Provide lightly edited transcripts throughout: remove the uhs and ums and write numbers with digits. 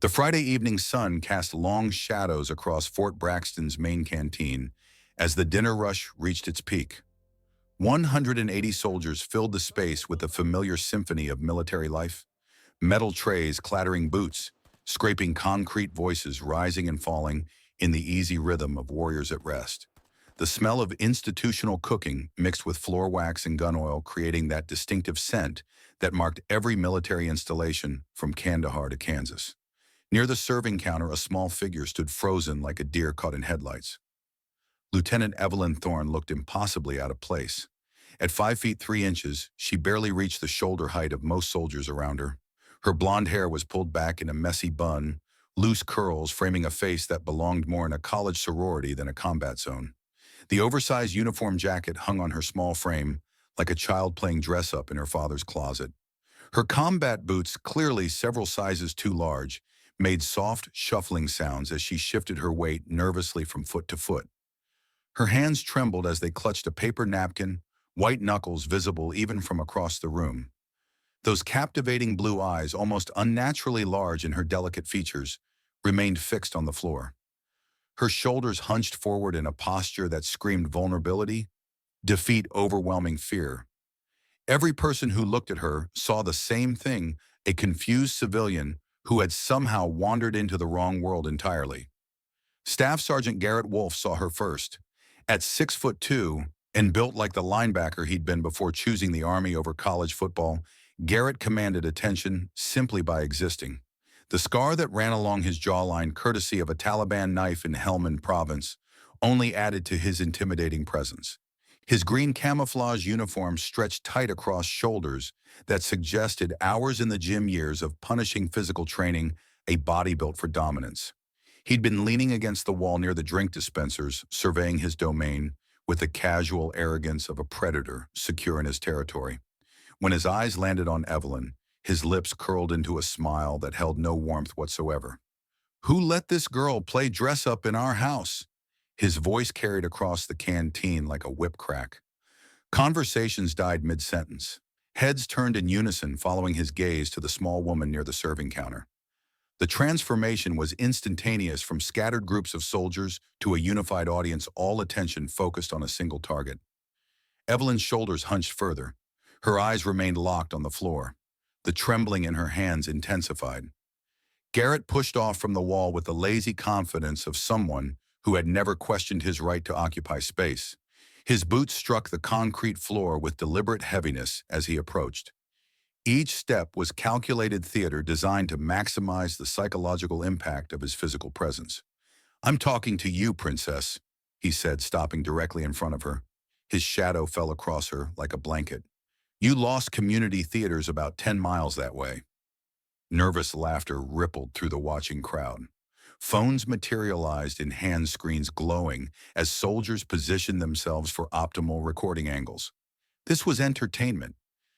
The Friday evening sun cast long shadows across Fort Braxton's main canteen as the dinner rush reached its peak. 180 soldiers filled the space with the familiar symphony of military life, metal trays clattering boots, scraping concrete voices rising and falling in the easy rhythm of warriors at rest. The smell of institutional cooking mixed with floor wax and gun oil creating that distinctive scent that marked every military installation from Kandahar to Kansas. Near the serving counter, a small figure stood frozen like a deer caught in headlights. Lieutenant Evelyn Thorne looked impossibly out of place. At 5 feet 3 inches, she barely reached the shoulder height of most soldiers around her. Her blonde hair was pulled back in a messy bun, loose curls framing a face that belonged more in a college sorority than a combat zone. The oversized uniform jacket hung on her small frame, like a child playing dress-up in her father's closet. Her combat boots, clearly several sizes too large, made soft, shuffling sounds as she shifted her weight nervously from foot to foot. Her hands trembled as they clutched a paper napkin, white knuckles visible even from across the room. Those captivating blue eyes, almost unnaturally large in her delicate features, remained fixed on the floor. Her shoulders hunched forward in a posture that screamed vulnerability, defeat, overwhelming fear. Every person who looked at her saw the same thing, a confused civilian who had somehow wandered into the wrong world entirely. Staff Sergeant Garrett Wolfe saw her first. At 6'2" and built like the linebacker he'd been before choosing the Army over college football, Garrett commanded attention simply by existing. The scar that ran along his jawline, courtesy of a Taliban knife in Helmand Province, only added to his intimidating presence. His green camouflage uniform stretched tight across shoulders that suggested hours in the gym years of punishing physical training, a body built for dominance. He'd been leaning against the wall near the drink dispensers, surveying his domain with the casual arrogance of a predator secure in his territory. When his eyes landed on Evelyn, his lips curled into a smile that held no warmth whatsoever. "Who let this girl play dress-up in our house?" His voice carried across the canteen like a whip crack. Conversations died mid-sentence. Heads turned in unison following his gaze to the small woman near the serving counter. The transformation was instantaneous, from scattered groups of soldiers to a unified audience, all attention focused on a single target. Evelyn's shoulders hunched further. Her eyes remained locked on the floor. The trembling in her hands intensified. Garrett pushed off from the wall with the lazy confidence of someone who had never questioned his right to occupy space. His boots struck the concrete floor with deliberate heaviness as he approached. Each step was calculated theater designed to maximize the psychological impact of his physical presence. "I'm talking to you, Princess," he said, stopping directly in front of her. His shadow fell across her like a blanket. "You lost community theaters about 10 miles that way." Nervous laughter rippled through the watching crowd. Phones materialized in hand screens glowing as soldiers positioned themselves for optimal recording angles. This was entertainment.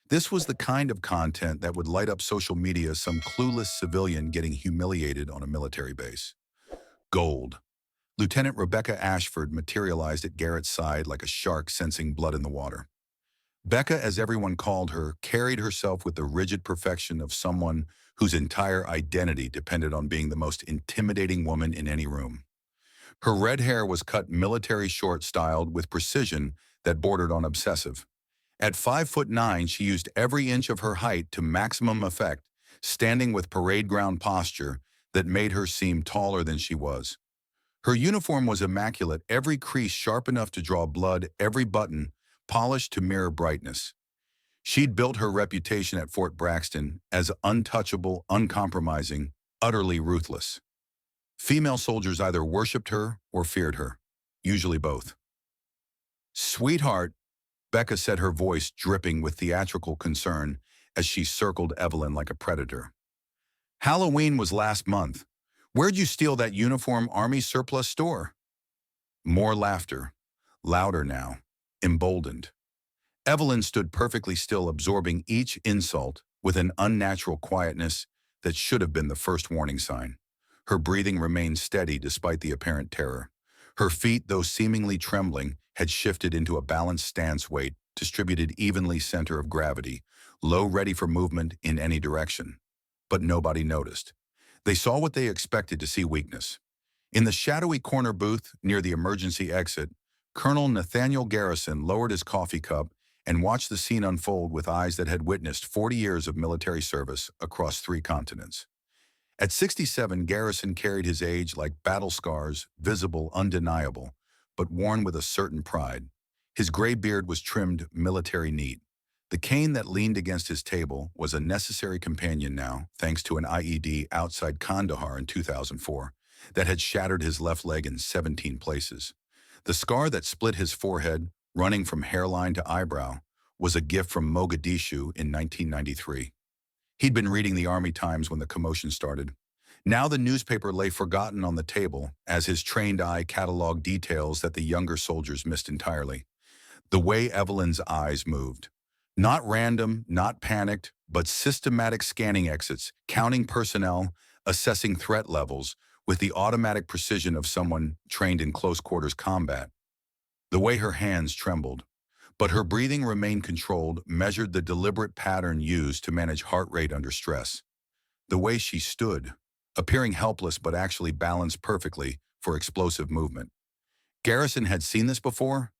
This was the kind of content that would light up social media, some clueless civilian getting humiliated on a military base. Gold. Lieutenant Rebecca Ashford materialized at Garrett's side like a shark sensing blood in the water. Becca, as everyone called her, carried herself with the rigid perfection of someone whose entire identity depended on being the most intimidating woman in any room. Her red hair was cut military short, styled with precision that bordered on obsessive. At 5'9", she used every inch of her height to maximum effect, standing with parade ground posture that made her seem taller than she was. Her uniform was immaculate, every crease sharp enough to draw blood, every button polished to mirror brightness. She'd built her reputation at Fort Braxton as untouchable, uncompromising, utterly ruthless. Female soldiers either worshipped her or feared her, usually both. "Sweetheart," Becca said, her voice dripping with theatrical concern as she circled Evelyn like a predator. "Halloween was last month. Where'd you steal that uniform, Army surplus store?" More laughter, louder now, emboldened. Evelyn stood perfectly still, absorbing each insult with an unnatural quietness that should have been the first warning sign. Her breathing remained steady despite the apparent terror. Her feet, though seemingly trembling, had shifted into a balanced stance, weight distributed evenly, center of gravity, low, ready for movement in any direction. But nobody noticed. They saw what they expected to see: weakness. In the shadowy corner booth near the emergency exit, Colonel Nathaniel Garrison lowered his coffee cup and watched the scene unfold with eyes that had witnessed 40 years of military service across 3 continents. At 67, Garrison carried his age like battle scars, visible, undeniable, but worn with a certain pride. His gray beard was trimmed military neat. The cane that leaned against his table was a necessary companion now, thanks to an IED outside Kandahar in 2004 that had shattered his left leg in 17 places. The scar that split his forehead, running from hairline to eyebrow, was a gift from Mogadishu in 1993. He'd been reading the Army Times when the commotion started. Now the newspaper lay forgotten on the table as his trained eye cataloged details that the younger soldiers missed entirely. The way Evelyn's eyes moved. Not random, not panicked, but systematic scanning exits, counting personnel, assessing threat levels, with the automatic precision of someone trained in close-quarters combat. The way her hands trembled, but her breathing remained controlled, measured the deliberate pattern used to manage heart rate under stress. The way she stood, appearing helpless but actually balanced perfectly for explosive movement. Garrison had seen this before.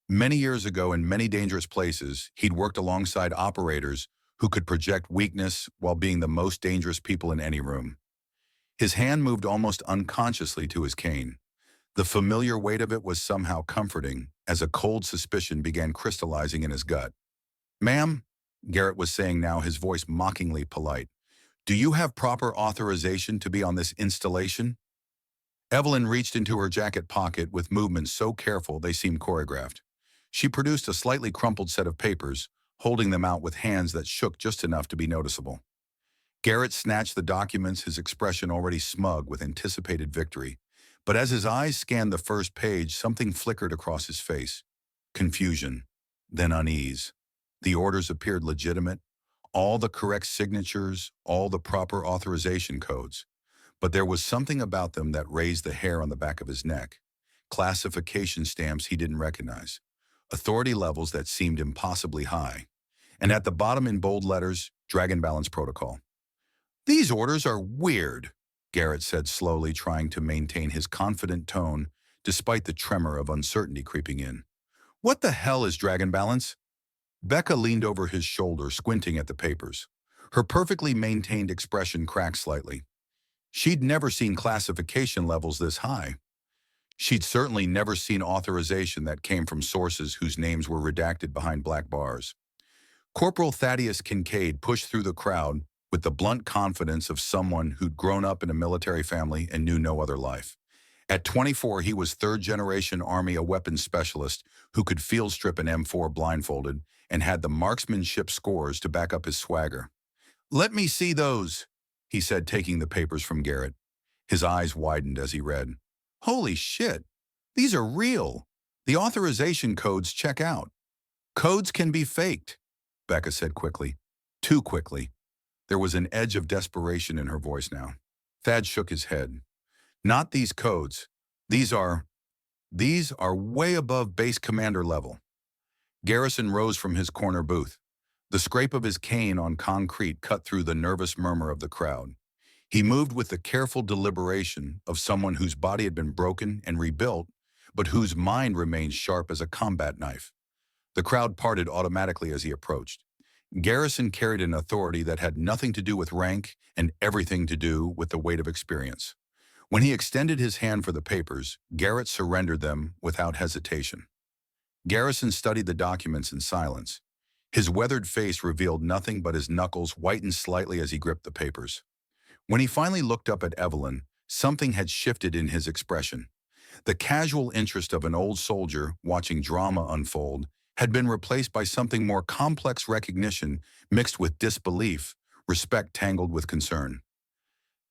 Many years ago, in many dangerous places, he'd worked alongside operators who could project weakness while being the most dangerous people in any room. His hand moved almost unconsciously to his cane. The familiar weight of it was somehow comforting as a cold suspicion began crystallizing in his gut. "Ma'am," Garrett was saying now, his voice mockingly polite, "do you have proper authorization to be on this installation?" Evelyn reached into her jacket pocket with movements so careful they seemed choreographed. She produced a slightly crumpled set of papers, holding them out with hands that shook just enough to be noticeable. Garrett snatched the documents, his expression already smug with anticipated victory. But as his eyes scanned the first page, something flickered across his face. Confusion, then unease. The orders appeared legitimate, all the correct signatures, all the proper authorization codes. But there was something about them that raised the hair on the back of his neck. Classification stamps he didn't recognize. Authority levels that seemed impossibly high. And at the bottom in bold letters, Dragon Balance Protocol. "These orders are weird," Garrett said slowly, trying to maintain his confident tone despite the tremor of uncertainty creeping in. "What the hell is Dragon Balance?" Becca leaned over his shoulder, squinting at the papers. Her perfectly maintained expression cracked slightly. She'd never seen classification levels this high. She'd certainly never seen authorization that came from sources whose names were redacted behind black bars. Corporal Thaddeus Kincaid pushed through the crowd with the blunt confidence of someone who'd grown up in a military family and knew no other life. At 24, he was third-generation Army, a weapons specialist who could field strip an M4 blindfolded and had the marksmanship scores to back up his swagger. "Let me see those," he said, taking the papers from Garrett. His eyes widened as he read. "Holy shit, these are real. The authorization codes check out." "Codes can be faked," Becca said quickly. Too quickly. There was an edge of desperation in her voice now. Thad shook his head. "Not these codes. These are way above base commander level." Garrison rose from his corner booth. The scrape of his cane on concrete cut through the nervous murmur of the crowd. He moved with the careful deliberation of someone whose body had been broken and rebuilt, but whose mind remained sharp as a combat knife. The crowd parted automatically as he approached. Garrison carried an authority that had nothing to do with rank and everything to do with the weight of experience. When he extended his hand for the papers, Garrett surrendered them without hesitation. Garrison studied the documents in silence. His weathered face revealed nothing but his knuckles whitened slightly as he gripped the papers. When he finally looked up at Evelyn, something had shifted in his expression. The casual interest of an old soldier watching drama unfold had been replaced by something more complex: recognition mixed with disbelief, respect tangled with concern.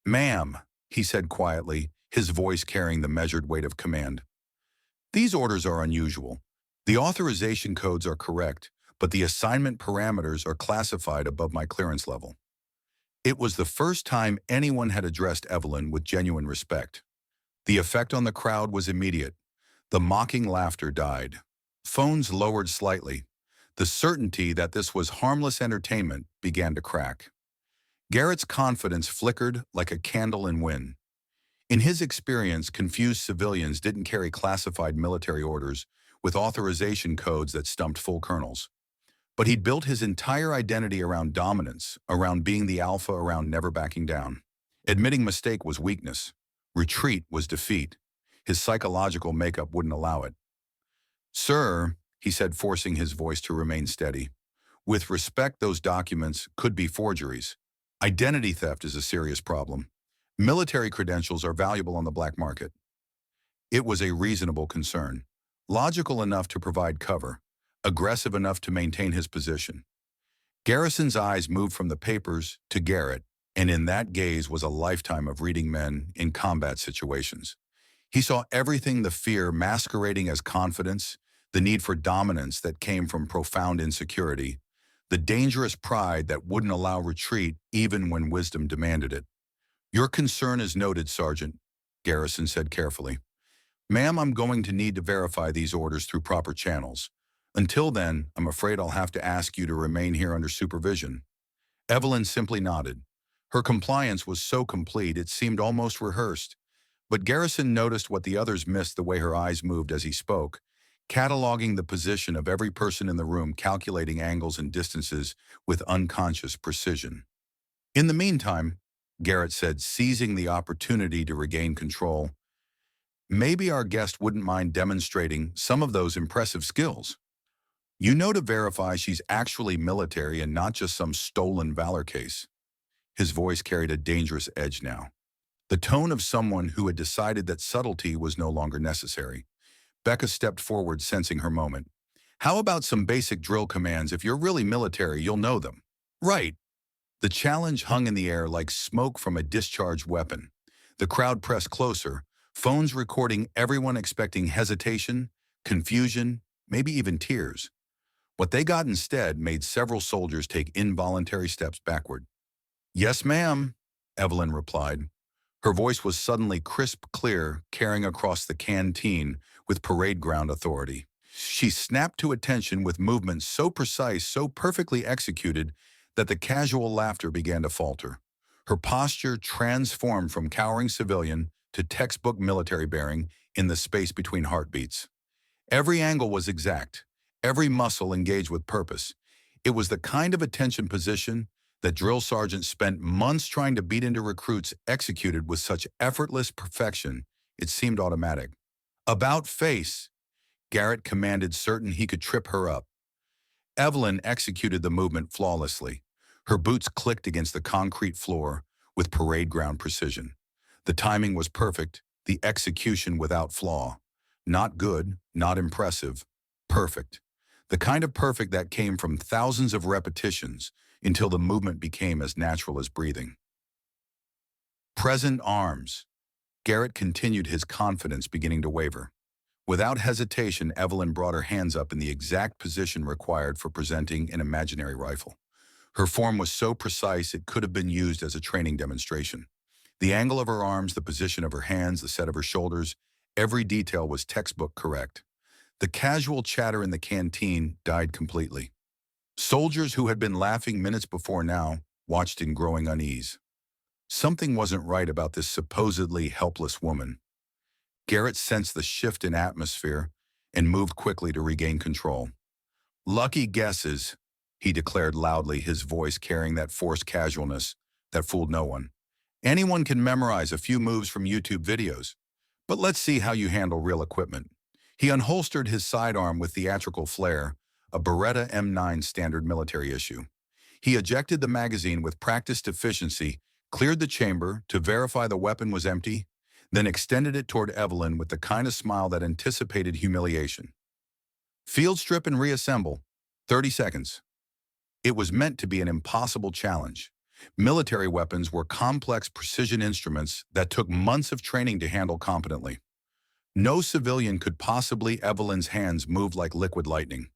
"Ma'am," he said quietly, his voice carrying the measured weight of command. "These orders are unusual. The authorization codes are correct, but the assignment parameters are classified above my clearance level." It was the first time anyone had addressed Evelyn with genuine respect. The effect on the crowd was immediate. The mocking laughter died. Phones lowered slightly. The certainty that this was harmless entertainment began to crack. Garrett's confidence flickered like a candle in wind. In his experience, confused civilians didn't carry classified military orders with authorization codes that stumped full colonels. But he'd built his entire identity around dominance, around being the alpha, around never backing down. Admitting mistake was weakness. Retreat was defeat. His psychological makeup wouldn't allow it. "Sir," he said, forcing his voice to remain steady, "with respect, those documents could be forgeries. Identity theft is a serious problem. Military credentials are valuable on the black market." It was a reasonable concern, logical enough to provide cover, aggressive enough to maintain his position. Garrison's eyes moved from the papers to Garrett, and in that gaze was a lifetime of reading men in combat situations. He saw everything: the fear masquerading as confidence, the need for dominance that came from profound insecurity, the dangerous pride that wouldn't allow retreat even when wisdom demanded it. "Your concern is noted, Sergeant," Garrison said carefully. "Ma'am, I'm going to need to verify these orders through proper channels. Until then, I'm afraid I'll have to ask you to remain here under supervision." Evelyn simply nodded. Her compliance was so complete it seemed almost rehearsed. But Garrison noticed what the others missed: the way her eyes moved as he spoke, cataloging the position of every person in the room, calculating angles and distances with unconscious precision. "In the meantime," Garrett said, seizing the opportunity to regain control, "maybe our guest wouldn't mind demonstrating some of those impressive skills. You know, to verify she's actually military and not just some stolen valor case." His voice carried a dangerous edge now, the tone of someone who had decided that subtlety was no longer necessary. Becca stepped forward, sensing her moment. "How about some basic drill commands? If you're really military, you'll know them." "Right." The challenge hung in the air like smoke from a discharged weapon. The crowd pressed closer, phones recording everyone, expecting hesitation, confusion, maybe even tears. What they got instead made several soldiers take involuntary steps backward. "Yes, ma'am," Evelyn replied. Her voice was suddenly crisp clear, carrying across the canteen with parade ground authority. She snapped to attention with movements so precise, so perfectly executed, that the casual laughter began to falter. Her posture transformed from cowering civilian to textbook military bearing in the space between heartbeats. Every angle was exact, every muscle engaged with purpose. It was the kind of attention position that drill sergeants spent months trying to beat into recruits, executed with such effortless perfection it seemed automatic. "About face," Garrett commanded, certain he could trip her up. Evelyn executed the movement flawlessly. Her boots clicked against the concrete floor with parade ground precision. The timing was perfect, the execution without flaw. Not good, not impressive, perfect. The kind of perfect that came from thousands of repetitions until the movement became as natural as breathing. "Present arms." Garrett continued, his confidence beginning to waver. Without hesitation, Evelyn brought her hands up in the exact position required for presenting an imaginary rifle. Her form was so precise it could have been used as a training demonstration. The angle of her arms, the position of her hands, the set of her shoulders, every detail was textbook correct. The casual chatter in the canteen died completely. Soldiers who had been laughing minutes before now watched in growing unease. Something wasn't right about this supposedly helpless woman. Garrett sensed the shift in atmosphere and moved quickly to regain control. "Lucky guesses," he declared loudly, his voice carrying that forced casualness that fooled no one. "Anyone can memorize a few moves from YouTube videos. But let's see how you handle real equipment." He unholstered his sidearm with theatrical flair, a Beretta M9 standard military issue. He ejected the magazine with practiced efficiency, cleared the chamber to verify the weapon was empty, then extended it toward Evelyn with the kind of smile that anticipated humiliation. "Field strip and reassemble. 30 seconds." It was meant to be an impossible challenge. Military weapons were complex precision instruments that took months of training to handle competently. No civilian could possibly. Evelyn's hands moved like liquid lightning.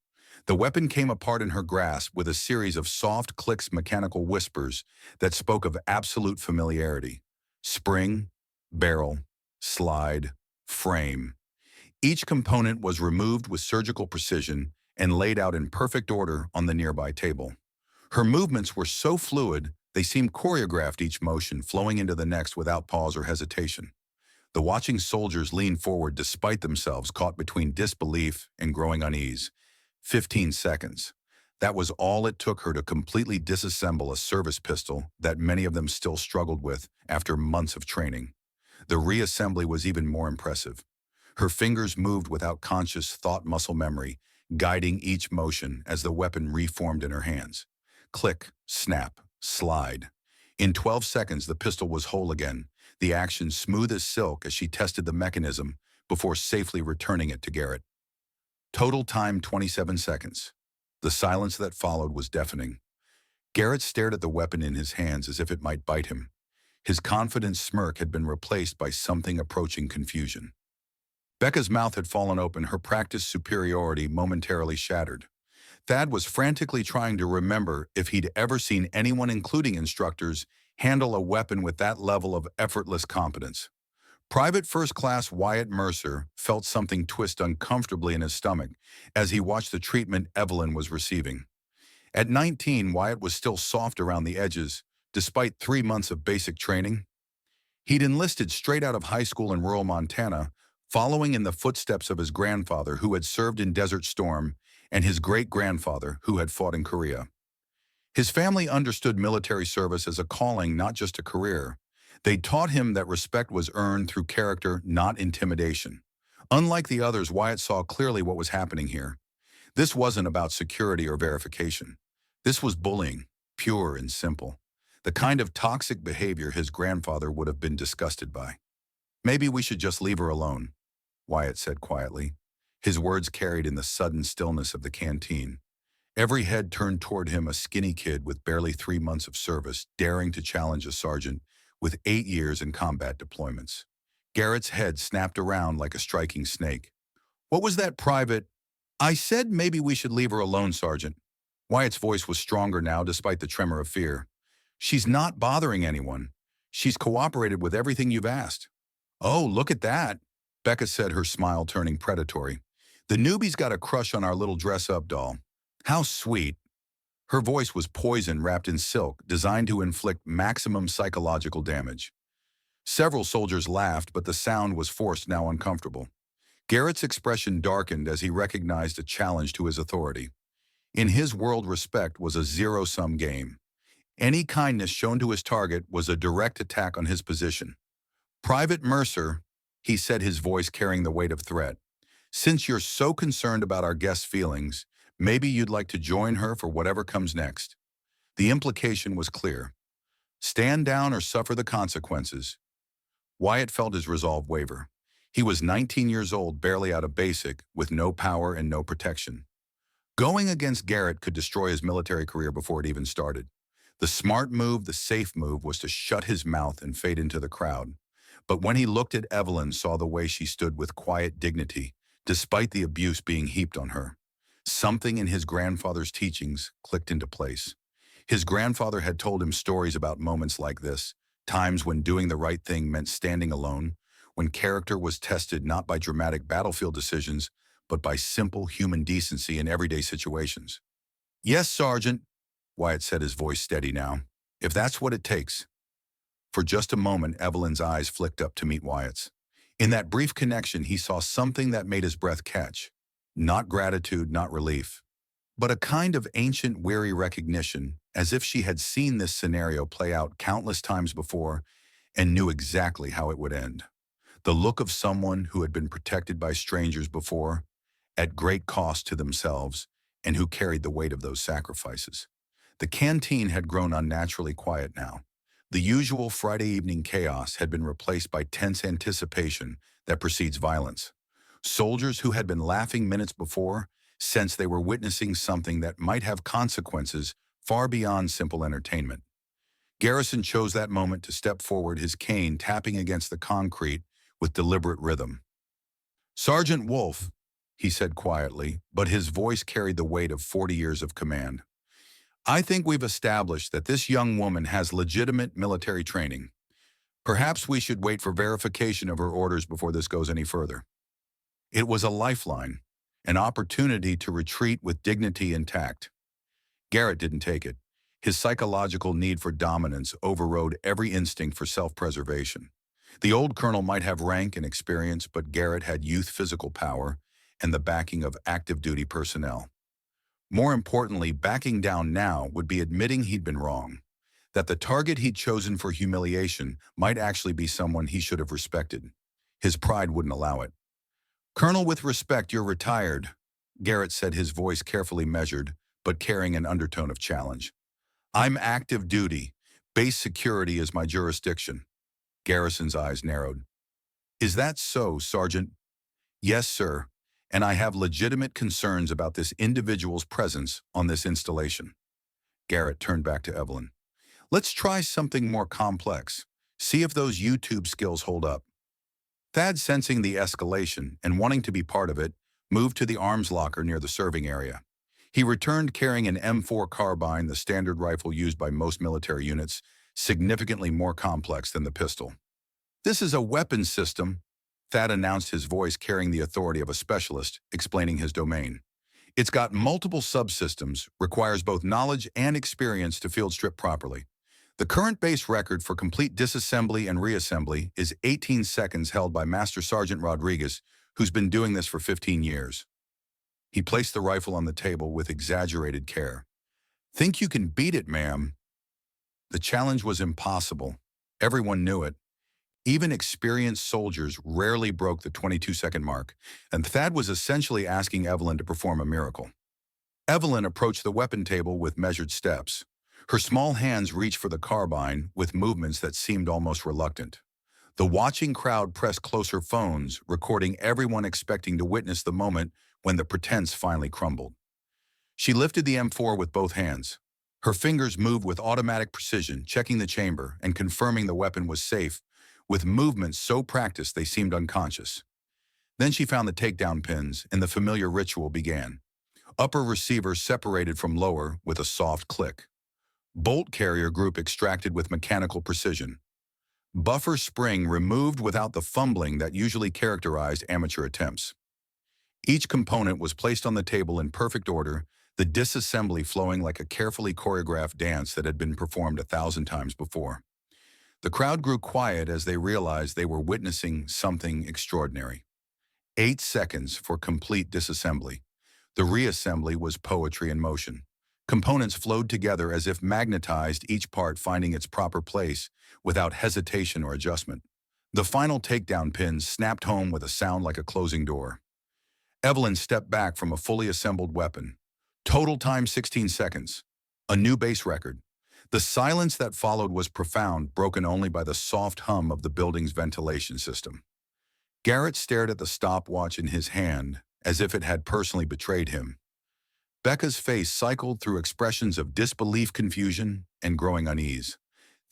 The weapon came apart in her grasp with a series of soft clicks, mechanical whispers that spoke of absolute familiarity. Spring, barrel, slide, frame. Each component was removed with surgical precision and laid out in perfect order on the nearby table. Her movements were so fluid They seemed choreographed, each motion flowing into the next without pause or hesitation. The watching soldiers leaned forward despite themselves, caught between disbelief and growing unease. 15 seconds. That was all it took her to completely disassemble a service pistol that many of them still struggled with after months of training. The reassembly was even more impressive. Her fingers moved without conscious thought muscle memory, guiding each motion as the weapon reformed in her hands. Click, snap, slide. In 12 seconds, the pistol was whole again, the action smooth as silk as she tested the mechanism before safely returning it to Garrett. Total time 27 seconds. The silence that followed was deafening. Garrett stared at the weapon in his hands as if it might bite him. His confident smirk had been replaced by something approaching confusion. Becca's mouth had fallen open, her practiced superiority momentarily shattered. Thad was frantically trying to remember if he'd ever seen anyone, including instructors, handle a weapon with that level of effortless competence. Private First Class Wyatt Mercer felt something twist uncomfortably in his stomach as he watched the treatment Evelyn was receiving. At 19, Wyatt was still soft around the edges, despite 3 months of basic training. He'd enlisted straight out of high school in rural Montana, following in the footsteps of his grandfather who had served in Desert Storm and his great-grandfather who had fought in Korea. His family understood military service as a calling, not just a career. They taught him that respect was earned through character, not intimidation. Unlike the others, Wyatt saw clearly what was happening here. This wasn't about security or verification. This was bullying, pure and simple. The kind of toxic behavior his grandfather would have been disgusted by. "Maybe we should just leave her alone," Wyatt said quietly. His words carried in the sudden stillness of the canteen. Every head turned toward him, a skinny kid with barely 3 months of service, daring to challenge a sergeant with 8 years in combat deployments. Garrett's head snapped around like a striking snake. "What was that, Private?" "I said maybe we should leave her alone, Sergeant." Wyatt's voice was stronger now, despite the tremor of fear. "She's not bothering anyone. She's cooperated with everything you've asked." "Oh, look at that," Becca said, her smile turning predatory. "The newbie's got a crush on our little dress-up doll. How sweet." Her voice was poison wrapped in silk, designed to inflict maximum psychological damage. Several soldiers laughed, but the sound was forced, now uncomfortable. Garrett's expression darkened as he recognized a challenge to his authority. In his world, respect was a zero-sum game. Any kindness shown to his target was a direct attack on his position. "Private Mercer," he said, his voice carrying the weight of threat, "since you're so concerned about our guest's feelings, maybe you'd like to join her for whatever comes next." The implication was clear. Stand down or suffer the consequences. Wyatt felt his resolve waver. He was 19 years old, barely out of basic, with no power and no protection. Going against Garrett could destroy his military career before it even started. The smart move, the safe move, was to shut his mouth and fade into the crowd. But when he looked at Evelyn, saw the way she stood with quiet dignity, despite the abuse being heaped on her. Something in his grandfather's teachings clicked into place. His grandfather had told him stories about moments like this, times when doing the right thing meant standing alone, when character was tested not by dramatic battlefield decisions, but by simple human decency in everyday situations. "Yes, Sergeant," Wyatt said, his voice steady now, "if that's what it takes." For just a moment, Evelyn's eyes flicked up to meet Wyatt's. In that brief connection, he saw something that made his breath catch. Not gratitude, not relief, but a kind of ancient, weary recognition, as if she had seen this scenario play out countless times before and knew exactly how it would end. The look of someone who had been protected by strangers before, at great cost to themselves, and who carried the weight of those sacrifices. The canteen had grown unnaturally quiet now. The usual Friday evening chaos had been replaced by tense anticipation that precedes violence. Soldiers who had been laughing minutes before sensed they were witnessing something that might have consequences far beyond simple entertainment. Garrison chose that moment to step forward, his cane tapping against the concrete with deliberate rhythm. "Sergeant Wolfe," he said quietly, but his voice carried the weight of 40 years of command. "I think we've established that this young woman has legitimate military training. Perhaps we should wait for verification of her orders before this goes any further." It was a lifeline, an opportunity to retreat with dignity intact. Garrett didn't take it. His psychological need for dominance overrode every instinct for self-preservation. The old colonel might have rank and experience, but Garrett had youth physical power and the backing of active duty personnel. More importantly, backing down now would be admitting he'd been wrong, that the target he'd chosen for humiliation might actually be someone he should have respected. His pride wouldn't allow it. "Colonel, with respect, you're retired," Garrett said, his voice carefully measured, but carrying an undertone of challenge. "I'm active duty. Base security is my jurisdiction." Garrison's eyes narrowed. "Is that so, Sergeant?" "Yes, sir, and I have legitimate concerns about this individual's presence on this installation." Garrett turned back to Evelyn. "Let's try something more complex. See if those YouTube skills hold up." Thad, sensing the escalation and wanting to be part of it, moved to the arms locker near the serving area. He returned carrying an M4 carbine, the standard rifle used by most military units, significantly more complex than the pistol. "This is a weapons system," Thad announced, his voice carrying the authority of a specialist, explaining his domain. "It's got multiple subsystems, requires both knowledge and experience to field strip properly. The current base record for complete disassembly and reassembly is 18 seconds, held by Master Sergeant Rodriguez, who's been doing this for 15 years. He placed the rifle on the table with exaggerated care. "Think you can beat it, ma'am?" The challenge was impossible. Everyone knew it. Even experienced soldiers rarely broke the 22-second mark, and Thad was essentially asking Evelyn to perform a miracle. Evelyn approached the weapon table with measured steps. Her small hands reached for the carbine with movements that seemed almost reluctant. The watching crowd pressed closer, phones recording everyone, expecting to witness the moment when the pretense finally crumbled. She lifted the M4 with both hands. Her fingers moved with automatic precision, checking the chamber and confirming the weapon was safe, with movements so practiced they seemed unconscious. Then she found the takedown pins, and the familiar ritual began. Upper receiver separated from lower with a soft click. Bolt carrier group extracted with mechanical precision. Buffer spring removed without the fumbling that usually characterized amateur attempts. Each component was placed on the table in perfect order, the disassembly flowing like a carefully choreographed dance that had been performed 1,000 times before. The crowd grew quiet as they realized they were witnessing something extraordinary. 8 seconds for complete disassembly. The reassembly was poetry in motion. Components flowed together as if magnetized, each part finding its proper place without hesitation or adjustment. The final takedown pins snapped home with a sound like a closing door. Evelyn stepped back from a fully assembled weapon. Total time 16 seconds. A new base record. The silence that followed was profound, broken only by the soft hum of the building's ventilation system. Garrett stared at the stopwatch in his hand as if it had personally betrayed him. Becca's face cycled through expressions of disbelief, confusion, and growing unease.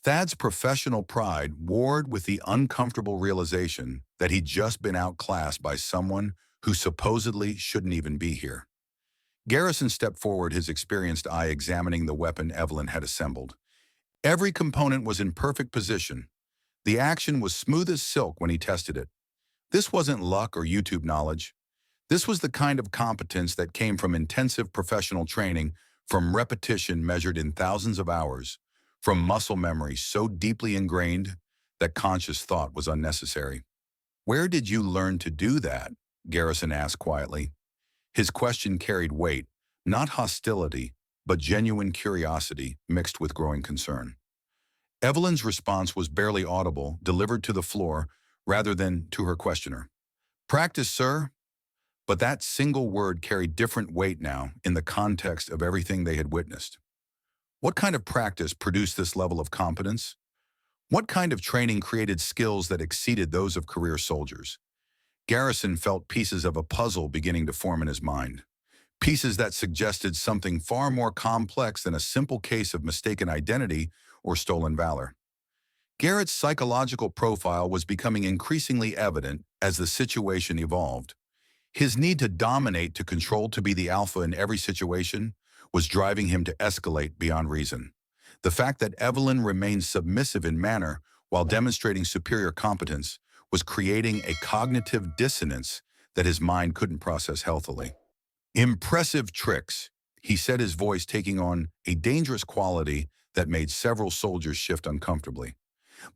Thad's professional pride warred with the uncomfortable realization that he'd just been outclassed by someone who supposedly shouldn't even be here. Garrison stepped forward, his experienced eye examining the weapon Evelyn had assembled. Every component was in perfect position. The action was smooth as silk when he tested it. This wasn't luck or YouTube knowledge. This was the kind of competence that came from intensive professional training, from repetition measured in thousands of hours, from muscle memory so deeply ingrained that conscious thought was unnecessary. "Where did you learn to do that?" Garrison asked quietly. His question carried weight, not hostility, but genuine curiosity mixed with growing concern. Evelyn's response was barely audible, delivered to the floor rather than to her questioner. "Practice, sir." But that single word carried different weight now in the context of everything they had witnessed. What kind of practice produced this level of competence? What kind of training created skills that exceeded those of career soldiers? Garrison felt pieces of a puzzle beginning to form in his mind. Pieces that suggested something far more complex than a simple case of mistaken identity or stolen valor. Garrett's psychological profile was becoming increasingly evident as the situation evolved. His need to dominate, to control, to be the alpha in every situation was driving him to escalate beyond reason. The fact that Evelyn remained submissive in manner while demonstrating superior competence was creating a cognitive dissonance that his mind couldn't process healthily. "Impressive tricks," he said, his voice taking on a dangerous quality that made several soldiers shift uncomfortably.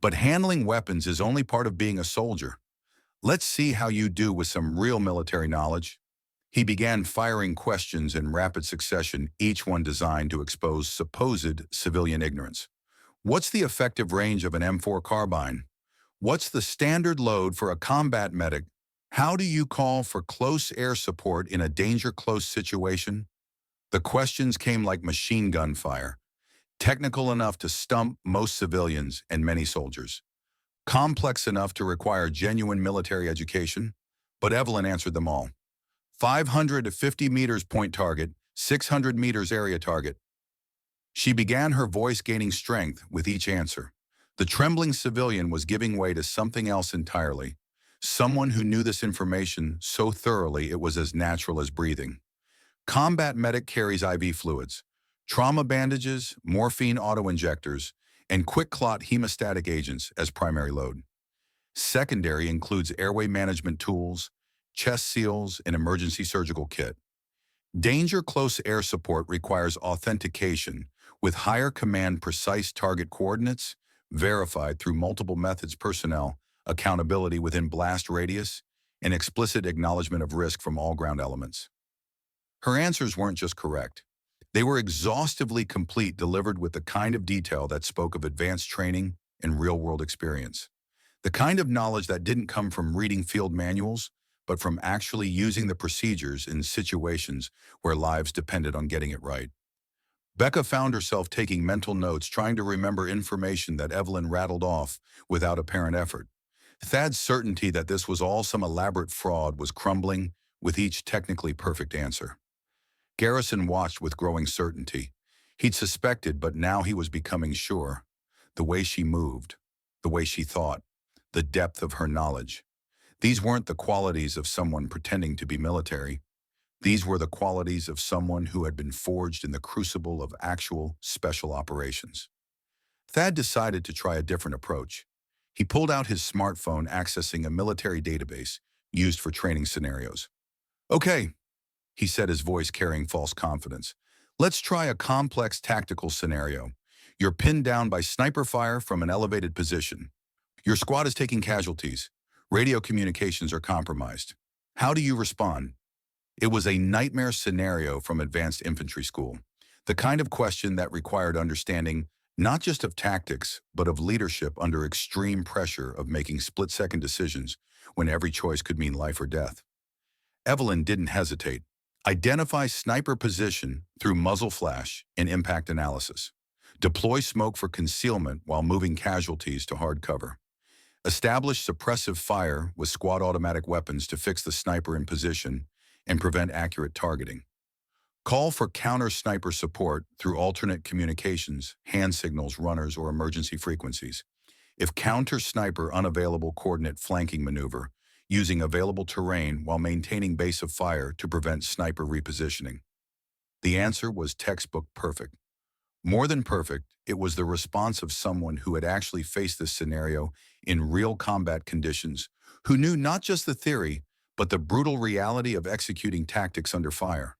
But handling weapons is only part of being a soldier. Let's see how you do with some real military knowledge. He began firing questions in rapid succession, each one designed to expose supposed civilian ignorance. What's the effective range of an M4 carbine? What's the standard load for a combat medic? How do you call for close air support in a danger-close situation? The questions came like machine gun fire, technical enough to stump most civilians and many soldiers, complex enough to require genuine military education, but Evelyn answered them all. 550 meters point target, 600 meters area target. She began, her voice gaining strength with each answer. The trembling civilian was giving way to something else entirely, someone who knew this information so thoroughly it was as natural as breathing. Combat medic carries IV fluids, trauma bandages, morphine auto-injectors, and quick-clot hemostatic agents as primary load. Secondary includes airway management tools, chest seals, and emergency surgical kit. Danger close air support requires authentication with higher command precise target coordinates, verified through multiple methods personnel, accountability within blast radius, and explicit acknowledgement of risk from all ground elements. Her answers weren't just correct. They were exhaustively complete, delivered with the kind of detail that spoke of advanced training and real-world experience. The kind of knowledge that didn't come from reading field manuals, but from actually using the procedures in situations where lives depended on getting it right. Becca found herself taking mental notes, trying to remember information that Evelyn rattled off without apparent effort. Thad's certainty that this was all some elaborate fraud was crumbling with each technically perfect answer. Garrison watched with growing certainty. He'd suspected, but now he was becoming sure. The way she moved, the way she thought, the depth of her knowledge. These weren't the qualities of someone pretending to be military. These were the qualities of someone who had been forged in the crucible of actual special operations. Thad decided to try a different approach. He pulled out his smartphone, accessing a military database used for training scenarios. "Okay," he said, his voice carrying false confidence. "Let's try a complex tactical scenario. You're pinned down by sniper fire from an elevated position. Your squad is taking casualties. Radio communications are compromised. How do you respond?" It was a nightmare scenario from advanced infantry school, the kind of question that required understanding not just of tactics, but of leadership under extreme pressure of making split-second decisions when every choice could mean life or death. Evelyn didn't hesitate. Identify sniper position through muzzle flash and impact analysis. Deploy smoke for concealment while moving casualties to hard cover. Establish suppressive fire with squad automatic weapons to fix the sniper in position and prevent accurate targeting. Call for counter-sniper support through alternate communications, hand signals, runners, or emergency frequencies. If counter-sniper, unavailable coordinate flanking maneuver, using available terrain while maintaining base of fire to prevent sniper repositioning. The answer was textbook perfect. More than perfect, it was the response of someone who had actually faced this scenario in real combat conditions, who knew not just the theory, but the brutal reality of executing tactics under fire.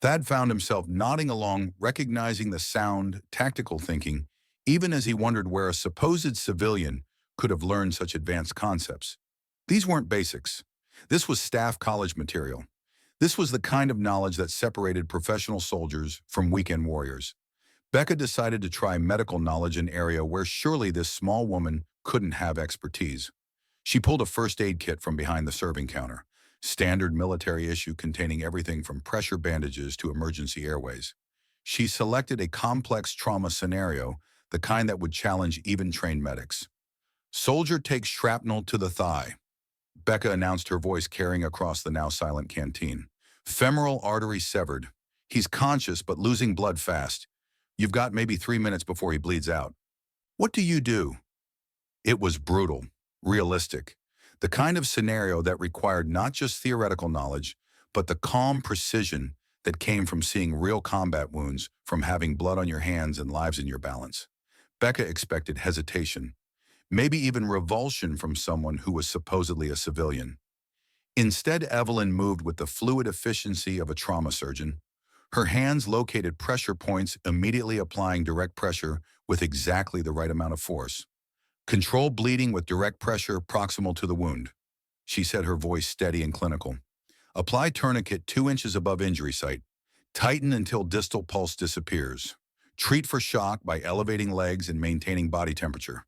Thad found himself nodding along, recognizing the sound, tactical thinking, even as he wondered where a supposed civilian could have learned such advanced concepts. These weren't basics. This was staff college material. This was the kind of knowledge that separated professional soldiers from weekend warriors. Becca decided to try medical knowledge, an area where surely this small woman couldn't have expertise. She pulled a first aid kit from behind the serving counter. Standard military issue containing everything from pressure bandages to emergency airways. She selected a complex trauma scenario, the kind that would challenge even trained medics. "Soldier takes shrapnel to the thigh," Becca announced, her voice carrying across the now silent canteen. "Femoral artery severed. He's conscious but losing blood fast. You've got maybe 3 minutes before he bleeds out. What do you do?" It was brutal, realistic. The kind of scenario that required not just theoretical knowledge, but the calm precision that came from seeing real combat wounds, from having blood on your hands and lives in your balance. Becca expected hesitation, maybe even revulsion from someone who was supposedly a civilian. Instead, Evelyn moved with the fluid efficiency of a trauma surgeon. Her hands located pressure points, immediately applying direct pressure with exactly the right amount of force. Control bleeding with direct pressure proximal to the wound. She said, her voice steady and clinical. Apply tourniquet 2 inches above injury site. Tighten until distal pulse disappears. Treat for shock by elevating legs and maintaining body temperature.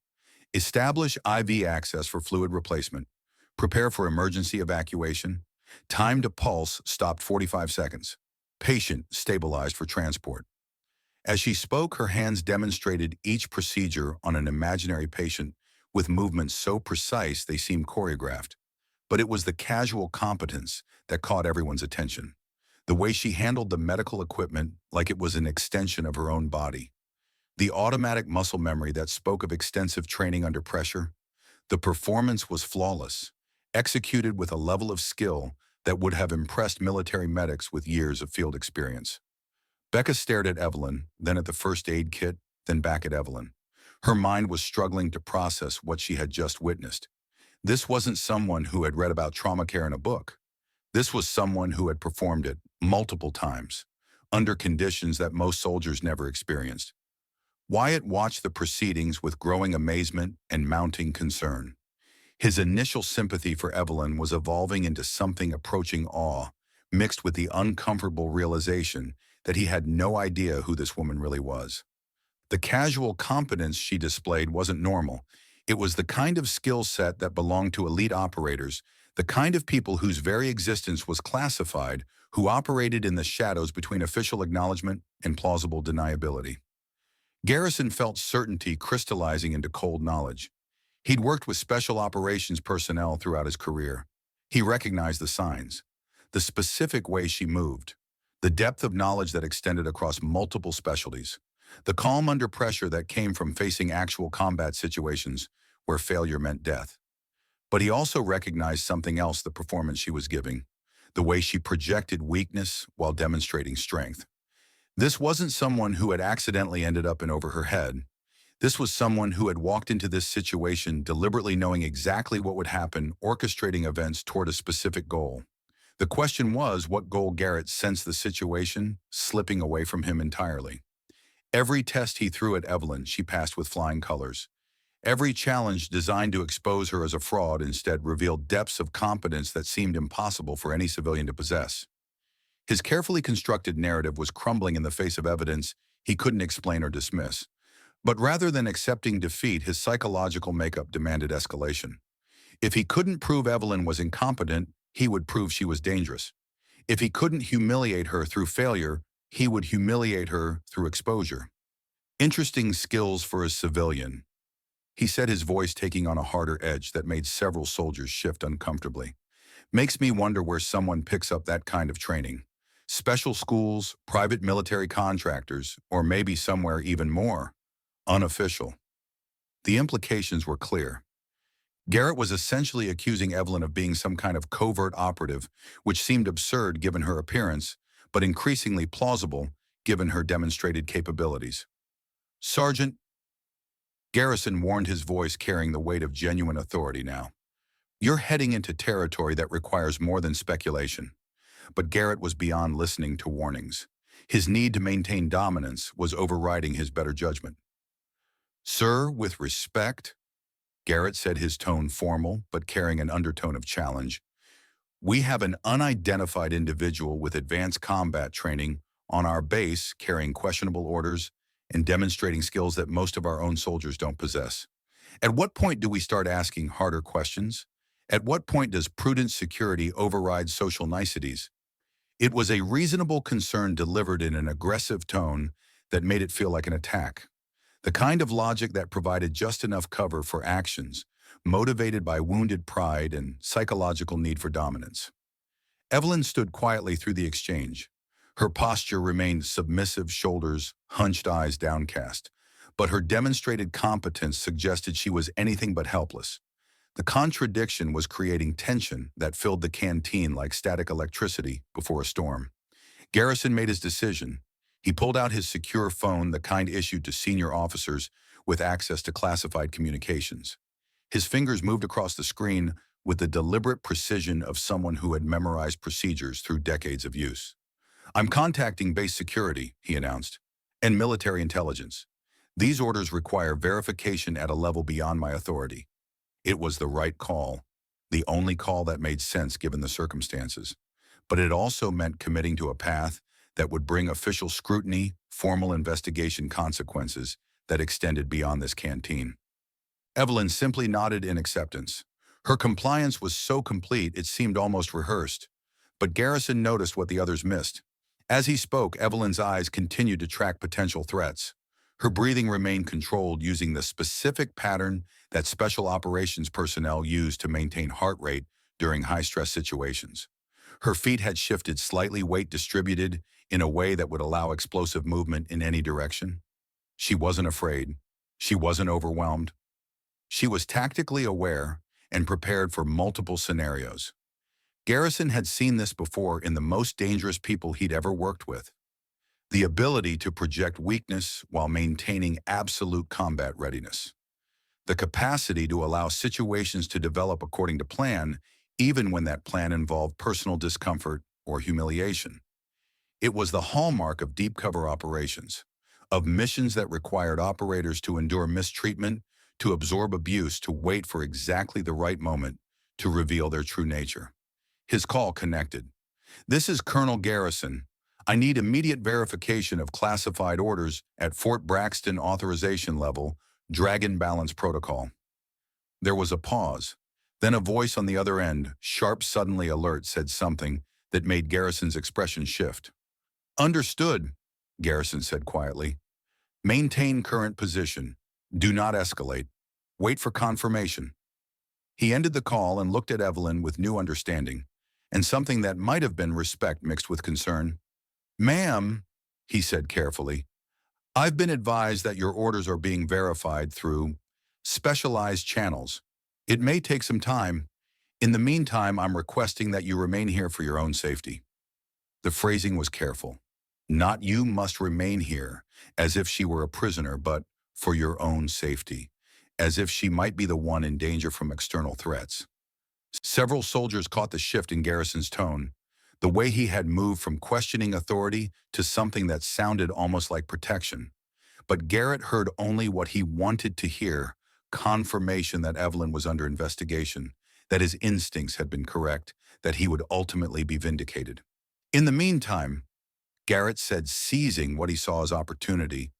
Establish IV access for fluid replacement. Prepare for emergency evacuation. Time to pulse stopped 45 seconds. Patient stabilized for transport. As she spoke, her hands demonstrated each procedure on an imaginary patient with movements so precise they seemed choreographed. But it was the casual competence that caught everyone's attention. The way she handled the medical equipment like it was an extension of her own body. The automatic muscle memory that spoke of extensive training under pressure. The performance was flawless, executed with a level of skill that would have impressed military medics with years of field experience. Becca stared at Evelyn, then at the first aid kit, then back at Evelyn. Her mind was struggling to process what she had just witnessed. This wasn't someone who had read about trauma care in a book. This was someone who had performed it multiple times, under conditions that most soldiers never experienced. Wyatt watched the proceedings with growing amazement and mounting concern. His initial sympathy for Evelyn was evolving into something approaching awe, mixed with the uncomfortable realization that he had no idea who this woman really was. The casual competence she displayed wasn't normal. It was the kind of skill set that belonged to elite operators, the kind of people whose very existence was classified, who operated in the shadows between official acknowledgement and plausible deniability. Garrison felt certainty crystallizing into cold knowledge. He'd worked with special operations personnel throughout his career. He recognized the signs, the specific way she moved, the depth of knowledge that extended across multiple specialties, the calm under pressure that came from facing actual combat situations where failure meant death. But he also recognized something else: the performance she was giving, the way she projected weakness while demonstrating strength. This wasn't someone who had accidentally ended up in over her head. This was someone who had walked into this situation deliberately knowing exactly what would happen, orchestrating events toward a specific goal. The question was, what goal? Garrett sensed the situation slipping away from him entirely. Every test he threw at Evelyn, she passed with flying colors. Every challenge designed to expose her as a fraud instead revealed depths of competence that seemed impossible for any civilian to possess. His carefully constructed narrative was crumbling in the face of evidence he couldn't explain or dismiss. But rather than accepting defeat, his psychological makeup demanded escalation. If he couldn't prove Evelyn was incompetent, he would prove she was dangerous. If he couldn't humiliate her through failure, he would humiliate her through exposure. Interesting skills for a civilian, he said, his voice taking on a harder edge that made several soldiers shift uncomfortably. Makes me wonder where someone picks up that kind of training. Special schools, private military contractors, or maybe somewhere even more unofficial. The implications were clear. Garrett was essentially accusing Evelyn of being some kind of covert operative, which seemed absurd given her appearance, but increasingly plausible given her demonstrated capabilities. Sergeant, Garrison warned, his voice carrying the weight of genuine authority now. You're heading into territory that requires more than speculation. But Garrett was beyond listening to warnings. His need to maintain dominance was overriding his better judgment. Sir, with respect, Garrett said, his tone formal but carrying an undertone of challenge. We have an unidentified individual with advanced combat training on our base carrying questionable orders and demonstrating skills that most of our own soldiers don't possess. At what point do we start asking harder questions? At what point does prudent security override social niceties? It was a reasonable concern delivered in an aggressive tone that made it feel like an attack. The kind of logic that provided just enough cover for actions motivated by wounded pride and psychological need for dominance. Evelyn stood quietly through the exchange. Her posture remained submissive, shoulders hunched, eyes downcast, but her demonstrated competence suggested she was anything but helpless. The contradiction was creating tension that filled the canteen like static electricity before a storm. Garrison made his decision. He pulled out his secure phone, the kind issued to senior officers with access to classified communications. His fingers moved across the screen with the deliberate precision of someone who had memorized procedures through decades of use. I'm contacting base security, he announced, and military intelligence. These orders require verification at a level beyond my authority. It was the right call, the only call that made sense given the circumstances. But it also meant committing to a path that would bring official scrutiny, formal investigation consequences that extended beyond this canteen. Evelyn simply nodded in acceptance. Her compliance was so complete it seemed almost rehearsed. But Garrison noticed what the others missed. As he spoke, Evelyn's eyes continued to track potential threats. Her breathing remained controlled using the specific pattern that special operations personnel use to maintain heart rate during high-stress situations. Her feet had shifted slightly, weight distributed in a way that would allow explosive movement in any direction. She wasn't afraid. She wasn't overwhelmed. She was tactically aware and prepared for multiple scenarios. Garrison had seen this before in the most dangerous people he'd ever worked with. The ability to project weakness while maintaining absolute combat readiness. The capacity to allow situations to develop according to plan, even when that plan involved personal discomfort or humiliation. It was the hallmark of deep cover operations, of missions that required operators to endure mistreatment, to absorb abuse, to wait for exactly the right moment to reveal their true nature. His call connected. This is Colonel Garrison. I need immediate verification of classified orders at Fort Braxton authorization level, Dragon Balance Protocol. There was a pause. Then a voice on the other end, sharp, suddenly alert, said something that made Garrison's expression shift. Understood, Garrison said quietly. Maintain current position. Do not escalate. Wait for confirmation. He ended the call and looked at Evelyn with new understanding, and something that might have been respect mixed with concern. Ma'am, he said carefully, I've been advised that your orders are being verified through specialized channels. It may take some time. In the meantime, I'm requesting that you remain here for your own safety. The phrasing was careful. Not you must remain here, as if she were a prisoner, but for your own safety, as if she might be the one in danger from external threats. Several soldiers caught the shift in Garrison's tone, the way he had moved from questioning authority to something that sounded almost like protection. But Garrett heard only what he wanted to hear, confirmation that Evelyn was under investigation, that his instincts had been correct, that he would ultimately be vindicated. In the meantime, Garrett said, seizing what he saw as opportunity,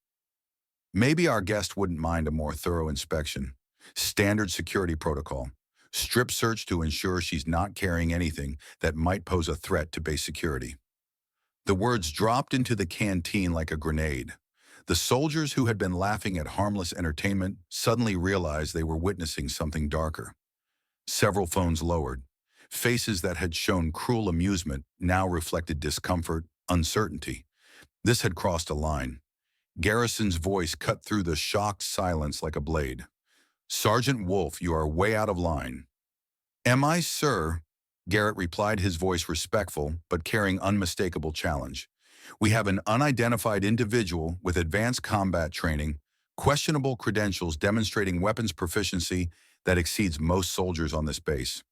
maybe our guest wouldn't mind a more thorough inspection. Standard security protocol. Strip search to ensure she's not carrying anything that might pose a threat to base security. The words dropped into the canteen like a grenade. The soldiers who had been laughing at harmless entertainment suddenly realized they were witnessing something darker. Several phones lowered. Faces that had shown cruel amusement now reflected discomfort, uncertainty. This had crossed a line. Garrison's voice cut through the shocked silence like a blade. Sergeant Wolf, you are way out of line. Am I, sir? Garrett replied, his voice respectful, but carrying unmistakable challenge. We have an unidentified individual with advanced combat training, questionable credentials demonstrating weapons proficiency that exceeds most soldiers on this base.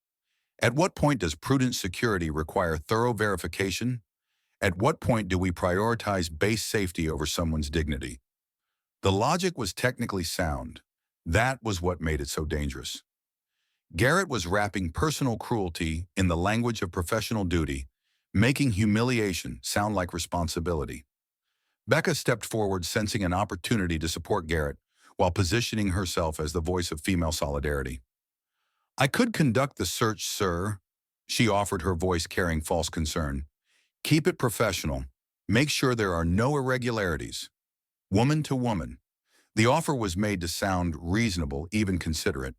At what point does prudent security require thorough verification? At what point do we prioritize base safety over someone's dignity? The logic was technically sound. That was what made it so dangerous. Garrett was wrapping personal cruelty in the language of professional duty, making humiliation sound like responsibility. Becca stepped forward, sensing an opportunity to support Garrett, while positioning herself as the voice of female solidarity. I could conduct the search, sir, she offered, her voice carrying false concern. Keep it professional. Make sure there are no irregularities. Woman to woman. The offer was made to sound reasonable, even considerate,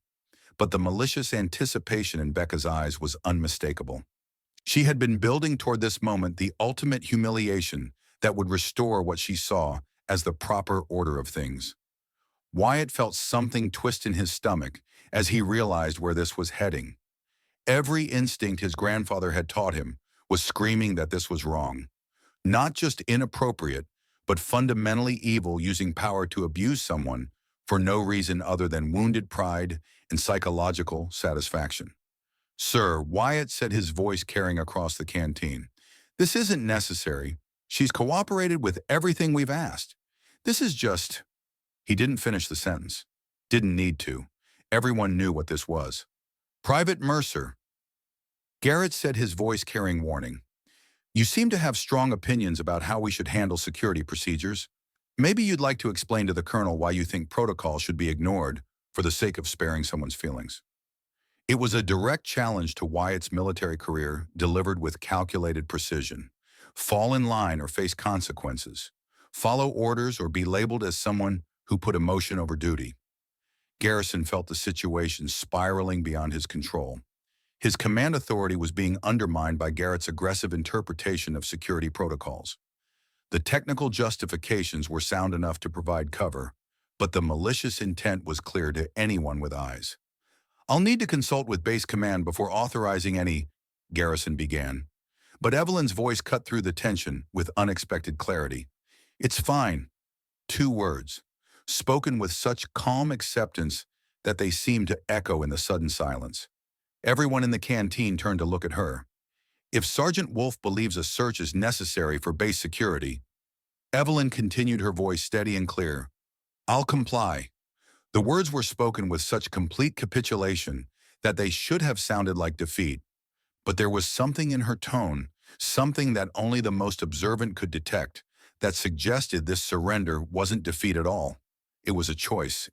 but the malicious anticipation in Becca's eyes was unmistakable. She had been building toward this moment, the ultimate humiliation that would restore what she saw as the proper order of things. Wyatt felt something twist in his stomach as he realized where this was heading. Every instinct his grandfather had taught him was screaming that this was wrong. Not just inappropriate, but fundamentally evil, using power to abuse someone for no reason other than wounded pride and psychological satisfaction. Sir, Wyatt said, his voice carrying across the canteen. This isn't necessary. She's cooperated with everything we've asked. This is just... He didn't finish the sentence. Didn't need to. Everyone knew what this was. Private Mercer. Garrett said, his voice carrying warning. You seem to have strong opinions about how we should handle security procedures. Maybe you'd like to explain to the Colonel why you think protocol should be ignored for the sake of sparing someone's feelings. It was a direct challenge to Wyatt's military career, delivered with calculated precision. Fall in line or face consequences. Follow orders or be labeled as someone who put emotion over duty. Garrison felt the situation spiraling beyond his control. His command authority was being undermined by Garrett's aggressive interpretation of security protocols. The technical justifications were sound enough to provide cover, but the malicious intent was clear to anyone with eyes. I'll need to consult with base command before authorizing any, Garrison began. But Evelyn's voice cut through the tension with unexpected clarity. It's fine. 2 words, spoken with such calm acceptance that they seemed to echo in the sudden silence. Everyone in the canteen turned to look at her. If Sergeant Wolf believes a search is necessary for base security, Evelyn continued, her voice steady and clear. I'll comply. The words were spoken with such complete capitulation that they should have sounded like defeat. But there was something in her tone, something that only the most observant could detect, that suggested this surrender wasn't defeat at all. It was a choice.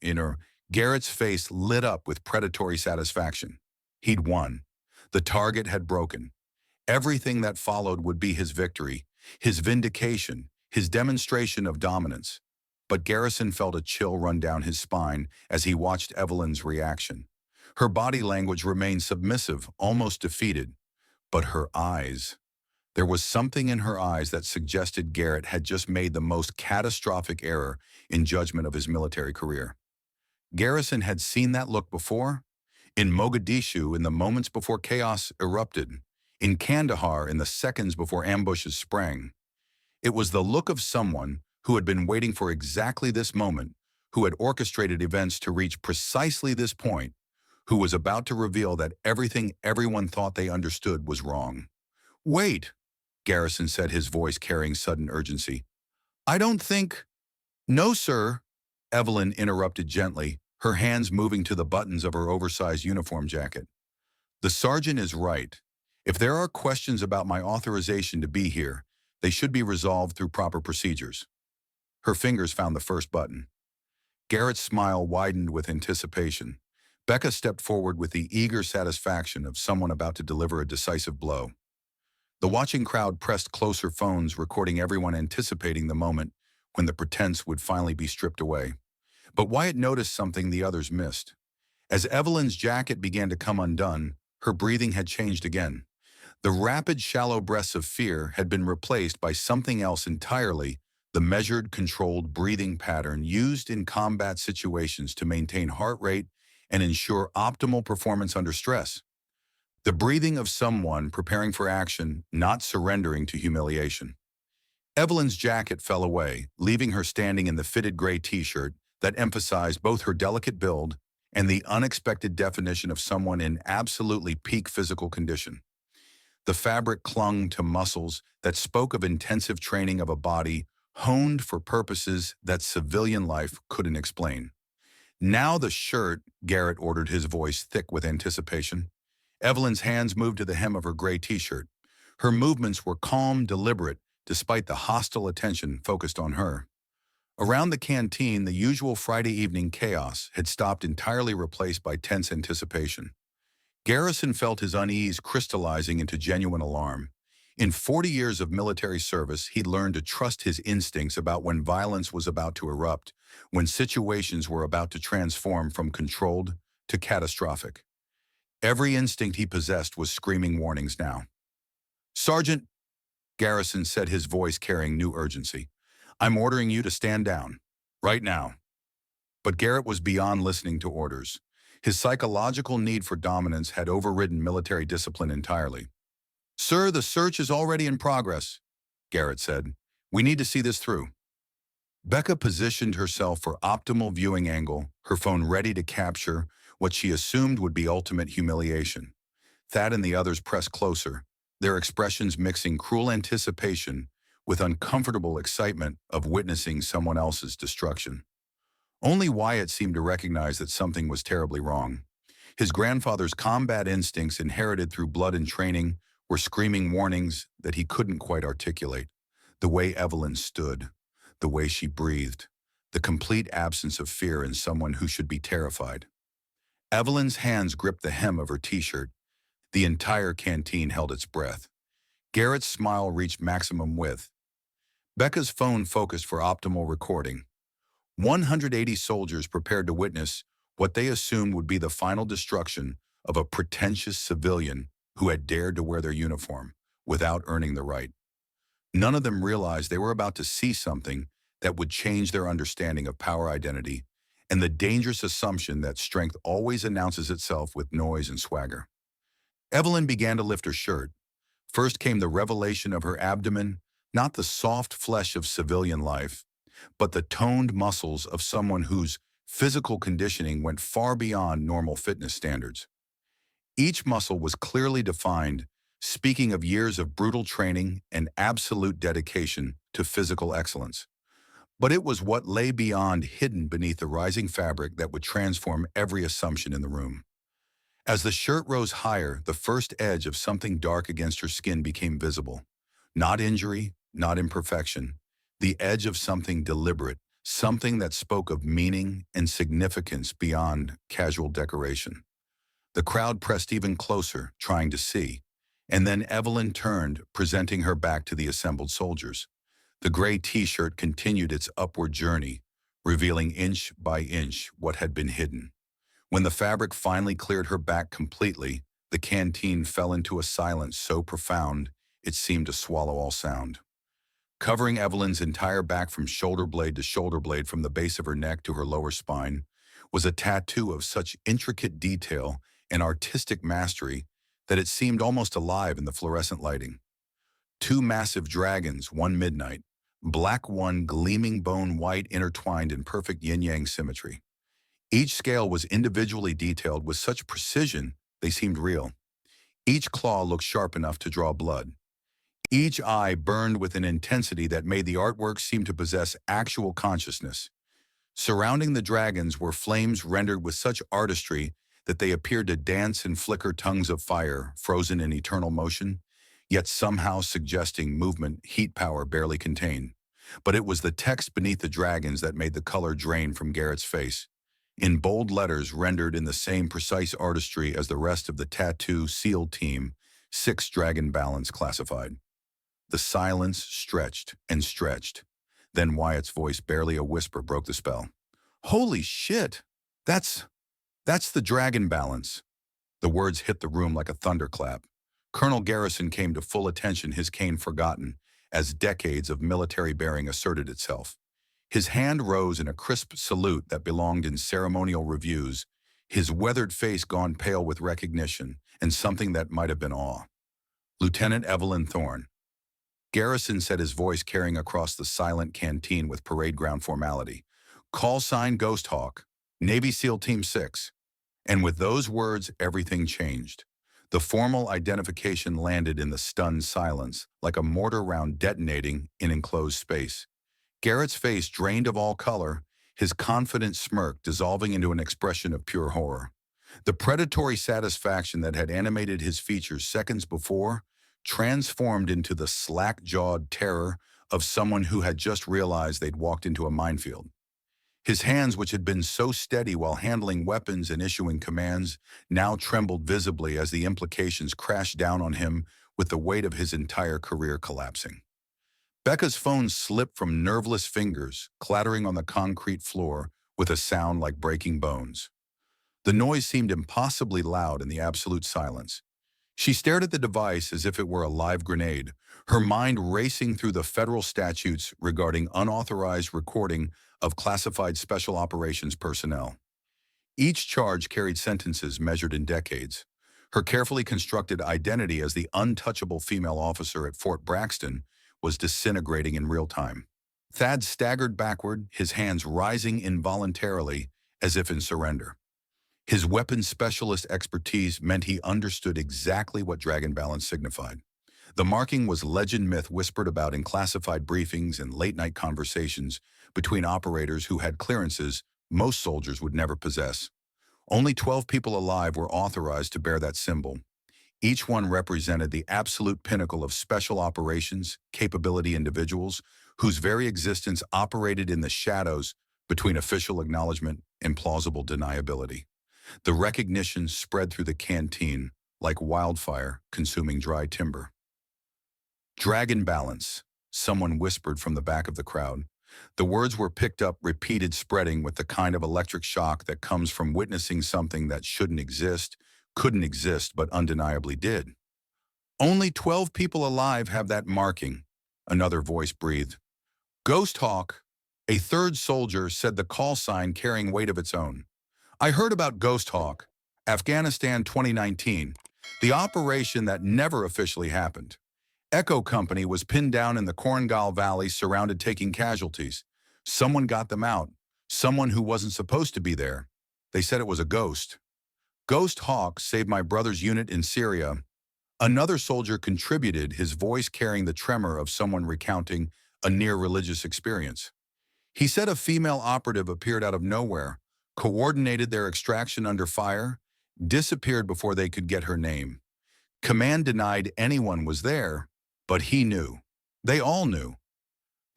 Garrett's face lit up with predatory satisfaction. He'd won. The target had broken. Everything that followed would be his victory, his vindication, his demonstration of dominance. But Garrison felt a chill run down his spine as he watched Evelyn's reaction. Her body language remained submissive, almost defeated. But her eyes... There was something in her eyes that suggested Garrett had just made the most catastrophic error in judgment of his military career. Garrison had seen that look before. In Mogadishu, in the moments before chaos erupted. In Kandahar, in the seconds before ambushes sprang. It was the look of someone who had been waiting for exactly this moment, who had orchestrated events to reach precisely this point, who was about to reveal that everything everyone thought they understood was wrong. Wait, Garrison said, his voice carrying sudden urgency. I don't think... No, sir, Evelyn interrupted gently, her hands moving to the buttons of her oversized uniform jacket. The sergeant is right. If there are questions about my authorization to be here, they should be resolved through proper procedures. Her fingers found the first button. Garrett's smile widened with anticipation. Becca stepped forward with the eager satisfaction of someone about to deliver a decisive blow. The watching crowd pressed closer, phones recording everyone anticipating the moment when the pretense would finally be stripped away. But Wyatt noticed something the others missed. As Evelyn's jacket began to come undone, her breathing had changed again. The rapid, shallow breaths of fear had been replaced by something else entirely, the measured, controlled breathing pattern used in combat situations to maintain heart rate and ensure optimal performance under stress. The breathing of someone preparing for action, not surrendering to humiliation. Evelyn's jacket fell away, leaving her standing in the fitted gray t-shirt that emphasized both her delicate build and the unexpected definition of someone in absolutely peak physical condition. The fabric clung to muscles that spoke of intensive training of a body honed for purposes that civilian life couldn't explain. Now the shirt, Garrett ordered, his voice thick with anticipation. Evelyn's hands moved to the hem of her gray t-shirt. Her movements were calm, deliberate, despite the hostile attention focused on her. Around the canteen, the usual Friday evening chaos had stopped, entirely replaced by tense anticipation. Garrison felt his unease crystallizing into genuine alarm. In 40 years of military service, he'd learned to trust his instincts about when violence was about to erupt, when situations were about to transform from controlled to catastrophic. Every instinct he possessed was screaming warnings now. Sergeant, Garrison said, his voice carrying new urgency, I'm ordering you to stand down. Right now. But Garrett was beyond listening to orders. His psychological need for dominance had overridden military discipline entirely. Sir, the search is already in progress, Garrett said. We need to see this through. Becca positioned herself for optimal viewing angle, her phone ready to capture what she assumed would be ultimate humiliation. Thad and the others pressed closer, their expressions mixing cruel anticipation with uncomfortable excitement of witnessing someone else's destruction. Only Wyatt seemed to recognize that something was terribly wrong. His grandfather's combat instincts, inherited through blood and training, were screaming warnings that he couldn't quite articulate. The way Evelyn stood, the way she breathed, the complete absence of fear in someone who should be terrified. Evelyn's hands gripped the hem of her t-shirt. The entire canteen held its breath. Garrett's smile reached maximum width. Becca's phone focused for optimal recording. 180 soldiers prepared to witness what they assumed would be the final destruction of a pretentious civilian who had dared to wear their uniform without earning the right. None of them realized they were about to see something that would change their understanding of power identity and the dangerous assumption that strength always announces itself with noise and swagger. Evelyn began to lift her shirt. First came the revelation of her abdomen, not the soft flesh of civilian life, but the toned muscles of someone whose physical conditioning went far beyond normal fitness standards. Each muscle was clearly defined, speaking of years of brutal training and absolute dedication to physical excellence. But it was what lay beyond, hidden beneath the rising fabric, that would transform every assumption in the room. As the shirt rose higher, the first edge of something dark against her skin became visible. Not injury, not imperfection. The edge of something deliberate, something that spoke of meaning and significance beyond casual decoration. The crowd pressed even closer, trying to see. And then Evelyn turned, presenting her back to the assembled soldiers. The gray t-shirt continued its upward journey, revealing inch by inch what had been hidden. When the fabric finally cleared her back completely, the canteen fell into a silence so profound it seemed to swallow all sound. Covering Evelyn's entire back from shoulder blade to shoulder blade, from the base of her neck to her lower spine, was a tattoo of such intricate detail and artistic mastery that it seemed almost alive in the fluorescent lighting. Two massive dragons, one midnight, black, one gleaming bone white, intertwined in perfect yin-yang symmetry. Each scale was individually detailed with such precision they seemed real. Each claw looked sharp enough to draw blood. Each eye burned with an intensity that made the artwork seem to possess actual consciousness. Surrounding the dragons were flames rendered with such artistry that they appeared to dance and flicker, tongues of fire, frozen in eternal motion, yet somehow suggesting movement, heat power barely contained. But it was the text beneath the dragons that made the color drain from Garrett's face. In bold letters rendered in the same precise artistry as the rest of the tattoo SEAL team, 6 dragon balance classified. The silence stretched and stretched. Then Wyatt's voice, barely a whisper, broke the spell. "Holy shit! That's the dragon balance." The words hit the room like a thunderclap. Colonel Garrison came to full attention, his cane forgotten, as decades of military bearing asserted itself. His hand rose in a crisp salute that belonged in ceremonial reviews, his weathered face gone pale with recognition and something that might have been awe. "Lieutenant Evelyn Thorne." Garrison said, his voice carrying across the silent canteen with parade ground formality. "Call sign Ghost Hawk, Navy SEAL Team 6. And with those words, everything changed. The formal identification landed in the stunned silence, like a mortar round detonating in enclosed space. Garrett's face drained of all color, his confident smirk dissolving into an expression of pure horror. The predatory satisfaction that had animated his features seconds before transformed into the slack-jawed terror of someone who had just realized they'd walked into a minefield. His hands, which had been so steady while handling weapons and issuing commands, now trembled visibly as the implications crashed down on him with the weight of his entire career collapsing. Becca's phone slipped from nerveless fingers, clattering on the concrete floor with a sound like breaking bones. The noise seemed impossibly loud in the absolute silence. She stared at the device as if it were a live grenade, her mind racing through the federal statutes regarding unauthorized recording of classified special operations personnel. Each charge carried sentences measured in decades. Her carefully constructed identity as the untouchable female officer at Fort Braxton was disintegrating in real time. Thad staggered backward, his hands rising involuntarily as if in surrender. His weapons specialist expertise meant he understood exactly what dragon balance signified. The marking was legend myth whispered about in classified briefings and late-night conversations between operators who had clearances most soldiers would never possess. Only 12 people alive were authorized to bear that symbol. Each one represented the absolute pinnacle of special operations, capability individuals, whose very existence operated in the shadows between official acknowledgement and plausible deniability. The recognition spread through the canteen like wildfire consuming dry timber. Dragon balance, someone whispered from the back of the crowd. The words were picked up, repeated, spreading with the kind of electric shock that comes from witnessing something that shouldn't exist, couldn't exist, but undeniably did. Only 12 people alive have that marking, another voice breathed. Ghost Hawk, a third soldier, said, the call sign carrying weight of its own. I heard about Ghost Hawk, Afghanistan 2019, the operation that never officially happened. Echo Company was pinned down in the Korengal Valley, surrounded, taking casualties. Someone got them out, someone who wasn't supposed to be there. They said it was a ghost. Ghost Hawk saved my brother's unit in Syria. Another soldier contributed, his voice carrying the tremor of someone recounting a near-religious experience. He said a female operative appeared out of nowhere, coordinated their extraction under fire, disappeared before they could get her name. Command denied anyone was there, but he knew. They all knew.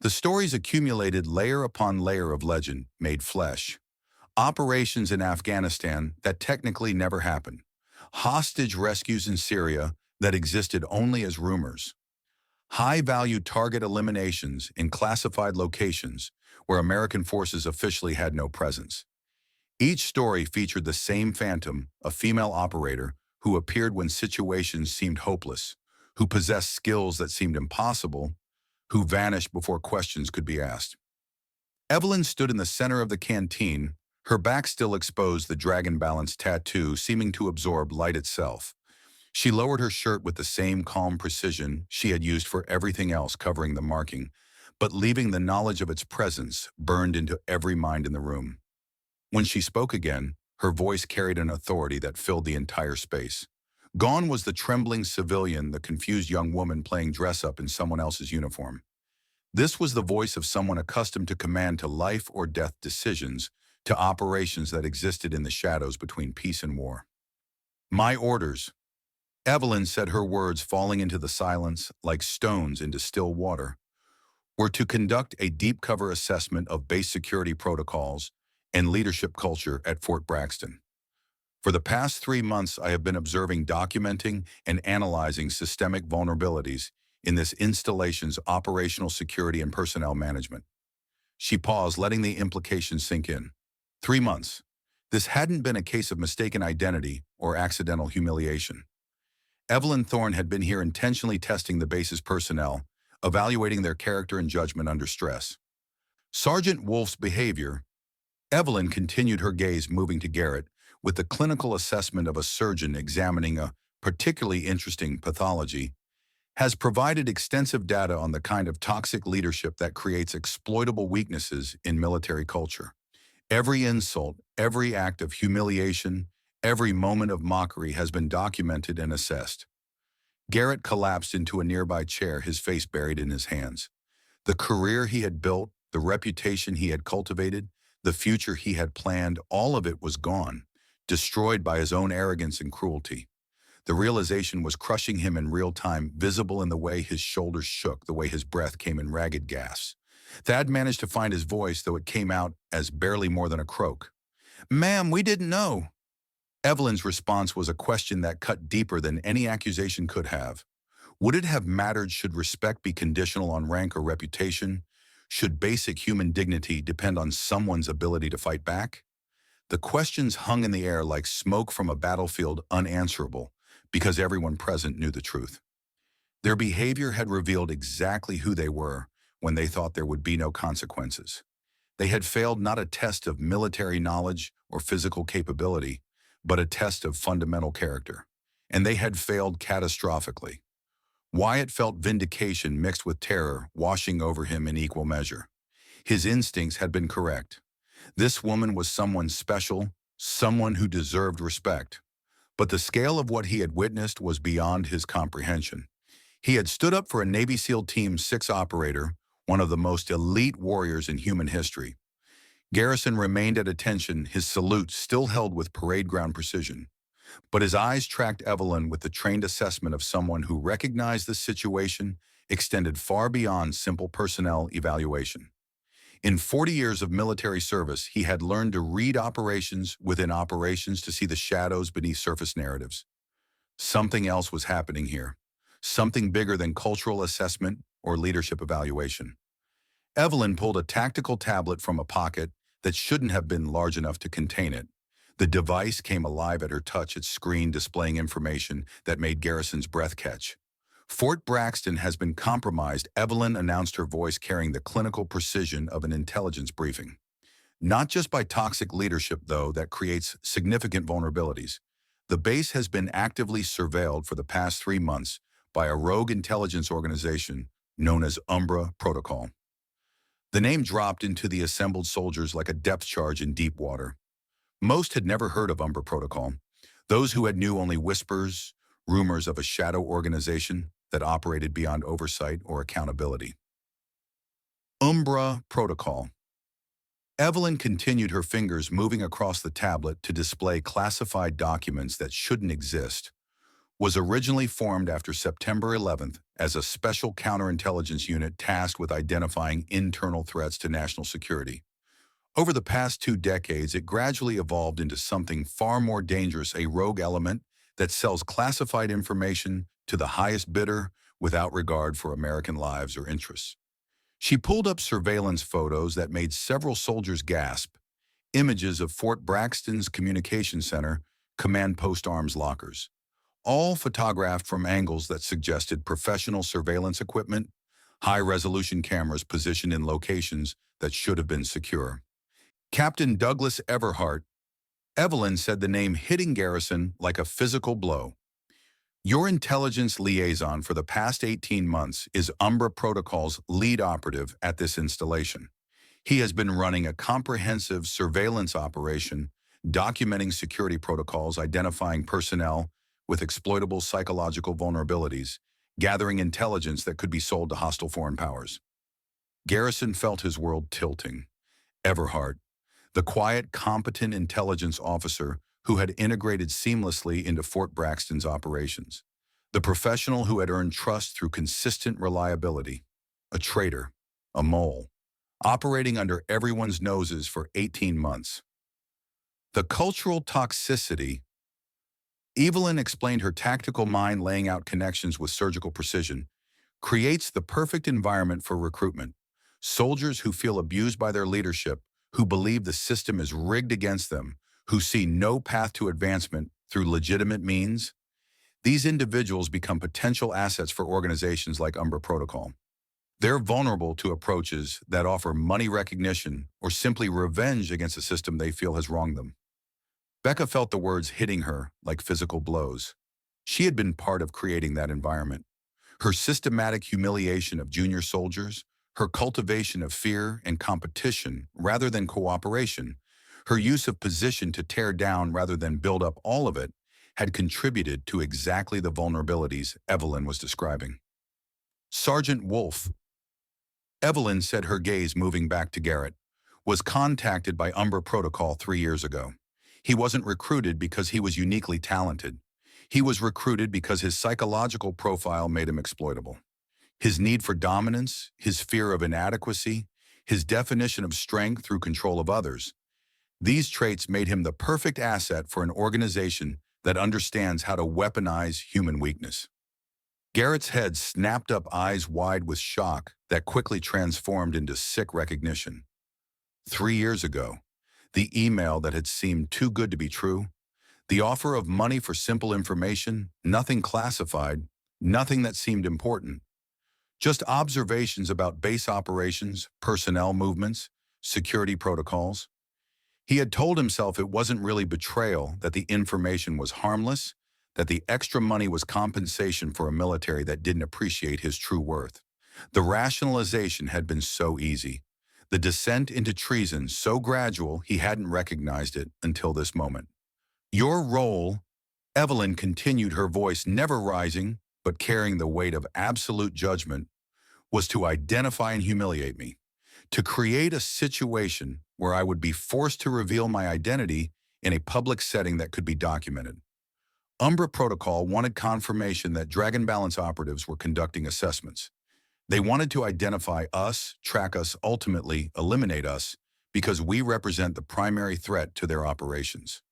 The stories accumulated layer upon layer of legend made flesh. Operations in Afghanistan that technically never happened. Hostage rescues in Syria that existed only as rumors. High-value target eliminations in classified locations where American forces officially had no presence. Each story featured the same phantom, a female operator who appeared when situations seemed hopeless, who possessed skills that seemed impossible, who vanished before questions could be asked. Evelyn stood in the center of the canteen, her back still exposed, the dragon balance tattoo seeming to absorb light itself. She lowered her shirt with the same calm precision she had used for everything else, covering the marking, but leaving the knowledge of its presence burned into every mind in the room. When she spoke again, her voice carried an authority that filled the entire space. Gone was the trembling civilian, the confused young woman playing dress-up in someone else's uniform. This was the voice of someone accustomed to command, to life or death decisions, to operations that existed in the shadows between peace and war. My orders, Evelyn said, her words falling into the silence like stones into still water, were to conduct a deep cover assessment of base security protocols and leadership culture at Fort Braxton. For the past 3 months, I have been observing, documenting, and analyzing systemic vulnerabilities in this installation's operational security and personnel management. She paused, letting the implications sink in. 3 months. This hadn't been a case of mistaken identity or accidental humiliation. Evelyn Thorne had been here intentionally testing the base's personnel, evaluating their character and judgment under stress. Sergeant Wolf's behavior, Evelyn continued, her gaze moving to Garrett, with the clinical assessment of a surgeon examining a particularly interesting pathology, has provided extensive data on the kind of toxic leadership that creates exploitable weaknesses in military culture. Every insult, every act of humiliation, every moment of mockery has been documented and assessed. Garrett collapsed into a nearby chair, his face buried in his hands. The career he had built, the reputation he had cultivated, the future he had planned, all of it was gone, destroyed by his own arrogance and cruelty. The realization was crushing him in real time, visible in the way his shoulders shook, the way his breath came in ragged gasps. Thad managed to find his voice, though it came out as barely more than a croak. "Ma'am, we didn't know." Evelyn's response was a question that cut deeper than any accusation could have. Would it have mattered? Should respect be conditional on rank or reputation? Should basic human dignity depend on someone's ability to fight back? The questions hung in the air like smoke from a battlefield, unanswerable, because everyone present knew the truth. Their behavior had revealed exactly who they were when they thought there would be no consequences. They had failed not a test of military knowledge or physical capability, but a test of fundamental character. And they had failed catastrophically. Wyatt felt vindication mixed with terror washing over him in equal measure. His instincts had been correct. This woman was someone special, someone who deserved respect. But the scale of what he had witnessed was beyond his comprehension. He had stood up for a Navy SEAL Team 6 operator, one of the most elite warriors in human history. Garrison remained at attention, his salute still held with parade ground precision. But his eyes tracked Evelyn with the trained assessment of someone who recognized the situation extended far beyond simple personnel evaluation. In 40 years of military service, he had learned to read operations within operations to see the shadows beneath surface narratives. Something else was happening here. Something bigger than cultural assessment or leadership evaluation. Evelyn pulled a tactical tablet from a pocket that shouldn't have been large enough to contain it. The device came alive at her touch, its screen displaying information that made Garrison's breath catch. Fort Braxton has been compromised, Evelyn announced, her voice carrying the clinical precision of an intelligence briefing. Not just by toxic leadership, though, that creates significant vulnerabilities. The base has been actively surveilled for the past 3 months by a rogue intelligence organization known as Umbra Protocol. The name dropped into the assembled soldiers like a depth charge in deep water. Most had never heard of Umbra Protocol. Those who had knew only whispers, rumors of a shadow organization that operated beyond oversight or accountability. Umbra Protocol. Evelyn continued, her fingers moving across the tablet to display classified documents that shouldn't exist. Was originally formed after September 11th as a special counterintelligence unit tasked with identifying internal threats to national security. Over the past 2 decades, it gradually evolved into something far more dangerous, a rogue element that sells classified information to the highest bidder without regard for American lives or interests. She pulled up surveillance photos that made several soldiers gasp, images of Fort Braxton's communication center, command post arms lockers, all photographed from angles that suggested professional surveillance equipment, high-resolution cameras positioned in locations that should have been secure. Captain Douglas Everhart. Evelyn said, the name hitting Garrison like a physical blow. Your intelligence liaison for the past 18 months is Umbra Protocol's lead operative at this installation. He has been running a comprehensive surveillance operation, documenting security protocols, identifying personnel with exploitable psychological vulnerabilities, gathering intelligence that could be sold to hostile foreign powers. Garrison felt his world tilting. Everhart, the quiet, competent intelligence officer who had integrated seamlessly into Fort Braxton's operations. The professional who had earned trust through consistent reliability. A traitor, a mole, operating under everyone's noses for 18 months. The cultural toxicity. Evelyn explained, her tactical mind laying out connections with surgical precision, creates the perfect environment for recruitment. Soldiers who feel abused by their leadership, who believe the system is rigged against them, who see no path to advancement through legitimate means. These individuals become potential assets for organizations like Umbra Protocol. They're vulnerable to approaches that offer money recognition or simply revenge against a system they feel has wronged them. Becca felt the words hitting her like physical blows. She had been part of creating that environment. Her systematic humiliation of junior soldiers, her cultivation of fear and competition rather than cooperation, her use of position to tear down rather than build up all of it, had contributed to exactly the vulnerabilities Evelyn was describing. Sergeant Wolfe. Evelyn said, her gaze moving back to Garrett, was contacted by Umbra Protocol 3 years ago. He wasn't recruited because he was uniquely talented. He was recruited because his psychological profile made him exploitable. His need for dominance, his fear of inadequacy, his definition of strength through control of others. These traits made him the perfect asset for an organization that understands how to weaponize human weakness. Garrett's head snapped up, eyes wide with shock that quickly transformed into sick recognition. 3 years ago, the email that had seemed too good to be true, the offer of money for simple information, nothing classified, nothing that seemed important. Just observations about base operations, personnel movements, security protocols. He had told himself it wasn't really betrayal, that the information was harmless, that the extra money was compensation for a military that didn't appreciate his true worth. The rationalization had been so easy. The descent into treason so gradual he hadn't recognized it until this moment. Your role, Evelyn continued, her voice never rising, but carrying the weight of absolute judgment, was to identify and humiliate me, to create a situation where I would be forced to reveal my identity in a public setting that could be documented. Umbra Protocol wanted confirmation that Dragon Balance operatives were conducting assessments. They wanted to identify us, track us, ultimately eliminate us, because we represent the primary threat to their operations.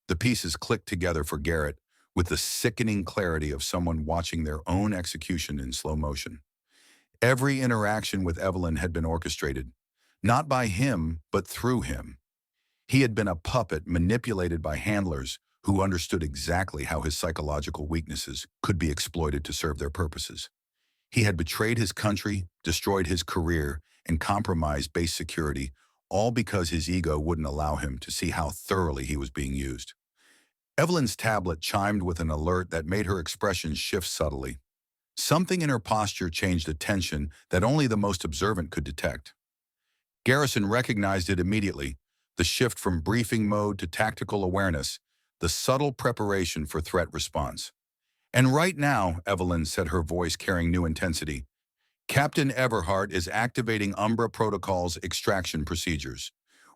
The pieces clicked together for Garrett with the sickening clarity of someone watching their own execution in slow motion. Every interaction with Evelyn had been orchestrated, not by him, but through him. He had been a puppet manipulated by handlers who understood exactly how his psychological weaknesses could be exploited to serve their purposes. He had betrayed his country, destroyed his career, and compromised base security, all because his ego wouldn't allow him to see how thoroughly he was being used. Evelyn's tablet chimed with an alert that made her expression shift subtly. Something in her posture changed a tension that only the most observant could detect. Garrison recognized it immediately, the shift from briefing mode to tactical awareness, the subtle preparation for threat response. And right now, Evelyn said, her voice carrying new intensity, Captain Everhart is activating Umbra Protocol's extraction procedures.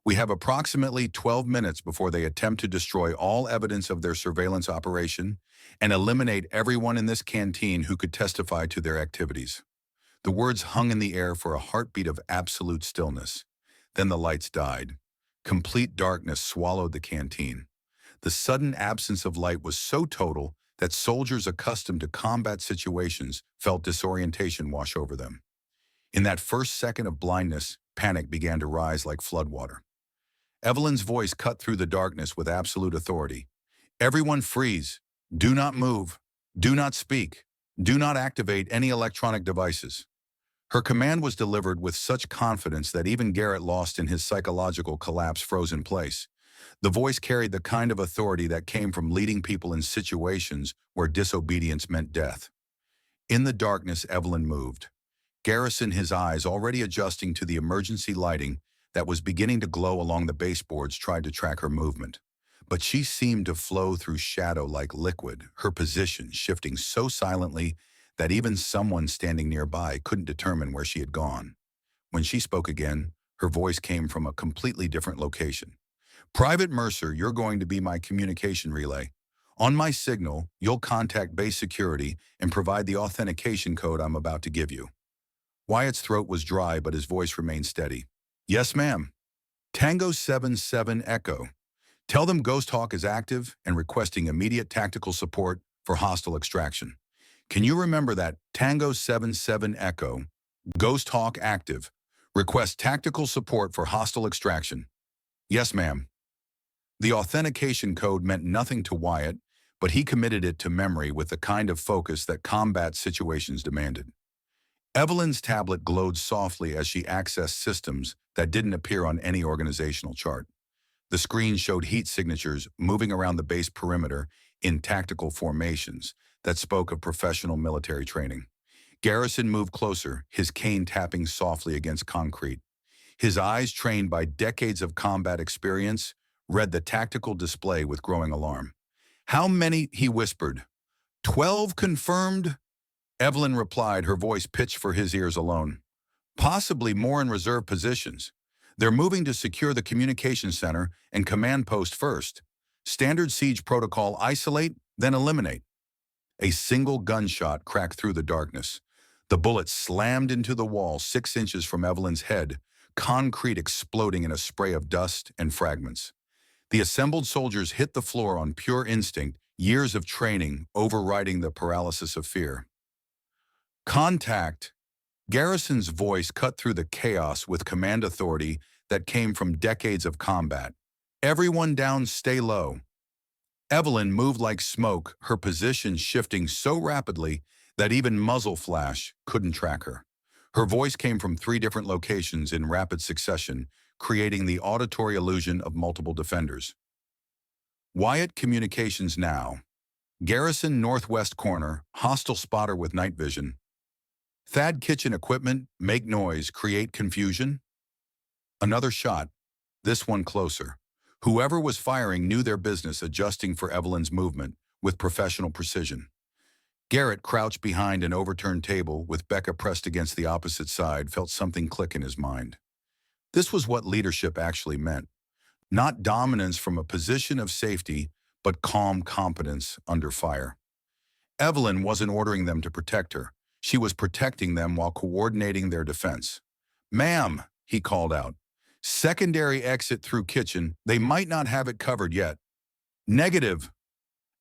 We have approximately 12 minutes before they attempt to destroy all evidence of their surveillance operation and eliminate everyone in this canteen who could testify to their activities. The words hung in the air for a heartbeat of absolute stillness. Then the lights died. Complete darkness swallowed the canteen. The sudden absence of light was so total that soldiers accustomed to combat situations felt disorientation wash over them. In that first second of blindness, panic began to rise like floodwater. Evelyn's voice cut through the darkness with absolute authority. Everyone freeze. Do not move. Do not speak. Do not activate any electronic devices. Her command was delivered with such confidence that even Garrett, lost in his psychological collapse, froze in place. The voice carried the kind of authority that came from leading people in situations where disobedience meant death. In the darkness, Evelyn moved. Garrison, his eyes already adjusting to the emergency lighting that was beginning to glow along the baseboards, tried to track her movement. But she seemed to flow through shadow like liquid, her position shifting so silently that even someone standing nearby couldn't determine where she had gone. When she spoke again, her voice came from a completely different location. Private Mercer, you're going to be my communication relay. On my signal, you'll contact base security and provide the authentication code I'm about to give you. Wyatt's throat was dry, but his voice remained steady. Yes, ma'am. Tango 77 Echo. Tell them Ghost Hawk is active and requesting immediate tactical support for hostile extraction. Can you remember that? Tango 77 Echo. Ghost Hawk active. Request tactical support for hostile extraction. Yes, ma'am. The authentication code meant nothing to Wyatt, but he committed it to memory with the kind of focus that combat situations demanded. Evelyn's tablet glowed softly as she accessed systems that didn't appear on any organizational chart. The screen showed heat signatures moving around the base perimeter in tactical formations that spoke of professional military training. Garrison moved closer, his cane tapping softly against concrete. His eyes, trained by decades of combat experience, read the tactical display with growing alarm. How many? He whispered. 12 confirmed? Evelyn replied, her voice pitched for his ears alone. Possibly more in reserve positions. They're moving to secure the communication center and command post first. Standard siege protocol: isolate, then eliminate. A single gunshot cracked through the darkness. The bullet slammed into the wall 6 inches from Evelyn's head, concrete exploding in a spray of dust and fragments. The assembled soldiers hit the floor on pure instinct, years of training overriding the paralysis of fear. Contact. Garrison's voice cut through the chaos with command authority that came from decades of combat. Everyone down, stay low. Evelyn moved like smoke, her position shifting so rapidly that even muzzle flash couldn't track her. Her voice came from 3 different locations in rapid succession, creating the auditory illusion of multiple defenders. Wyatt, communications now. Garrison, northwest corner, hostile spotter with night vision. Thad, kitchen equipment, make noise, create confusion. Another shot, this one closer. Whoever was firing knew their business, adjusting for Evelyn's movement with professional precision. Garrett, crouched behind an overturned table with Becca pressed against the opposite side, felt something click in his mind. This was what leadership actually meant. Not dominance from a position of safety, but calm competence under fire. Evelyn wasn't ordering them to protect her. She was protecting them while coordinating their defense. "Ma'am," he called out. "Secondary exit through kitchen. They might not have it covered yet." "Negative."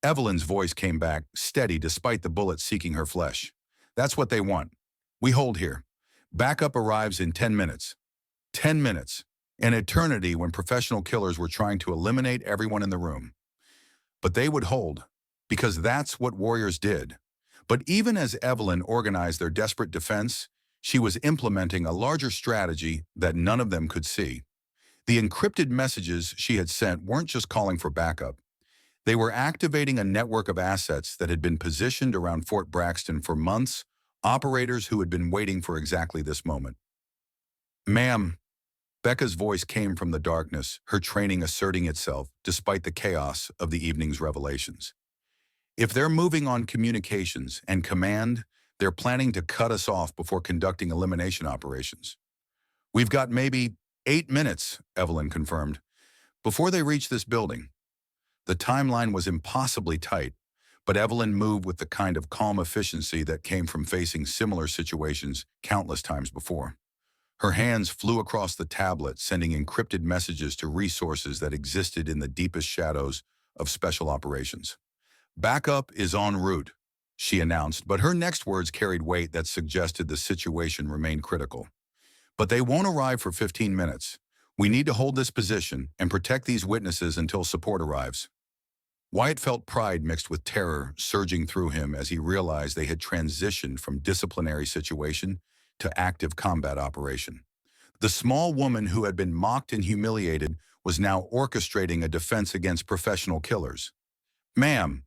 Evelyn's voice came back, steady despite the bullet seeking her flesh. "That's what they want. We hold here. Backup arrives in 10 minutes. 10 minutes. An eternity when professional killers were trying to eliminate everyone in the room. But they would hold, because that's what warriors did. But even as Evelyn organized their desperate defense, she was implementing a larger strategy that none of them could see. The encrypted messages she had sent weren't just calling for backup. They were activating a network of assets that had been positioned around Fort Braxton for months, operators who had been waiting for exactly this moment. "Ma'am," Becca's voice came from the darkness, her training asserting itself despite the chaos of the evening's revelations. "If they're moving on communications and command, they're planning to cut us off before conducting elimination operations." "We've got maybe 8 minutes," Evelyn confirmed, "before they reach this building." The timeline was impossibly tight, but Evelyn moved with the kind of calm efficiency that came from facing similar situations countless times before. Her hands flew across the tablet, sending encrypted messages to resources that existed in the deepest shadows of special operations. "Backup is en route," she announced, but her next words carried weight that suggested the situation remained critical. "But they won't arrive for 15 minutes. We need to hold this position and protect these witnesses until support arrives." Wyatt felt pride mixed with terror surging through him as he realized they had transitioned from disciplinary situation to active combat operation. The small woman who had been mocked and humiliated was now orchestrating a defense against professional killers. "Ma'am,"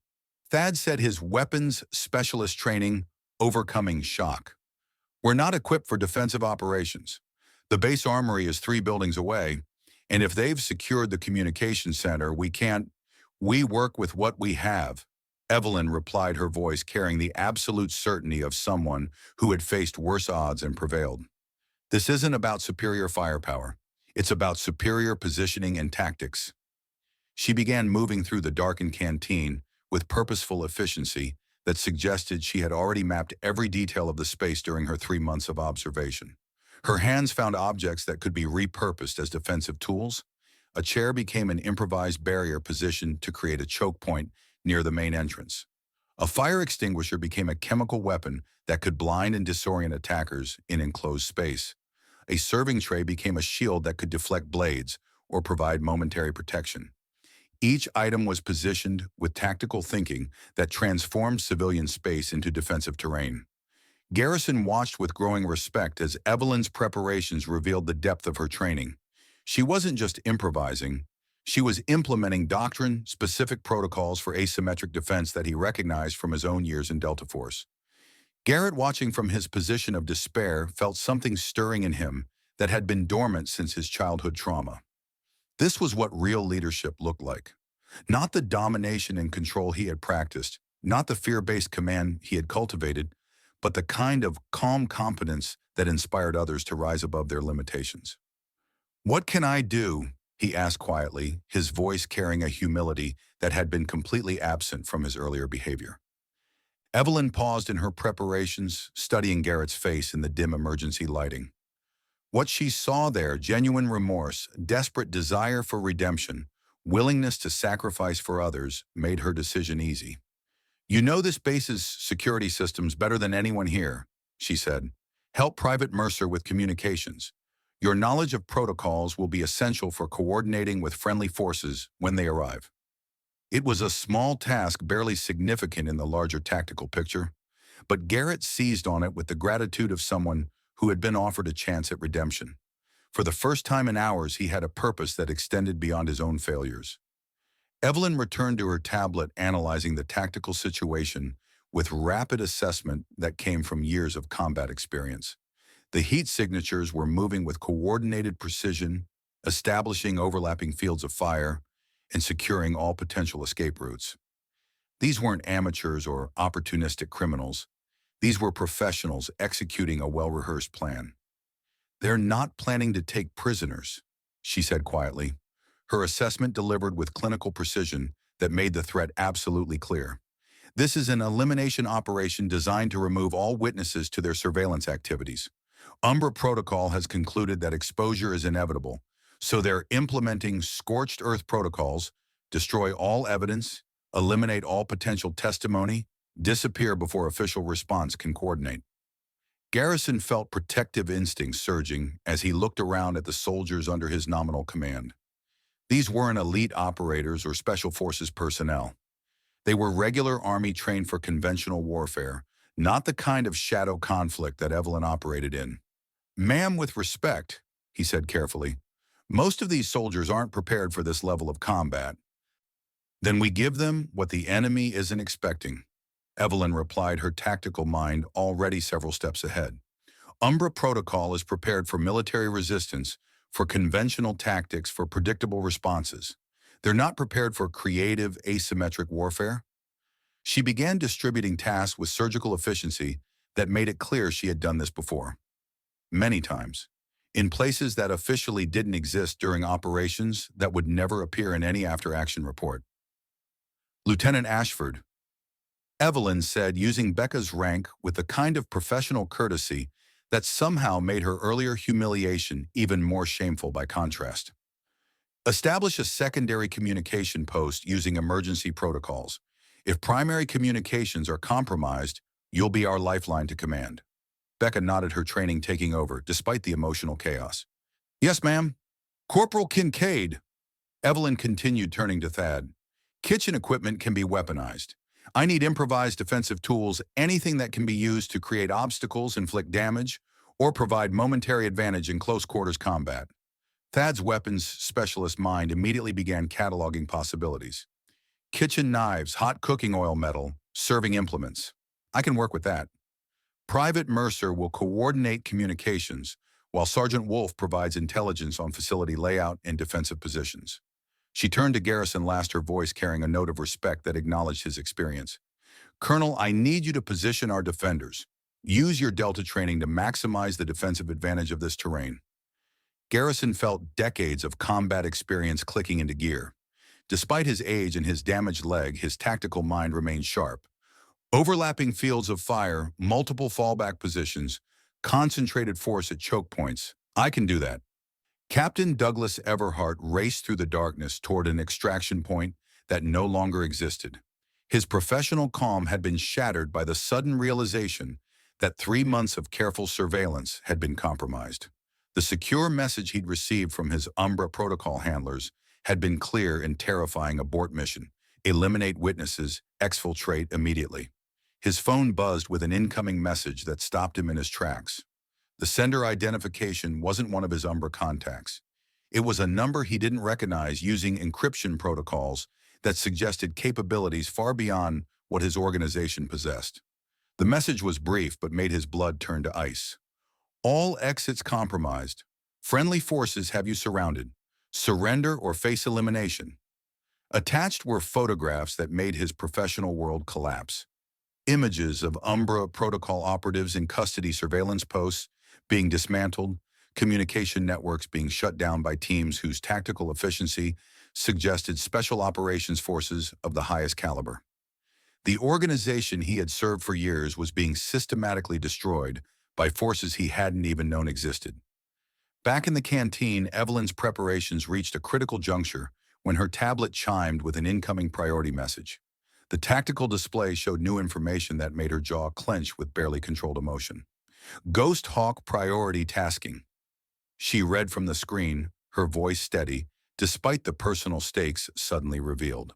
Thad said, his weapons specialist training overcoming shock. "We're not equipped for defensive operations. The base armory is 3 buildings away, and if they've secured the communication center, we can't. We work with what we have," Evelyn replied, her voice carrying the absolute certainty of someone who had faced worse odds and prevailed. "This isn't about superior firepower. It's about superior positioning and tactics." She began moving through the darkened canteen with purposeful efficiency that suggested she had already mapped every detail of the space during her 3 months of observation. Her hands found objects that could be repurposed as defensive tools. A chair became an improvised barrier positioned to create a choke point near the main entrance. A fire extinguisher became a chemical weapon that could blind and disorient attackers in enclosed space. A serving tray became a shield that could deflect blades or provide momentary protection. Each item was positioned with tactical thinking that transformed civilian space into defensive terrain. Garrison watched with growing respect as Evelyn's preparations revealed the depth of her training. She wasn't just improvising, she was implementing doctrine-specific protocols for asymmetric defense that he recognized from his own years in Delta Force. Garrett, watching from his position of despair, felt something stirring in him that had been dormant since his childhood trauma. This was what real leadership looked like. Not the domination and control he had practiced, not the fear-based command he had cultivated, but the kind of calm competence that inspired others to rise above their limitations. "What can I do?" he asked quietly, his voice carrying a humility that had been completely absent from his earlier behavior. Evelyn paused in her preparations, studying Garrett's face in the dim emergency lighting. What she saw there, genuine remorse, desperate desire for redemption, willingness to sacrifice for others, made her decision easy. "You know this base's security systems better than anyone here," she said. "Help Private Mercer with communications. Your knowledge of protocols will be essential for coordinating with friendly forces when they arrive." It was a small task, barely significant in the larger tactical picture, but Garrett seized on it with the gratitude of someone who had been offered a chance at redemption. For the first time in hours, he had a purpose that extended beyond his own failures. Evelyn returned to her tablet, analyzing the tactical situation with rapid assessment that came from years of combat experience. The heat signatures were moving with coordinated precision, establishing overlapping fields of fire, and securing all potential escape routes. These weren't amateurs or opportunistic criminals. These were professionals executing a well-rehearsed plan. "They're not planning to take prisoners," she said quietly, her assessment delivered with clinical precision that made the threat absolutely clear. "This is an elimination operation designed to remove all witnesses to their surveillance activities. Umbra Protocol has concluded that exposure is inevitable, so they're implementing scorched earth protocols, destroy all evidence, eliminate all potential testimony, disappear before official response can coordinate." Garrison felt protective instincts surging as he looked around at the soldiers under his nominal command. These weren't elite operators or special forces personnel. They were regular Army trained for conventional warfare, not the kind of shadow conflict that Evelyn operated in. "Ma'am, with respect," he said carefully, "most of these soldiers aren't prepared for this level of combat. Then we give them what the enemy isn't expecting," Evelyn replied, her tactical mind already several steps ahead. "Umbra Protocol is prepared for military resistance, for conventional tactics, for predictable responses. They're not prepared for creative, asymmetric warfare." She began distributing tasks with surgical efficiency that made it clear she had done this before. Many times. In places that officially didn't exist during operations that would never appear in any after-action report. "Lieutenant Ashford," Evelyn said, using Becca's rank with the kind of professional courtesy that somehow made her earlier humiliation even more shameful by contrast. "Establish a secondary communication post using emergency protocols. If primary communications are compromised, you'll be our lifeline to command." Becca nodded, her training taking over, despite the emotional chaos. "Yes, ma'am." "Corporal Kincaid," Evelyn continued, turning to Thad. "Kitchen equipment can be weaponized. I need improvised defensive tools, anything that can be used to create obstacles, inflict damage, or provide momentary advantage in close-quarters combat." Thad's weapons specialist mind immediately began cataloging possibilities. "Kitchen knives, hot cooking oil metal, serving implements. I can work with that." "Private Mercer will coordinate communications, while Sergeant Wolf provides intelligence on facility layout and defensive positions." She turned to Garrison last, her voice carrying a note of respect that acknowledged his experience. "Colonel, I need you to position our defenders. Use your Delta training to maximize the defensive advantage of this terrain." Garrison felt decades of combat experience clicking into gear. Despite his age and his damaged leg, his tactical mind remained sharp. Overlapping fields of fire, multiple fallback positions, concentrated force at choke points. "I can do that." Captain Douglas Everhart raced through the darkness toward an extraction point that no longer existed. His professional calm had been shattered by the sudden realization that 3 months of careful surveillance had been compromised. The secure message he'd received from his Umbra Protocol handlers had been clear and terrifying: abort mission, eliminate witnesses, exfiltrate immediately. His phone buzzed with an incoming message that stopped him in his tracks. The sender identification wasn't one of his Umbra contacts. It was a number he didn't recognize, using encryption protocols that suggested capabilities far beyond what his organization possessed. The message was brief but made his blood turn to ice. "All exits compromised. Friendly forces have you surrounded. Surrender or face elimination." Attached were photographs that made his professional world collapse. Images of Umbra Protocol operatives in custody, surveillance posts being dismantled, communication networks being shut down by teams whose tactical efficiency suggested special operations forces of the highest caliber. The organization he had served for years was being systematically destroyed by forces he hadn't even known existed. Back in the canteen, Evelyn's preparations reached a critical juncture when her tablet chimed with an incoming priority message. The tactical display showed new information that made her jaw clench with barely controlled emotion. "Ghost Hawk priority tasking." She read from the screen, her voice steady, despite the personal stakes suddenly revealed.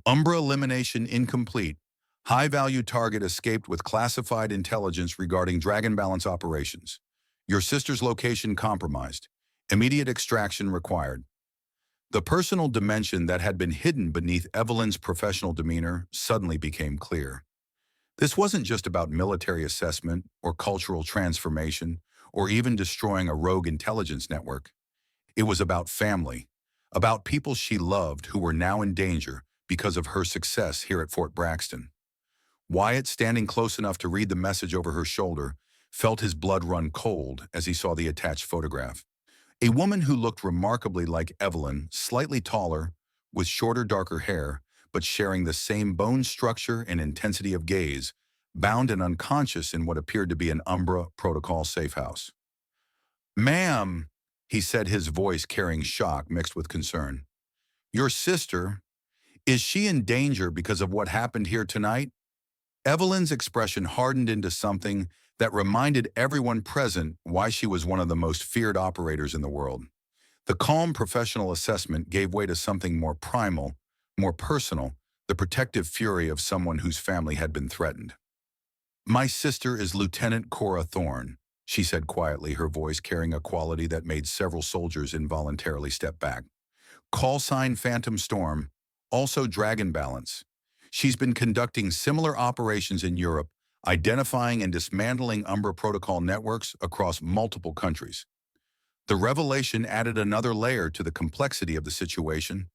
"Umbra elimination incomplete. High-value target escaped with classified intelligence regarding Dragon Balance operations. Your sister's location compromised. Immediate extraction required." The personal dimension that had been hidden beneath Evelyn's professional demeanor suddenly became clear. This wasn't just about military assessment or cultural transformation or even destroying a rogue intelligence network. It was about family, about people she loved who were now in danger because of her success here at Fort Braxton. Wyatt, standing close enough to read the message over her shoulder, felt his blood run cold as he saw the attached photograph. A woman who looked remarkably like Evelyn, slightly taller, with shorter, darker hair, but sharing the same bone structure and intensity of gaze, bound and unconscious in what appeared to be an Umbra Protocol safe house. "Ma'am," he said, his voice carrying shock mixed with concern. "Your sister, is she in danger because of what happened here tonight?" Evelyn's expression hardened into something that reminded everyone present why she was one of the most feared operators in the world. The calm professional assessment gave way to something more primal, more personal, the protective fury of someone whose family had been threatened. "My sister is Lieutenant Cora Thorne," she said quietly, her voice carrying a quality that made several soldiers involuntarily step back. "Call sign Phantom Storm, also Dragon Balance. She's been conducting similar operations in Europe, identifying and dismantling Umbra Protocol networks across multiple countries." The revelation added another layer to the complexity of the situation.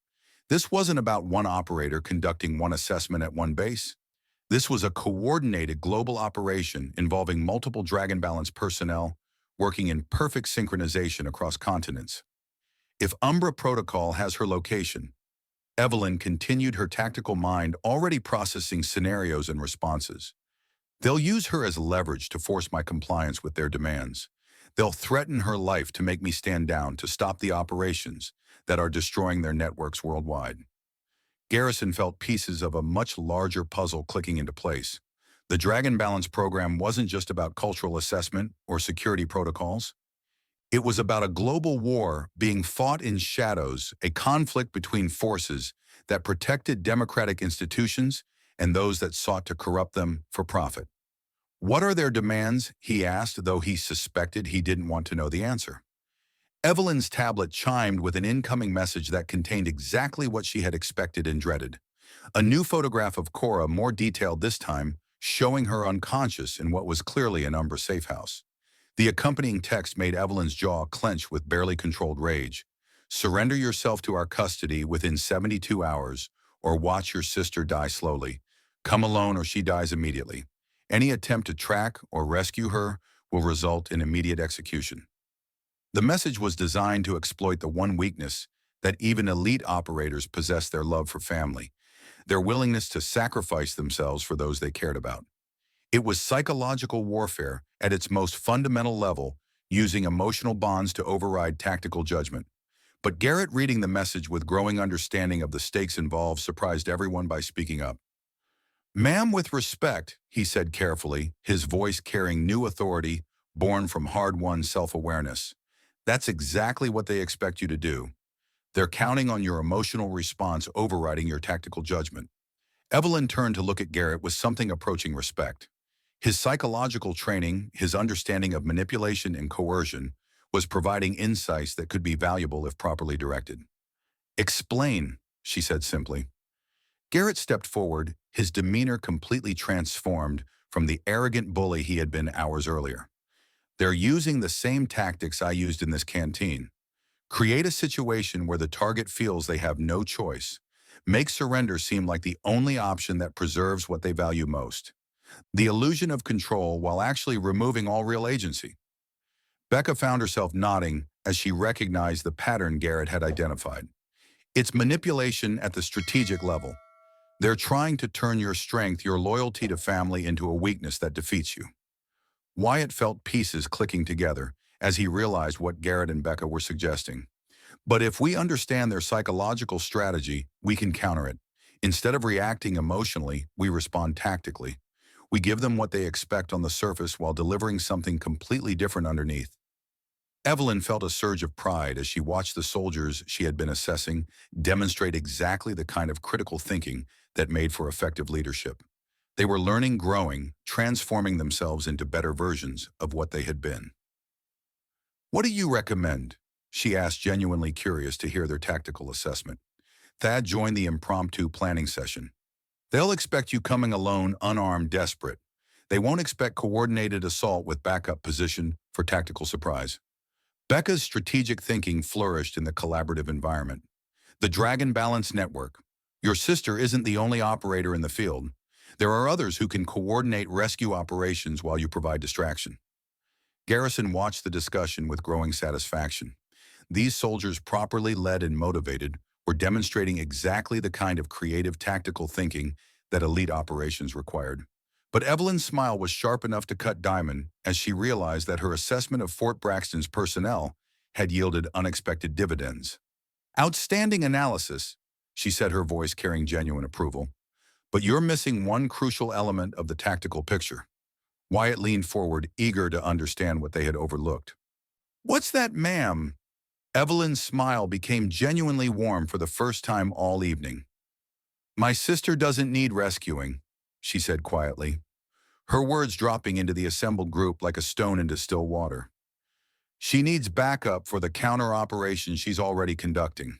This wasn't about one operator conducting one assessment at one base. This was a coordinated global operation involving multiple Dragon Balance personnel working in perfect synchronization across continents. If Umbra Protocol has her location, Evelyn continued, her tactical mind already processing scenarios and responses. "They'll use her as leverage to force my compliance with their demands. They'll threaten her life to make me stand down to stop the operations that are destroying their networks worldwide." Garrison felt pieces of a much larger puzzle clicking into place. The Dragon Balance program wasn't just about cultural assessment or security protocols. It was about a global war being fought in shadows, a conflict between forces that protected democratic institutions and those that sought to corrupt them for profit. "What are their demands?" he asked, though he suspected he didn't want to know the answer. Evelyn's tablet chimed with an incoming message that contained exactly what she had expected and dreaded. A new photograph of Cora, more detailed this time, showing her unconscious in what was clearly an Umbra safe house. The accompanying text made Evelyn's jaw clench with barely controlled rage. "Surrender yourself to our custody within 72 hours, or watch your sister die slowly. Come alone or she dies immediately. Any attempt to track or rescue her will result in immediate execution." The message was designed to exploit the one weakness that even elite operators possess: their love for family, their willingness to sacrifice themselves for those they cared about. It was psychological warfare at its most fundamental level, using emotional bonds to override tactical judgment. But Garrett, reading the message with growing understanding of the stakes involved, surprised everyone by speaking up. "Ma'am, with respect," he said carefully, his voice carrying new authority born from hard-won self-awareness. "That's exactly what they expect you to do. They're counting on your emotional response overriding your tactical judgment." Evelyn turned to look at Garrett with something approaching respect. His psychological training, his understanding of manipulation and coercion, was providing insights that could be valuable if properly directed. "Explain," she said simply. Garrett stepped forward, his demeanor completely transformed from the arrogant bully he had been hours earlier. "They're using the same tactics I used in this canteen. Create a situation where the target feels they have no choice. Make surrender seem like the only option that preserves what they value most. The illusion of control while actually removing all real agency." Becca found herself nodding as she recognized the pattern Garrett had identified. "It's manipulation at the strategic level. They're trying to turn your strength, your loyalty to family, into a weakness that defeats you." Wyatt felt pieces clicking together as he realized what Garrett and Becca were suggesting. "But if we understand their psychological strategy, we can counter it. Instead of reacting emotionally, we respond tactically. We give them what they expect on the surface while delivering something completely different underneath." Evelyn felt a surge of pride as she watched the soldiers she had been assessing demonstrate exactly the kind of critical thinking that made for effective leadership. They were learning, growing, transforming themselves into better versions of what they had been. "What do you recommend?" she asked, genuinely curious to hear their tactical assessment. Thad joined the impromptu planning session. "They'll expect you coming alone, unarmed, desperate. They won't expect coordinated assault with backup position for tactical surprise." Becca's strategic thinking flourished in the collaborative environment. The Dragon Balance Network, Your sister isn't the only operator in the field. There are others who can coordinate rescue operations while you provide distraction. Garrison watched the discussion with growing satisfaction. These soldiers, properly led and motivated, were demonstrating exactly the kind of creative tactical thinking that elite operations required. But Evelyn's smile was sharp enough to cut diamond as she realized that her assessment of Fort Braxton's personnel had yielded unexpected dividends. Outstanding analysis, she said, her voice carrying genuine approval. But you're missing one crucial element of the tactical picture. Wyatt leaned forward, eager to understand what they had overlooked. What's that, ma'am? Evelyn's smile became genuinely warm for the first time all evening. My sister doesn't need rescuing, she said quietly, her words dropping into the assembled group like a stone into still water. She needs backup for the counter-operation she's already conducting.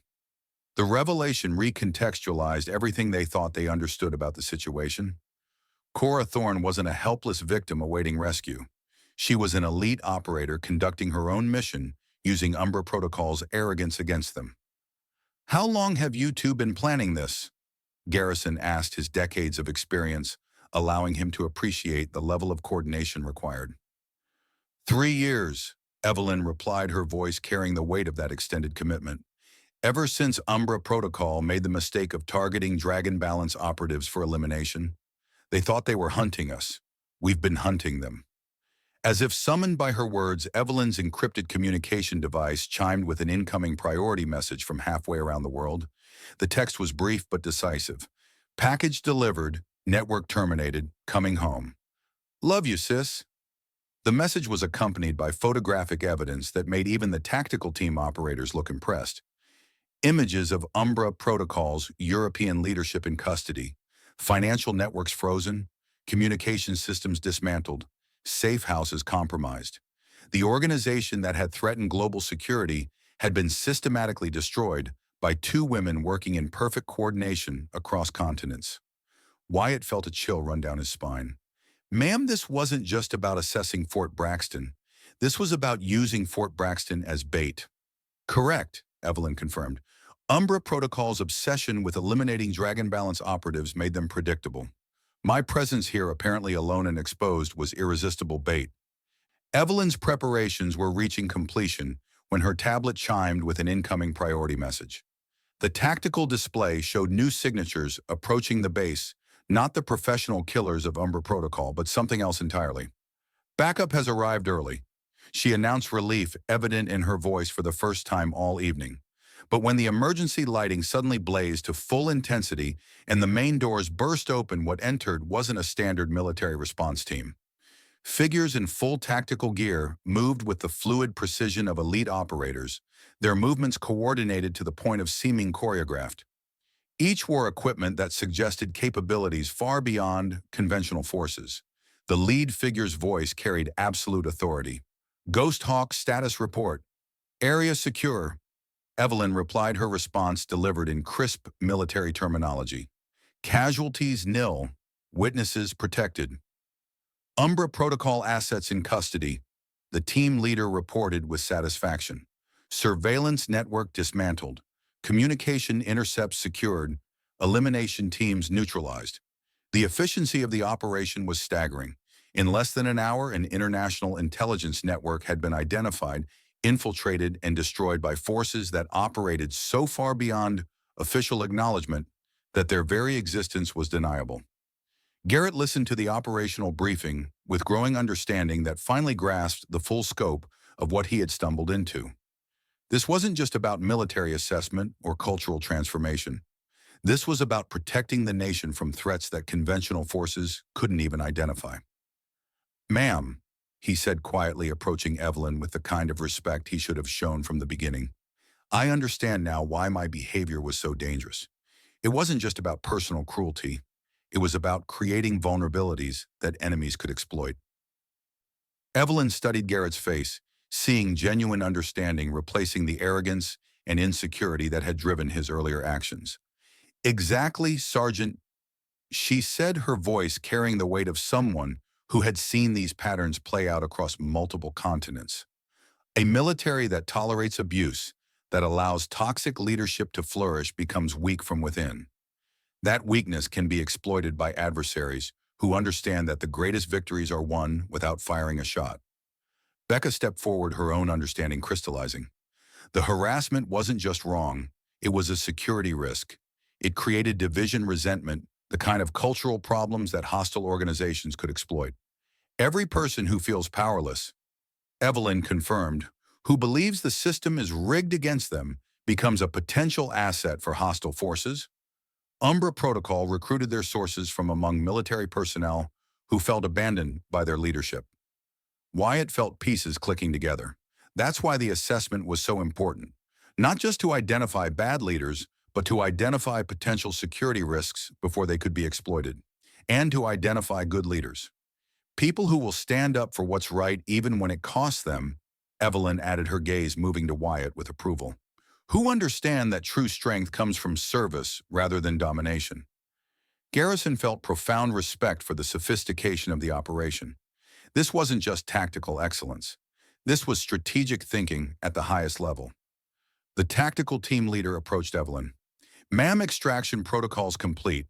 The revelation recontextualized everything they thought they understood about the situation. Cora Thorne wasn't a helpless victim awaiting rescue. She was an elite operator conducting her own mission, using Umbra Protocol's arrogance against them. How long have you two been planning this? Garrison asked, his decades of experience allowing him to appreciate the level of coordination required. 3 years, Evelyn replied, her voice carrying the weight of that extended commitment. Ever since Umbra Protocol made the mistake of targeting Dragon Balance operatives for elimination, they thought they were hunting us. We've been hunting them. As if summoned by her words, Evelyn's encrypted communication device chimed with an incoming priority message from halfway around the world. The text was brief but decisive. Package delivered, network terminated, coming home. Love you, sis. The message was accompanied by photographic evidence that made even the tactical team operators look impressed. Images of Umbra Protocol's European leadership in custody, financial networks frozen, communication systems dismantled, safe houses compromised. The organization that had threatened global security had been systematically destroyed by 2 women working in perfect coordination across continents. Wyatt felt a chill run down his spine. Ma'am, this wasn't just about assessing Fort Braxton. This was about using Fort Braxton as bait. Correct, Evelyn confirmed. Umbra Protocol's obsession with eliminating Dragon Balance operatives made them predictable. My presence here, apparently alone and exposed, was irresistible bait. Evelyn's preparations were reaching completion when her tablet chimed with an incoming priority message. The tactical display showed new signatures approaching the base, not the professional killers of Umbra Protocol, but something else entirely. Backup has arrived early. She announced, relief evident in her voice for the first time all evening. But when the emergency lighting suddenly blazed to full intensity and the main doors burst open, what entered wasn't a standard military response team. Figures in full tactical gear moved with the fluid precision of elite operators, their movements coordinated to the point of seeming choreographed. Each wore equipment that suggested capabilities far beyond conventional forces. The lead figure's voice carried absolute authority. Ghost Hawk status report. Area secure. Evelyn replied, her response delivered in crisp military terminology. Casualties nil. Witnesses protected. Umbra Protocol assets in custody. The team leader reported with satisfaction. Surveillance network dismantled. Communication intercepts secured. Elimination teams neutralized. The efficiency of the operation was staggering. In less than an hour, an international intelligence network had been identified, infiltrated, and destroyed by forces that operated so far beyond official acknowledgement that their very existence was deniable. Garrett listened to the operational briefing with growing understanding that finally grasped the full scope of what he had stumbled into. This wasn't just about military assessment or cultural transformation. This was about protecting the nation from threats that conventional forces couldn't even identify. Ma'am, he said quietly, approaching Evelyn with the kind of respect he should have shown from the beginning. I understand now why my behavior was so dangerous. It wasn't just about personal cruelty. It was about creating vulnerabilities that enemies could exploit. Evelyn studied Garrett's face, seeing genuine understanding replacing the arrogance and insecurity that had driven his earlier actions. Exactly, Sergeant, she said, her voice carrying the weight of someone who had seen these patterns play out across multiple continents. A military that tolerates abuse, that allows toxic leadership to flourish, becomes weak from within. That weakness can be exploited by adversaries who understand that the greatest victories are won without firing a shot. Becca stepped forward, her own understanding crystallizing. The harassment wasn't just wrong, it was a security risk. It created division, resentment, the kind of cultural problems that hostile organizations could exploit. Every person who feels powerless, Evelyn confirmed, who believes the system is rigged against them, becomes a potential asset for hostile forces. Umbra Protocol recruited their sources from among military personnel who felt abandoned by their leadership. Wyatt felt pieces clicking together. That's why the assessment was so important. Not just to identify bad leaders, but to identify potential security risks before they could be exploited. And to identify good leaders. People who will stand up for what's right even when it costs them, Evelyn added, her gaze moving to Wyatt with approval. Who understand that true strength comes from service rather than domination. Garrison felt profound respect for the sophistication of the operation. This wasn't just tactical excellence. This was strategic thinking at the highest level. The tactical team leader approached Evelyn. Ma'am, extraction protocols complete.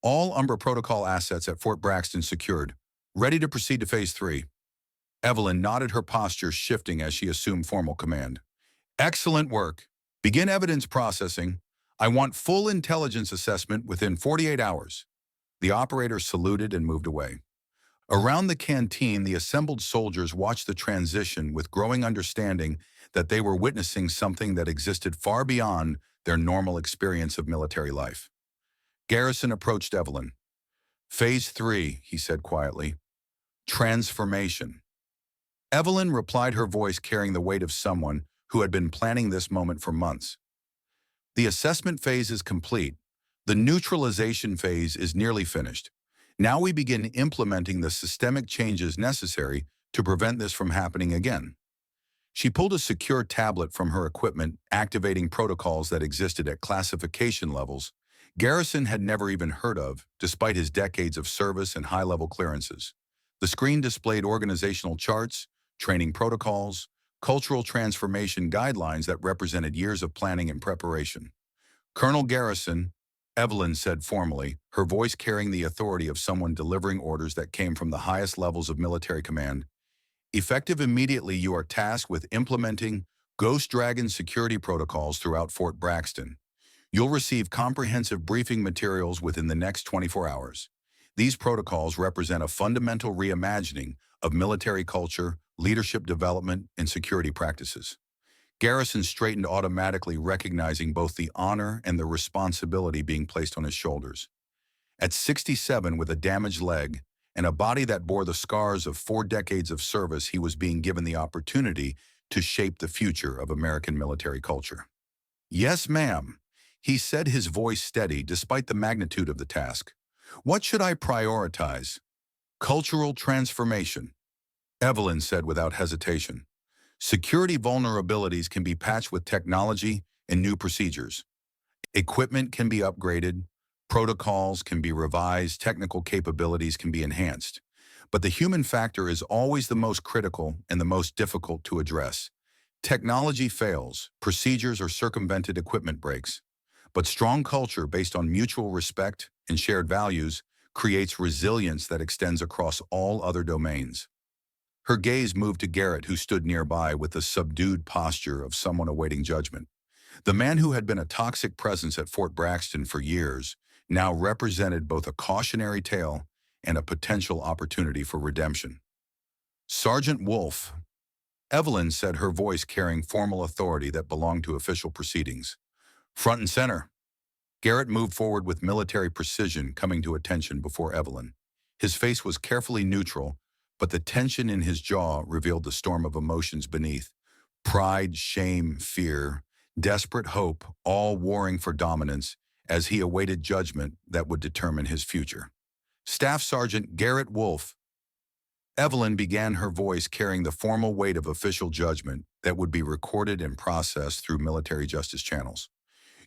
All Umbra Protocol assets at Fort Braxton secured. Ready to proceed to Phase 3. Evelyn nodded, her posture shifting as she assumed formal command. Excellent work. Begin evidence processing. I want full intelligence assessment within 48 hours. The operator saluted and moved away. Around the canteen, the assembled soldiers watched the transition with growing understanding that they were witnessing something that existed far beyond their normal experience of military life. Garrison approached Evelyn. Phase 3, he said quietly. Transformation. Evelyn replied, her voice carrying the weight of someone who had been planning this moment for months. The assessment phase is complete. The neutralization phase is nearly finished. Now we begin implementing the systemic changes necessary to prevent this from happening again. She pulled a secure tablet from her equipment, activating protocols that existed at classification levels Garrison had never even heard of, despite his decades of service and high-level clearances. The screen displayed organizational charts, training protocols, cultural transformation guidelines that represented years of planning and preparation. Colonel Garrison, Evelyn said formally, her voice carrying the authority of someone delivering orders that came from the highest levels of military command. Effective immediately, you are tasked with implementing Ghost Dragon security protocols throughout Fort Braxton. You'll receive comprehensive briefing materials within the next 24 hours. These protocols represent a fundamental reimagining of military culture, leadership development, and security practices. Garrison straightened, automatically recognizing both the honor and the responsibility being placed on his shoulders. At 67, with a damaged leg and a body that bore the scars of 4 decades of service, he was being given the opportunity to shape the future of American military culture. Yes, ma'am, he said, his voice steady despite the magnitude of the task. What should I prioritize? Cultural transformation, Evelyn said without hesitation. Security vulnerabilities can be patched with technology and new procedures. Equipment can be upgraded, protocols can be revised, technical capabilities can be enhanced. But the human factor is always the most critical and the most difficult to address. Technology fails, procedures or circumvented equipment breaks. But strong culture based on mutual respect and shared values creates resilience that extends across all other domains. Her gaze moved to Garrett, who stood nearby with the subdued posture of someone awaiting judgment. The man who had been a toxic presence at Fort Braxton for years now represented both a cautionary tale and a potential opportunity for redemption. Sergeant Wolfe, Evelyn said, her voice carrying formal authority that belonged to official proceedings. Front and center. Garrett moved forward with military precision, coming to attention before Evelyn. His face was carefully neutral, but the tension in his jaw revealed the storm of emotions beneath. Pride, shame, fear, desperate hope, all warring for dominance as he awaited judgment that would determine his future. Staff Sergeant Garrett Wolfe. Evelyn began, her voice carrying the formal weight of official judgment that would be recorded and processed through military justice channels.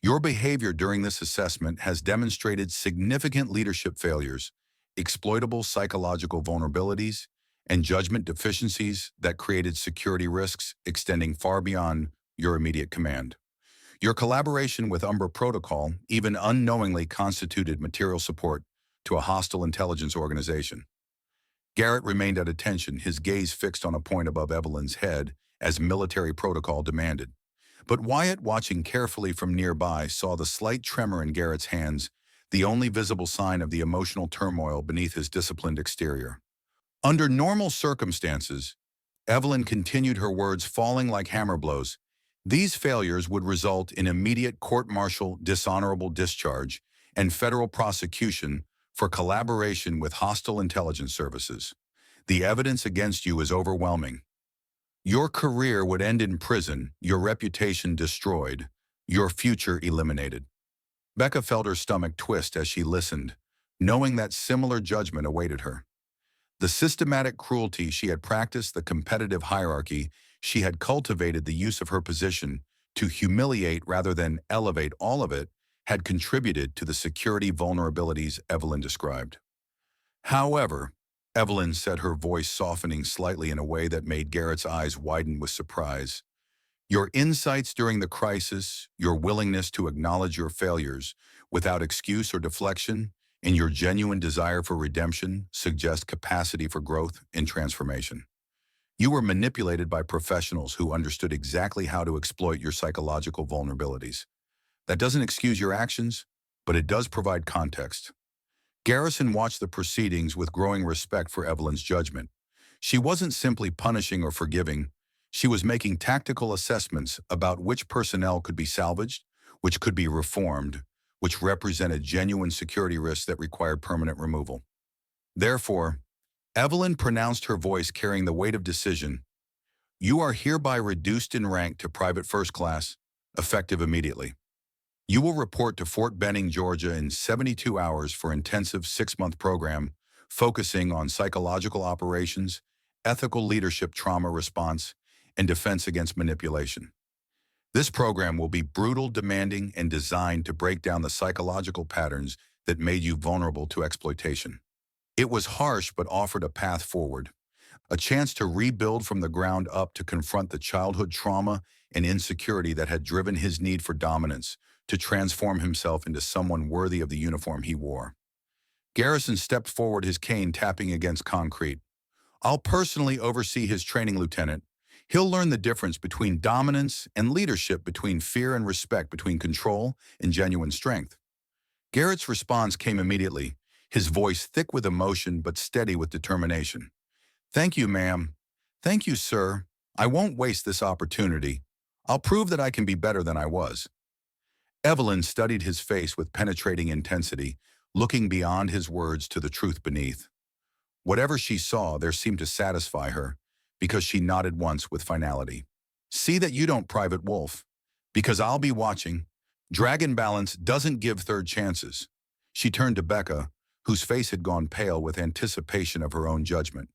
Your behavior during this assessment has demonstrated significant leadership failures, exploitable psychological vulnerabilities, and judgment deficiencies that created security risks extending far beyond your immediate command. Your collaboration with Umbra Protocol even unknowingly constituted material support to a hostile intelligence organization. Garrett remained at attention, his gaze fixed on a point above Evelyn's head, as military protocol demanded. But Wyatt, watching carefully from nearby, saw the slight tremor in Garrett's hands, the only visible sign of the emotional turmoil beneath his disciplined exterior. Under normal circumstances, Evelyn continued, her words falling like hammer blows. These failures would result in immediate court-martial dishonorable discharge and federal prosecution for collaboration with hostile intelligence services. The evidence against you is overwhelming. Your career would end in prison, your reputation destroyed, your future eliminated. Becca felt her stomach twist as she listened, knowing that similar judgment awaited her. The systematic cruelty she had practiced, the competitive hierarchy she had cultivated, the use of her position to humiliate rather than elevate, all of it had contributed to the security vulnerabilities Evelyn described. However, Evelyn said, her voice softening slightly in a way that made Garrett's eyes widen with surprise, your insights during the crisis, your willingness to acknowledge your failures without excuse or deflection, and your genuine desire for redemption suggest capacity for growth and transformation. You were manipulated by professionals who understood exactly how to exploit your psychological vulnerabilities. That doesn't excuse your actions, but it does provide context. Garrison watched the proceedings with growing respect for Evelyn's judgment. She wasn't simply punishing or forgiving. She was making tactical assessments about which personnel could be salvaged, which could be reformed, which represented genuine security risks that required permanent removal. Therefore, Evelyn pronounced, her voice carrying the weight of decision, you are hereby reduced in rank to private first class, effective immediately. You will report to Fort Benning, Georgia in 72 hours for intensive 6-month program focusing on psychological operations, ethical leadership, trauma response, and defense against manipulation. This program will be brutal, demanding, and designed to break down the psychological patterns that made you vulnerable to exploitation. It was harsh but offered a path forward, a chance to rebuild from the ground up, to confront the childhood trauma and insecurity that had driven his need for dominance, to transform himself into someone worthy of the uniform he wore. Garrison stepped forward, his cane tapping against concrete. I'll personally oversee his training, Lieutenant. He'll learn the difference between dominance and leadership, between fear and respect, between control and genuine strength. Garrett's response came immediately, his voice thick with emotion but steady with determination. Thank you, ma'am. Thank you, sir. I won't waste this opportunity. I'll prove that I can be better than I was. Evelyn studied his face with penetrating intensity, looking beyond his words to the truth beneath. Whatever she saw there seemed to satisfy her, because she nodded once with finality. See that you don't, Private Wolf, because I'll be watching. Dragon Balance doesn't give third chances. She turned to Becca, whose face had gone pale with anticipation of her own judgment.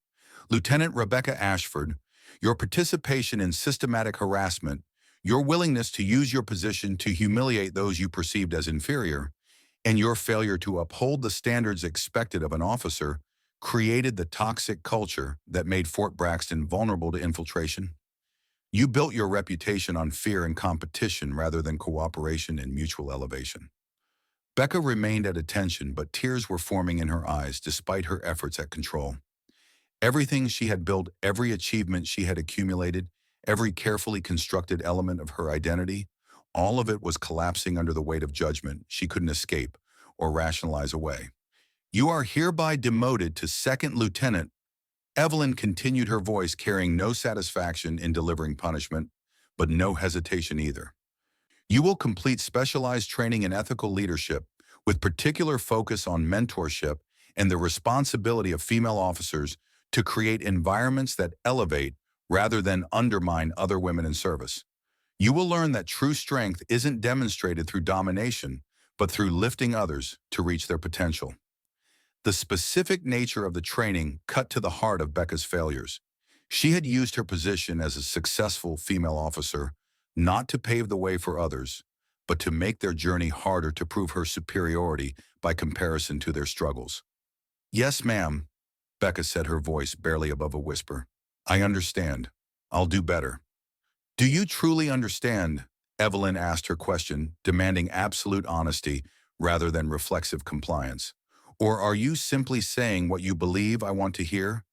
Lieutenant Rebecca Ashford, your participation in systematic harassment, your willingness to use your position to humiliate those you perceived as inferior, and your failure to uphold the standards expected of an officer created the toxic culture that made Fort Braxton vulnerable to infiltration. You built your reputation on fear and competition rather than cooperation and mutual elevation. Becca remained at attention, but tears were forming in her eyes despite her efforts at control. Everything she had built, every achievement she had accumulated, every carefully constructed element of her identity, all of it was collapsing under the weight of judgment she couldn't escape or rationalize away. You are hereby demoted to second lieutenant. Evelyn continued, her voice carrying no satisfaction in delivering punishment, but no hesitation either. You will complete specialized training in ethical leadership with particular focus on mentorship and the responsibility of female officers to create environments that elevate rather than undermine other women in service. You will learn that true strength isn't demonstrated through domination, but through lifting others to reach their potential. The specific nature of the training cut to the heart of Becca's failures. She had used her position as a successful female officer not to pave the way for others, but to make their journey harder, to prove her superiority by comparison to their struggles. Yes, ma'am, Becca said, her voice barely above a whisper. I understand. I'll do better. Do you truly understand? Evelyn asked her question, demanding absolute honesty rather than reflexive compliance. Or are you simply saying what you believe I want to hear?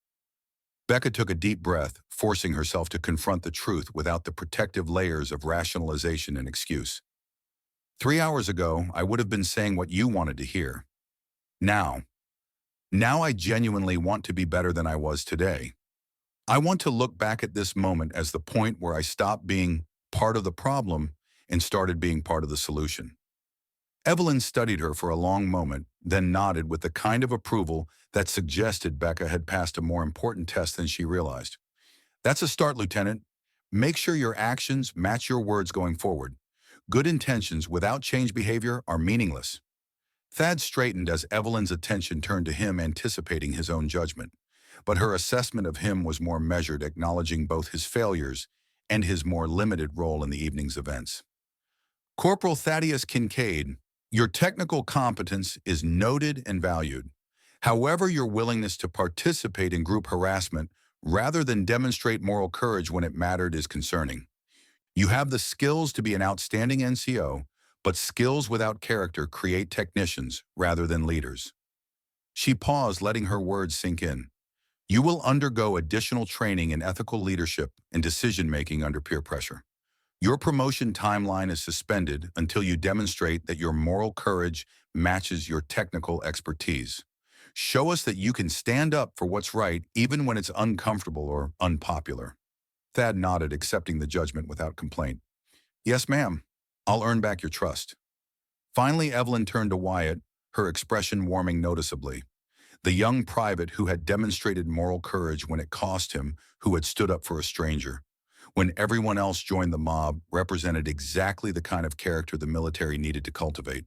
Becca took a deep breath, forcing herself to confront the truth without the protective layers of rationalization and excuse. 3 hours ago, I would have been saying what you wanted to hear. Now, now I genuinely want to be better than I was today. I want to look back at this moment as the point where I stopped being part of the problem and started being part of the solution. Evelyn studied her for a long moment, then nodded with the kind of approval that suggested Becca had passed a more important test than she realized. That's a start, Lieutenant. Make sure your actions match your words going forward. Good intentions without change behavior are meaningless. Thad straightened as Evelyn's attention turned to him, anticipating his own judgment. But her assessment of him was more measured, acknowledging both his failures and his more limited role in the evening's events. Corporal Thaddeus Kincaid, your technical competence is noted and valued. However, your willingness to participate in group harassment rather than demonstrate moral courage when it mattered is concerning. You have the skills to be an outstanding NCO, but skills without character create technicians rather than leaders. She paused, letting her words sink in. You will undergo additional training in ethical leadership and decision-making under peer pressure. Your promotion timeline is suspended until you demonstrate that your moral courage matches your technical expertise. Show us that you can stand up for what's right even when it's uncomfortable or unpopular. Thad nodded, accepting the judgment without complaint. Yes, ma'am. I'll earn back your trust. Finally, Evelyn turned to Wyatt, her expression warming noticeably. The young private who had demonstrated moral courage when it cost him, who had stood up for a stranger. When everyone else joined the mob, represented exactly the kind of character the military needed to cultivate.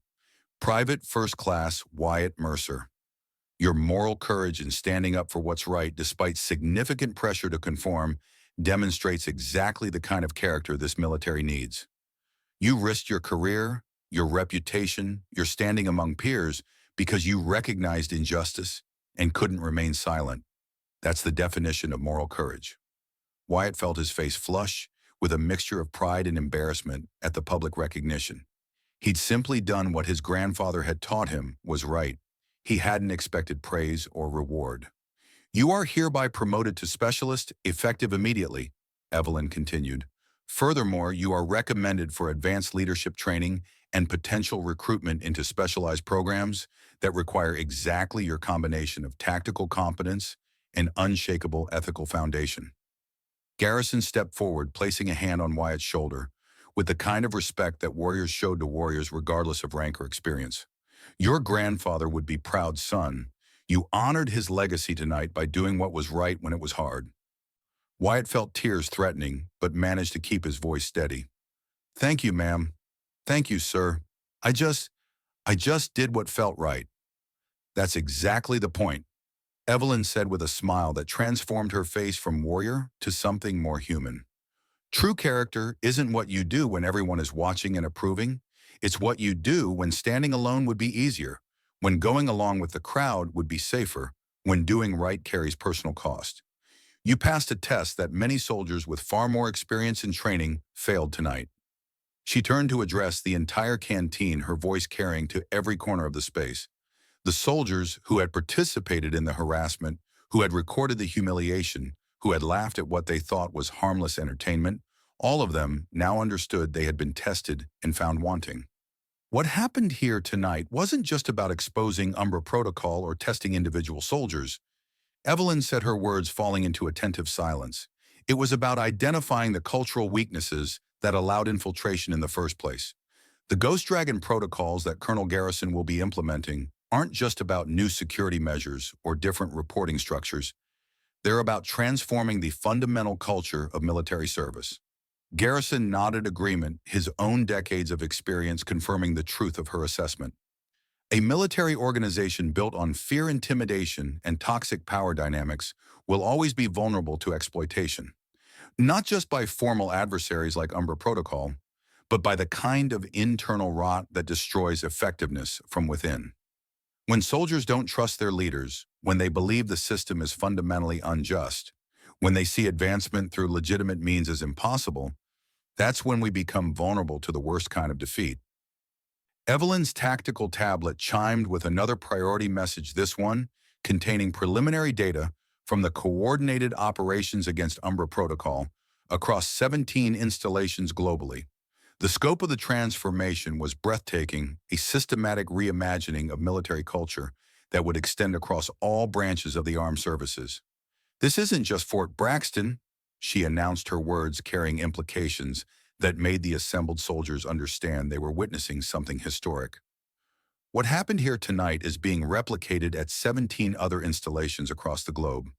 Private First Class Wyatt Mercer. Your moral courage in standing up for what's right despite significant pressure to conform demonstrates exactly the kind of character this military needs. You risked your career, your reputation, your standing among peers because you recognized injustice and couldn't remain silent. That's the definition of moral courage. Wyatt felt his face flush with a mixture of pride and embarrassment at the public recognition. He'd simply done what his grandfather had taught him was right. He hadn't expected praise or reward. You are hereby promoted to specialist, effective immediately, Evelyn continued. Furthermore, you are recommended for advanced leadership training and potential recruitment into specialized programs that require exactly your combination of tactical competence and unshakable ethical foundation. Garrison stepped forward, placing a hand on Wyatt's shoulder, with the kind of respect that warriors showed to warriors regardless of rank or experience. Your grandfather would be proud, son. You honored his legacy tonight by doing what was right when it was hard. Wyatt felt tears threatening, but managed to keep his voice steady. Thank you, ma'am. Thank you, sir. I just did what felt right. That's exactly the point, Evelyn said with a smile that transformed her face from warrior to something more human. True character isn't what you do when everyone is watching and approving. It's what you do when standing alone would be easier, when going along with the crowd would be safer, when doing right carries personal cost. You passed a test that many soldiers with far more experience and training failed tonight. She turned to address the entire canteen, her voice carrying to every corner of the space. The soldiers who had participated in the harassment, who had recorded the humiliation, who had laughed at what they thought was harmless entertainment, all of them now understood they had been tested and found wanting. What happened here tonight wasn't just about exposing Umbra protocol or testing individual soldiers. Evelyn said, her words falling into attentive silence. It was about identifying the cultural weaknesses that allowed infiltration in the first place. The Ghost Dragon protocols that Colonel Garrison will be implementing aren't just about new security measures or different reporting structures. They're about transforming the fundamental culture of military service. Garrison nodded agreement, his own decades of experience confirming the truth of her assessment. A military organization built on fear, intimidation, and toxic power dynamics will always be vulnerable to exploitation, not just by formal adversaries like Umbra Protocol, but by the kind of internal rot that destroys effectiveness from within. When soldiers don't trust their leaders, when they believe the system is fundamentally unjust, when they see advancement through legitimate means as impossible, That's when we become vulnerable to the worst kind of defeat. Evelyn's tactical tablet chimed with another priority message, this one containing preliminary data from the Coordinated Operations Against Umbra Protocol across 17 installations globally. The scope of the transformation was breathtaking, a systematic reimagining of military culture that would extend across all branches of the armed services. This isn't just Fort Braxton, she announced, her words carrying implications that made the assembled soldiers understand they were witnessing something historic. What happened here tonight is being replicated at 17 other installations across the globe.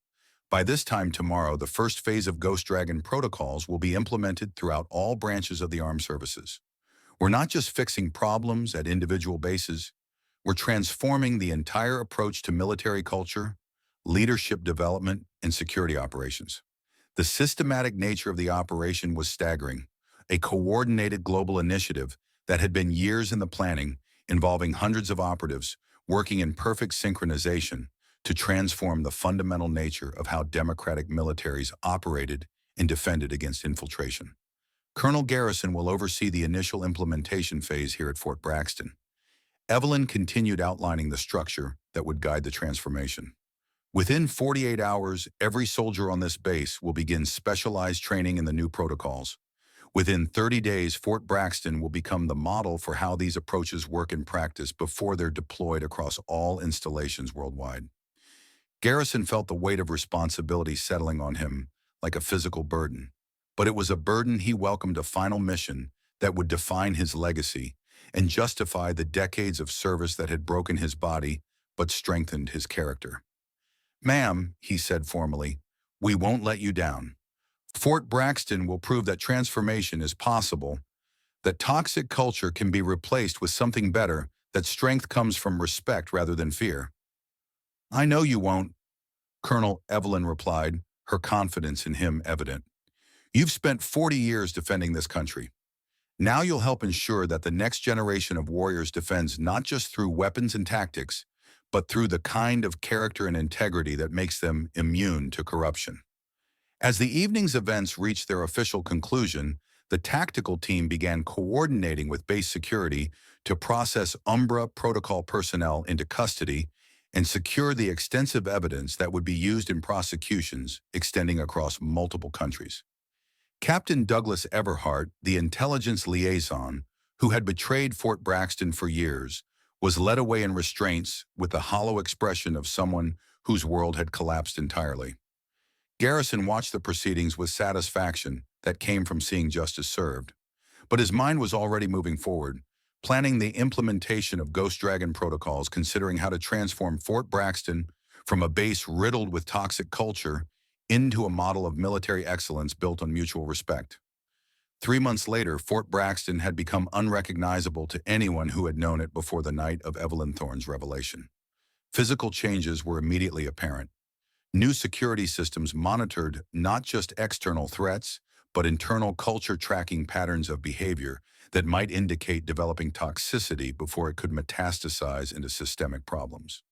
By this time tomorrow, the first phase of Ghost Dragon protocols will be implemented throughout all branches of the armed services. We're not just fixing problems at individual bases, we're transforming the entire approach to military culture, leadership development, and security operations. The systematic nature of the operation was staggering, a coordinated global initiative that had been years in the planning, involving hundreds of operatives working in perfect synchronization to transform the fundamental nature of how democratic militaries operated and defended against infiltration. Colonel Garrison will oversee the initial implementation phase here at Fort Braxton. Evelyn continued outlining the structure that would guide the transformation. Within 48 hours, every soldier on this base will begin specialized training in the new protocols. Within 30 days, Fort Braxton will become the model for how these approaches work in practice before they're deployed across all installations worldwide. Garrison felt the weight of responsibility settling on him like a physical burden, but it was a burden he welcomed, a final mission that would define his legacy and justify the decades of service that had broken his body but strengthened his character. "Ma'am," he said formally, "we won't let you down. Fort Braxton will prove that transformation is possible, that toxic culture can be replaced with something better, that strength comes from respect rather than fear." "I know you won't," Colonel Evelyn replied, her confidence in him evident. "You've spent 40 years defending this country. Now you'll help ensure that the next generation of warriors defends not just through weapons and tactics, but through the kind of character and integrity that makes them immune to corruption." As the evening's events reached their official conclusion, the tactical team began coordinating with base security to process Umbra protocol personnel into custody and secure the extensive evidence that would be used in prosecutions extending across multiple countries. Captain Douglas Everhart, the intelligence liaison, who had betrayed Fort Braxton for years, was led away in restraints with the hollow expression of someone whose world had collapsed entirely. Garrison watched the proceedings with satisfaction that came from seeing justice served, but his mind was already moving forward, planning the implementation of Ghost Dragon protocols, considering how to transform Fort Braxton from a base riddled with toxic culture into a model of military excellence built on mutual respect. 3 months later, Fort Braxton had become unrecognizable to anyone who had known it before the night of Evelyn Thorne's revelation. Physical changes were immediately apparent. New security systems monitored not just external threats, but internal culture, tracking patterns of behavior that might indicate developing toxicity before it could metastasize into systemic problems.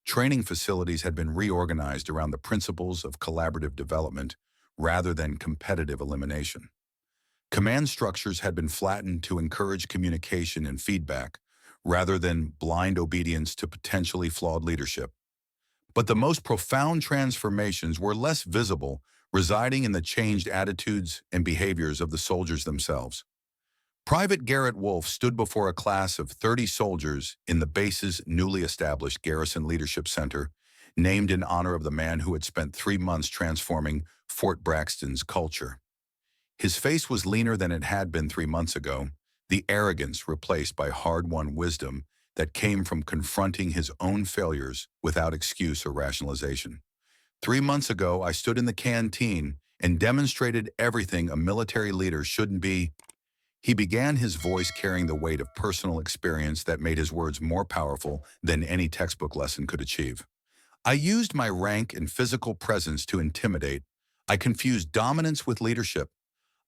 Training facilities had been reorganized around the principles of collaborative development rather than competitive elimination. Command structures had been flattened to encourage communication and feedback rather than blind obedience to potentially flawed leadership. But the most profound transformations were less visible, residing in the changed attitudes and behaviors of the soldiers themselves. Private Garrett Wolfe stood before a class of 30 soldiers in the base's newly established Garrison Leadership Center, named in honor of the man who had spent 3 months transforming Fort Braxton's culture. His face was leaner than it had been 3 months ago, the arrogance replaced by hard-won wisdom that came from confronting his own failures without excuse or rationalization. "3 months ago, I stood in the canteen and demonstrated everything a military leader shouldn't be." He began, his voice carrying the weight of personal experience that made his words more powerful than any textbook lesson could achieve. "I used my rank and physical presence to intimidate. I confused dominance with leadership.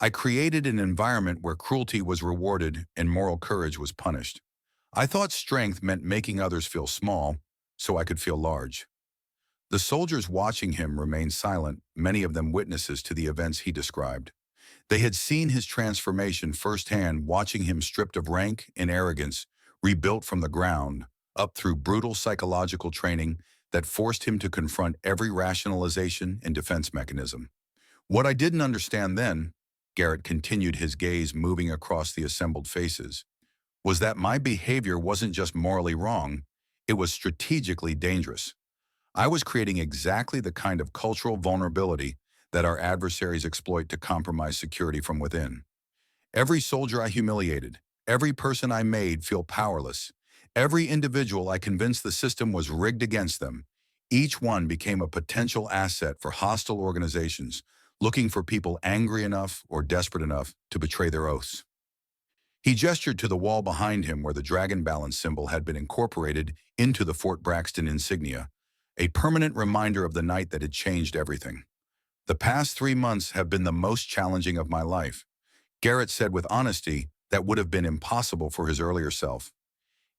I created an environment where cruelty was rewarded and moral courage was punished. I thought strength meant making others feel small, so I could feel large." The soldiers watching him remained silent, many of them witnesses to the events he described. They had seen his transformation firsthand, watching him stripped of rank and arrogance, rebuilt from the ground, up through brutal psychological training that forced him to confront every rationalization and defense mechanism. What I didn't understand then, Garrett continued, his gaze moving across the assembled faces, was that my behavior wasn't just morally wrong, it was strategically dangerous. I was creating exactly the kind of cultural vulnerability that our adversaries exploit to compromise security from within. Every soldier I humiliated, every person I made feel powerless, every individual I convinced the system was rigged against them, each one became a potential asset for hostile organizations looking for people angry enough or desperate enough to betray their oaths. He gestured to the wall behind him where the dragon balance symbol had been incorporated into the Fort Braxton insignia, a permanent reminder of the night that had changed everything. The past 3 months have been the most challenging of my life, Garrett said with honesty that would have been impossible for his earlier self.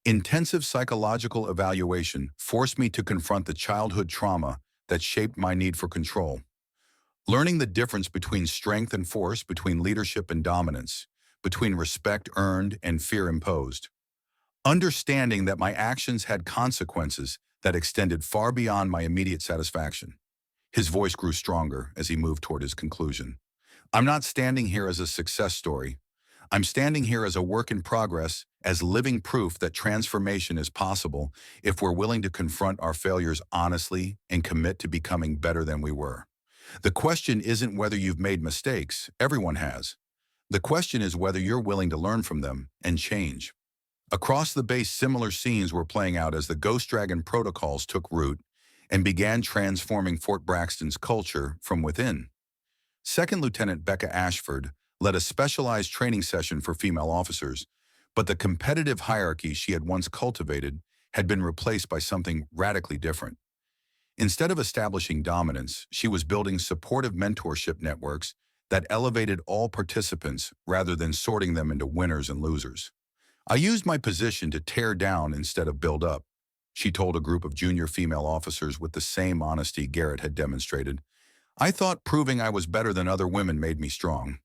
Intensive psychological evaluation forced me to confront the childhood trauma that shaped my need for control. Learning the difference between strength and force, between leadership and dominance, between respect earned and fear imposed. Understanding that my actions had consequences that extended far beyond my immediate satisfaction. His voice grew stronger as he moved toward his conclusion. I'm not standing here as a success story. I'm standing here as a work in progress, as living proof that transformation is possible if we're willing to confront our failures honestly and commit to becoming better than we were. The question isn't whether you've made mistakes, everyone has. The question is whether you're willing to learn from them and change. Across the base, similar scenes were playing out as the Ghost Dragon protocols took root and began transforming Fort Braxton's culture from within. Second Lieutenant Becca Ashford led a specialized training session for female officers, but the competitive hierarchy she had once cultivated had been replaced by something radically different. Instead of establishing dominance, she was building supportive mentorship networks that elevated all participants rather than sorting them into winners and losers. I used my position to tear down instead of build up, she told a group of junior female officers with the same honesty Garrett had demonstrated. I thought proving I was better than other women made me strong.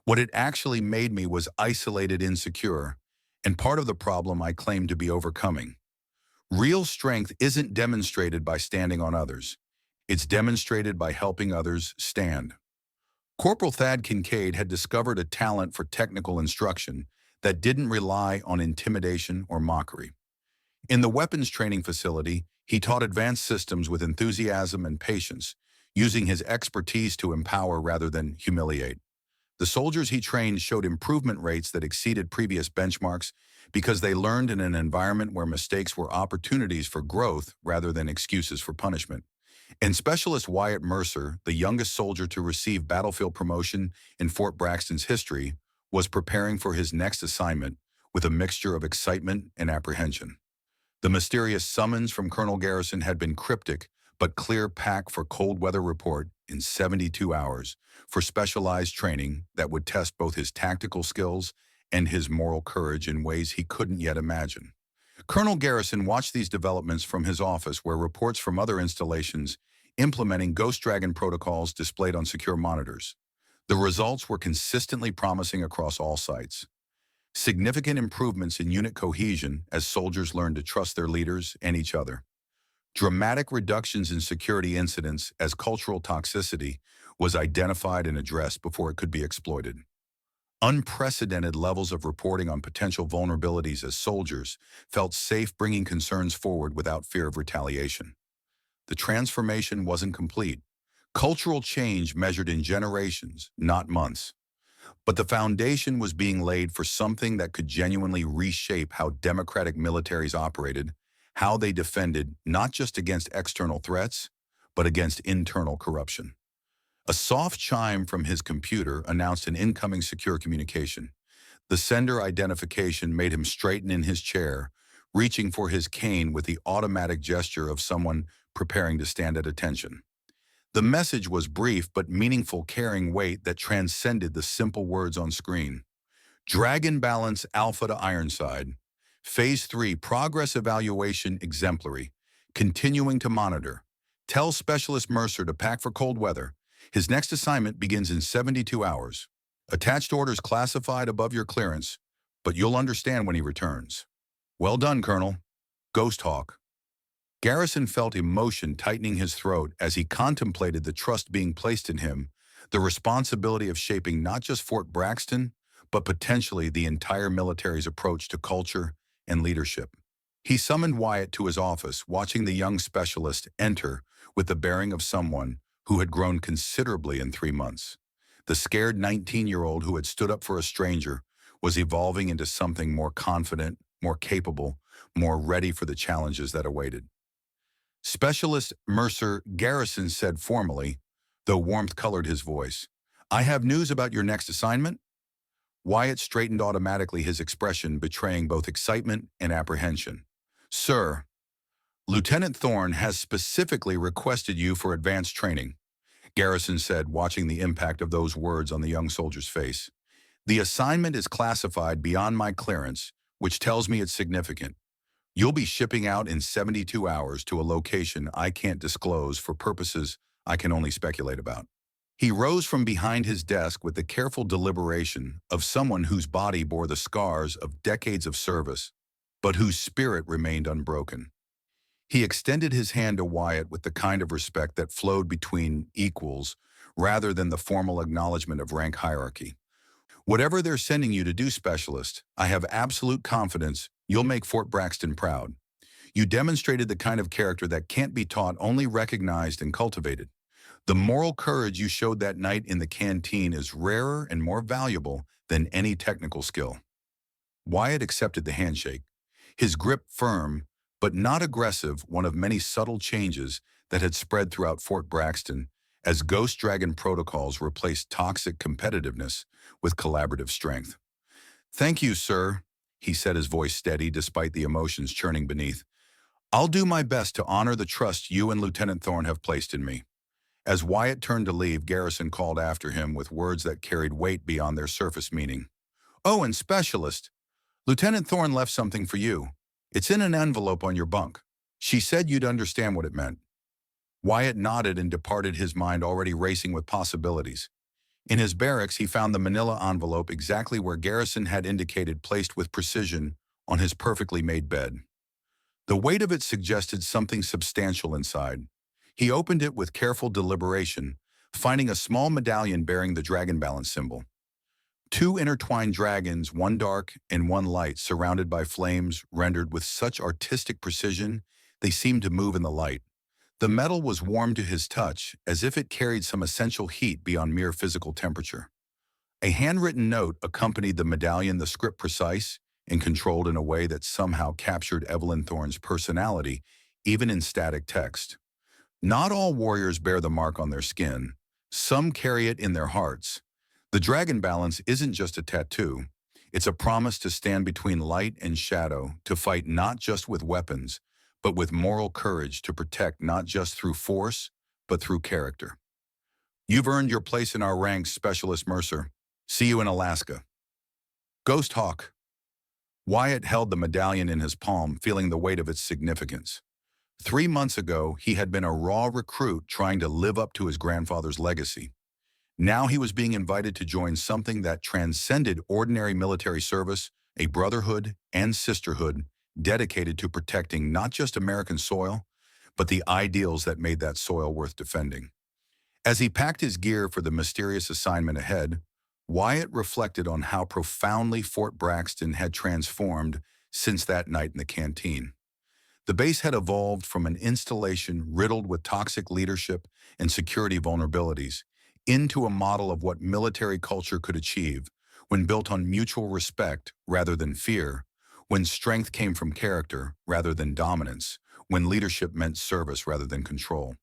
What it actually made me was isolated, insecure, and part of the problem I claimed to be overcoming. Real strength isn't demonstrated by standing on others. It's demonstrated by helping others stand. Corporal Thad Kincaid had discovered a talent for technical instruction that didn't rely on intimidation or mockery. In the weapons training facility, he taught advanced systems with enthusiasm and patience, using his expertise to empower rather than humiliate. The soldiers he trained showed improvement rates that exceeded previous benchmarks because they learned in an environment where mistakes were opportunities for growth rather than excuses for punishment. And Specialist Wyatt Mercer, the youngest soldier to receive battlefield promotion in Fort Braxton's history, was preparing for his next assignment with a mixture of excitement and apprehension. The mysterious summons from Colonel Garrison had been cryptic but clear, pack for cold weather report in 72 hours for specialized training that would test both his tactical skills and his moral courage in ways he couldn't yet imagine. Colonel Garrison watched these developments from his office where reports from other installations implementing Ghost Dragon protocols displayed on secure monitors. The results were consistently promising across all sites. Significant improvements in unit cohesion as soldiers learned to trust their leaders and each other. Dramatic reductions in security incidents as cultural toxicity was identified and addressed before it could be exploited. Unprecedented levels of reporting on potential vulnerabilities as soldiers felt safe bringing concerns forward without fear of retaliation. The transformation wasn't complete. Cultural change measured in generations, not months. But the foundation was being laid for something that could genuinely reshape how democratic militaries operated, how they defended not just against external threats, but against internal corruption. A soft chime from his computer announced an incoming secure communication. The sender identification made him straighten in his chair, reaching for his cane with the automatic gesture of someone preparing to stand at attention. The message was brief but meaningful, carrying weight that transcended the simple words on screen. Dragon Balance Alpha to Ironside. Phase 3 Progress Evaluation Exemplary. Continuing to monitor. Tell Specialist Mercer to pack for cold weather. His next assignment begins in 72 hours. Attached orders classified above your clearance, but you'll understand when he returns. Well done, Colonel. Ghost Hawk. Garrison felt emotion tightening his throat as he contemplated the trust being placed in him, the responsibility of shaping not just Fort Braxton, but potentially the entire military's approach to culture and leadership. He summoned Wyatt to his office, watching the young specialist enter with the bearing of someone who had grown considerably in 3 months. The scared 19-year-old who had stood up for a stranger was evolving into something more confident, more capable, more ready for the challenges that awaited. Specialist Mercer Garrison said formally, though warmth colored his voice, "I have news about your next assignment." Wyatt straightened automatically, his expression betraying both excitement and apprehension. "Sir, Lieutenant Thorne has specifically requested you for advanced training," Garrison said, watching the impact of those words on the young soldier's face. "The assignment is classified beyond my clearance, which tells me it's significant. You'll be shipping out in 72 hours to a location I can't disclose for purposes I can only speculate about." He rose from behind his desk with the careful deliberation of someone whose body bore the scars of decades of service, but whose spirit remained unbroken. He extended his hand to Wyatt with the kind of respect that flowed between equals rather than the formal acknowledgement of rank hierarchy. "Whatever they're sending you to do, Specialist, I have absolute confidence you'll make Fort Braxton proud. You demonstrated the kind of character that can't be taught, only recognized and cultivated. The moral courage you showed that night in the canteen is rarer and more valuable than any technical skill." Wyatt accepted the handshake, his grip firm but not aggressive, one of many subtle changes that had spread throughout Fort Braxton as Ghost Dragon protocols replaced toxic competitiveness with collaborative strength. "Thank you, sir," he said, his voice steady despite the emotions churning beneath. "I'll do my best to honor the trust you and Lieutenant Thorne have placed in me." As Wyatt turned to leave, Garrison called after him with words that carried weight beyond their surface meaning. "Oh, and Specialist, Lieutenant Thorne left something for you. It's in an envelope on your bunk. She said you'd understand what it meant." Wyatt nodded and departed, his mind already racing with possibilities. In his barracks, he found the manila envelope exactly where Garrison had indicated, placed with precision on his perfectly made bed. The weight of it suggested something substantial inside. He opened it with careful deliberation, finding a small medallion bearing the dragon balance symbol. Two intertwined dragons, one dark and one light, surrounded by flames rendered with such artistic precision they seemed to move in the light. The metal was warm to his touch, as if it carried some essential heat beyond mere physical temperature. A handwritten note accompanied the medallion, the script precise and controlled in a way that somehow captured Evelyn Thorne's personality, even in static text. "Not all warriors bear the mark on their skin. Some carry it in their hearts. The dragon balance isn't just a tattoo. It's a promise to stand between light and shadow, to fight not just with weapons, but with moral courage, to protect not just through force, but through character. You've earned your place in our ranks, Specialist Mercer. See you in Alaska." Ghost Hawk. Wyatt held the medallion in his palm, feeling the weight of its significance. 3 months ago, he had been a raw recruit trying to live up to his grandfather's legacy. Now he was being invited to join something that transcended ordinary military service, a brotherhood and sisterhood dedicated to protecting not just American soil, but the ideals that made that soil worth defending. As he packed his gear for the mysterious assignment ahead, Wyatt reflected on how profoundly Fort Braxton had transformed since that night in the canteen. The base had evolved from an installation riddled with toxic leadership and security vulnerabilities into a model of what military culture could achieve when built on mutual respect rather than fear, when strength came from character rather than dominance, when leadership meant service rather than control.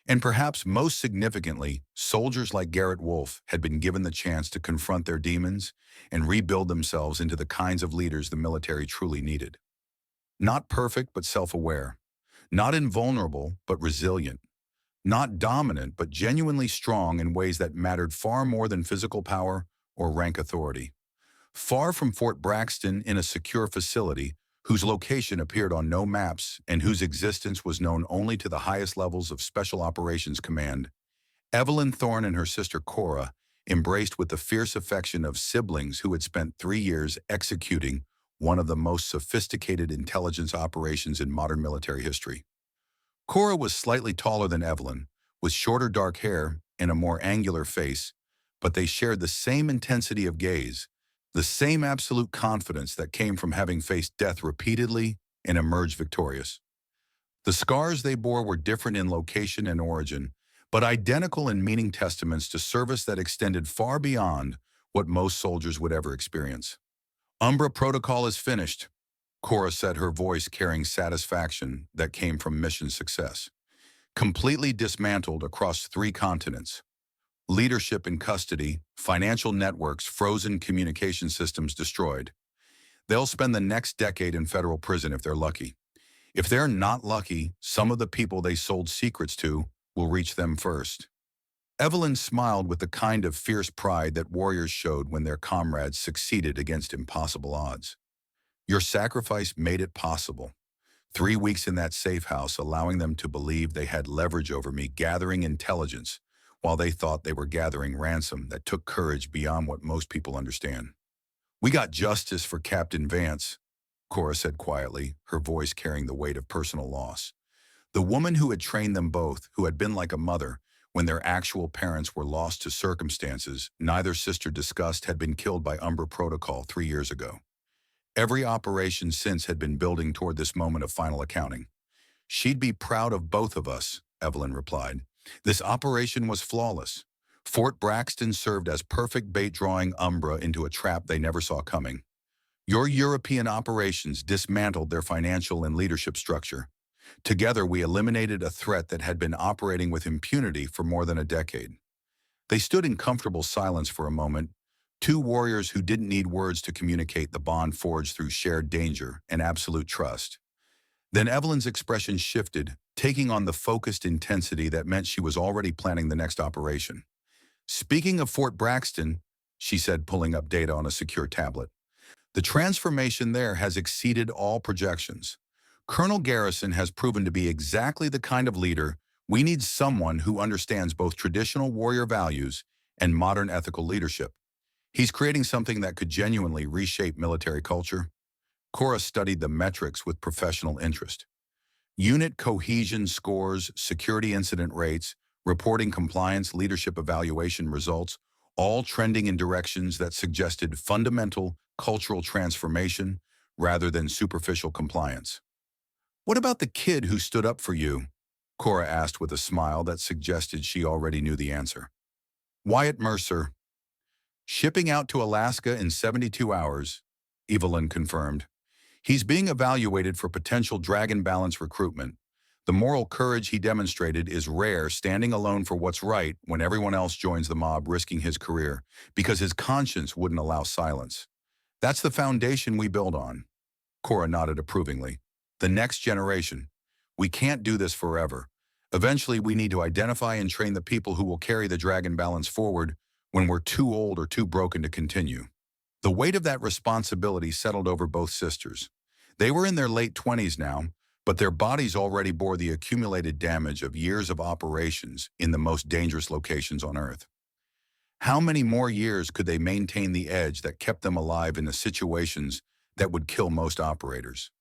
And perhaps most significantly, soldiers like Garrett Wolfe had been given the chance to confront their demons and rebuild themselves into the kinds of leaders the military truly needed. Not perfect, but self-aware. Not invulnerable, but resilient. Not dominant, but genuinely strong in ways that mattered far more than physical power or rank authority. Far from Fort Braxton, in a secure facility whose location appeared on no maps and whose existence was known only to the highest levels of Special Operations Command, Evelyn Thorne and her sister Cora embraced with the fierce affection of siblings who had spent 3 years executing one of the most sophisticated intelligence operations in modern military history. Cora was slightly taller than Evelyn, with shorter dark hair and a more angular face, but they shared the same intensity of gaze, the same absolute confidence that came from having faced death repeatedly and emerged victorious. The scars they bore were different in location and origin, but identical in meaning, testaments to service that extended far beyond what most soldiers would ever experience. Umbra Protocol is finished, Cora said, her voice carrying satisfaction that came from mission success. Completely dismantled across 3 continents. Leadership in custody, financial networks frozen, communication systems destroyed. They'll spend the next decade in federal prison if they're lucky. If they're not lucky, some of the people they sold secrets to will reach them first. Evelyn smiled with the kind of fierce pride that warriors showed when their comrades succeeded against impossible odds. Your sacrifice made it possible. 3 weeks in that safe house, allowing them to believe they had leverage over me, gathering intelligence, while they thought they were gathering ransom that took courage beyond what most people understand. We got justice for Captain Vance, Cora said quietly, her voice carrying the weight of personal loss. The woman who had trained them both, who had been like a mother when their actual parents were lost to circumstances neither sister discussed, had been killed by Umbra Protocol 3 years ago. Every operation since had been building toward this moment of final accounting. She'd be proud of both of us, Evelyn replied. This operation was flawless. Fort Braxton served as perfect bait, drawing Umbra into a trap they never saw coming. Your European operations dismantled their financial and leadership structure. Together, we eliminated a threat that had been operating with impunity for more than a decade. They stood in comfortable silence for a moment, 2 warriors who didn't need words to communicate the bond forged through shared danger and absolute trust. Then Evelyn's expression shifted, taking on the focused intensity that meant she was already planning the next operation. Speaking of Fort Braxton, she said, pulling up data on a secure tablet, the transformation there has exceeded all projections. Colonel Garrison has proven to be exactly the kind of leader we need, someone who understands both traditional warrior values and modern ethical leadership. He's creating something that could genuinely reshape military culture. Cora studied the metrics with professional interest. Unit cohesion scores, security incident rates, reporting compliance, leadership evaluation results, all trending in directions that suggested fundamental cultural transformation rather than superficial compliance. What about the kid who stood up for you? Cora asked with a smile that suggested she already knew the answer. Wyatt Mercer. Shipping out to Alaska in 72 hours, Evelyn confirmed. He's being evaluated for potential Dragon Balance recruitment. The moral courage he demonstrated is rare, standing alone for what's right when everyone else joins the mob, risking his career, because his conscience wouldn't allow silence. That's the foundation we build on. Cora nodded approvingly. The next generation. We can't do this forever. Eventually, we need to identify and train the people who will carry the Dragon Balance forward when we're too old or too broken to continue. The weight of that responsibility settled over both sisters. They were in their late 20s now, but their bodies already bore the accumulated damage of years of operations in the most dangerous locations on Earth. How many more years could they maintain the edge that kept them alive in the situations that would kill most operators?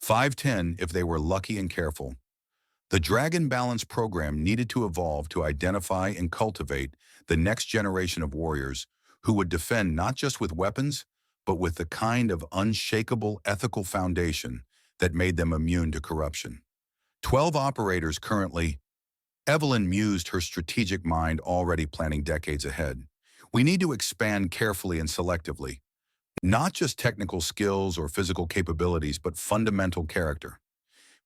5-10 if they were lucky and careful. The Dragon Balance program needed to evolve to identify and cultivate the next generation of warriors who would defend not just with weapons, but with the kind of unshakable ethical foundation that made them immune to corruption. 12 operators currently. Evelyn mused, her strategic mind already planning decades ahead. We need to expand carefully and selectively. Not just technical skills or physical capabilities, but fundamental character.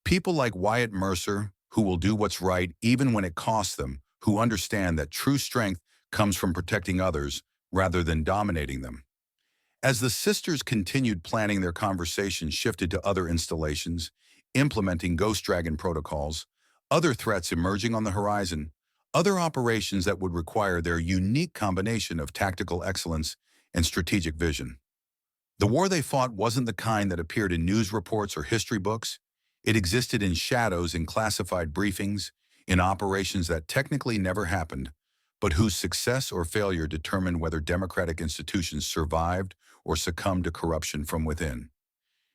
People like Wyatt Mercer, who will do what's right even when it costs them, who understand that true strength comes from protecting others rather than dominating them. As the sisters continued planning, their conversation shifted to other installations, implementing Ghost Dragon protocols, other threats emerging on the horizon, other operations that would require their unique combination of tactical excellence and strategic vision. The war they fought wasn't the kind that appeared in news reports or history books. It existed in shadows, in classified briefings, in operations that technically never happened, but whose success or failure determined whether democratic institutions survived or succumbed to corruption from within.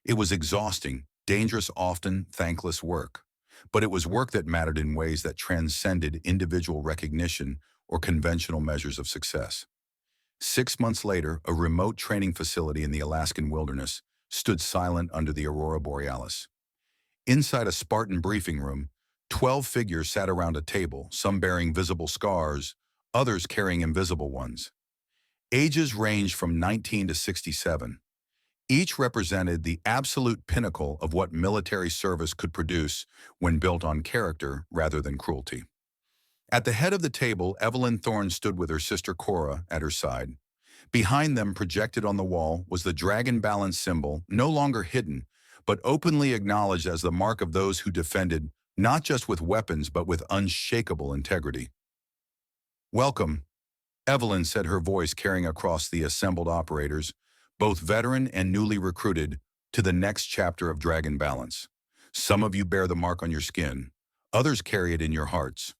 It was exhausting, dangerous, often thankless work, but it was work that mattered in ways that transcended individual recognition or conventional measures of success. 6 months later, a remote training facility in the Alaskan wilderness stood silent under the aurora borealis. Inside a Spartan briefing room, 12 figures sat around a table, some bearing visible scars, others carrying invisible ones. Ages ranged from 19 to 67. Each represented the absolute pinnacle of what military service could produce when built on character rather than cruelty. At the head of the table, Evelyn Thorne stood with her sister Cora at her side. Behind them, projected on the wall, was the dragon balance symbol, no longer hidden, but openly acknowledged as the mark of those who defended, not just with weapons, but with unshakable integrity. "Welcome," Evelyn said, her voice carrying across the assembled operators, both veteran and newly recruited, to the next chapter of Dragon Balance. Some of you bear the mark on your skin, others carry it in your hearts.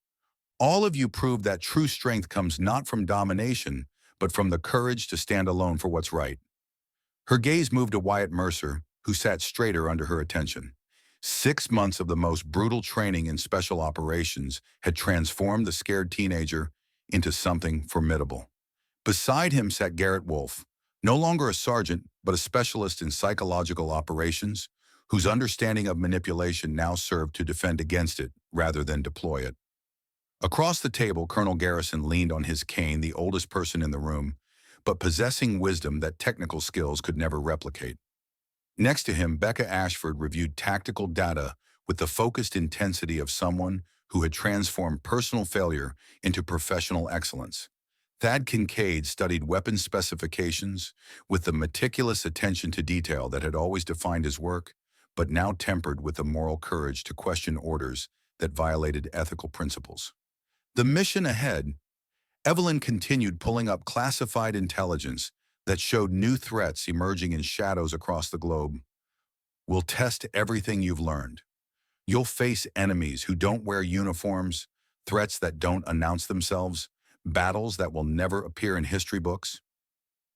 All of you prove that true strength comes not from domination, but from the courage to stand alone for what's right. Her gaze moved to Wyatt Mercer, who sat straighter under her attention. 6 months of the most brutal training in special operations had transformed the scared teenager into something formidable. Beside him sat Garrett Wolfe, no longer a sergeant, but a specialist in psychological operations, whose understanding of manipulation now served to defend against it rather than deploy it. Across the table, Colonel Garrison leaned on his cane, the oldest person in the room, but possessing wisdom that technical skills could never replicate. Next to him, Becca Ashford reviewed tactical data with the focused intensity of someone who had transformed personal failure into professional excellence. Thad Kincaid studied weapons specifications with the meticulous attention to detail that had always defined his work, but now tempered with the moral courage to question orders that violated ethical principles. The mission ahead, Evelyn continued pulling up classified intelligence that showed new threats emerging in shadows across the globe. "We'll test everything you've learned. You'll face enemies who don't wear uniforms, threats that don't announce themselves, battles that will never appear in history books."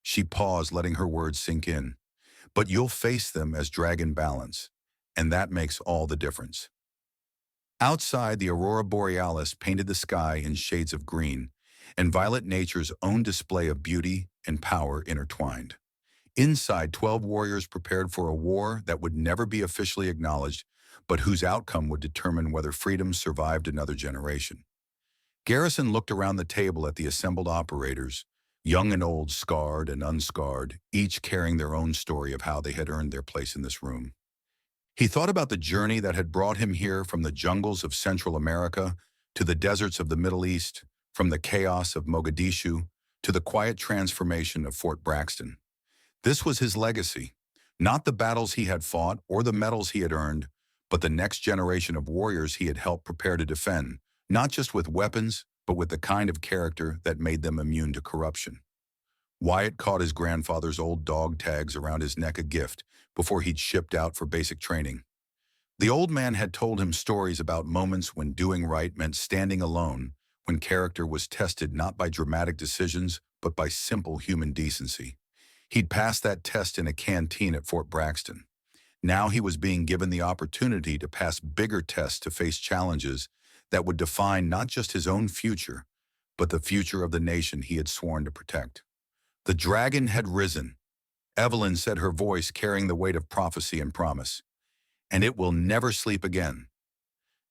She paused, letting her words sink in. "But you'll face them as Dragon Balance, and that makes all the difference." Outside, the aurora borealis painted the sky in shades of green, and violet nature's own display of beauty and power intertwined. Inside, 12 warriors prepared for a war that would never be officially acknowledged, but whose outcome would determine whether freedom survived another generation. Garrison looked around the table at the assembled operators, young and old, scarred and unscarred, each carrying their own story of how they had earned their place in this room. He thought about the journey that had brought him here, from the jungles of Central America to the deserts of the Middle East, from the chaos of Mogadishu to the quiet transformation of Fort Braxton. This was his legacy, not the battles he had fought or the medals he had earned, but the next generation of warriors he had helped prepare to defend, not just with weapons, but with the kind of character that made them immune to corruption. Wyatt caught his grandfather's old dog tags around his neck, a gift, before he'd shipped out for basic training. The old man had told him stories about moments when doing right meant standing alone, when character was tested not by dramatic decisions, but by simple human decency. He'd passed that test in a canteen at Fort Braxton. Now he was being given the opportunity to pass bigger tests, to face challenges that would define not just his own future, but the future of the nation he had sworn to protect. The dragon had risen, Evelyn said, her voice carrying the weight of prophecy and promise, and it will never sleep again.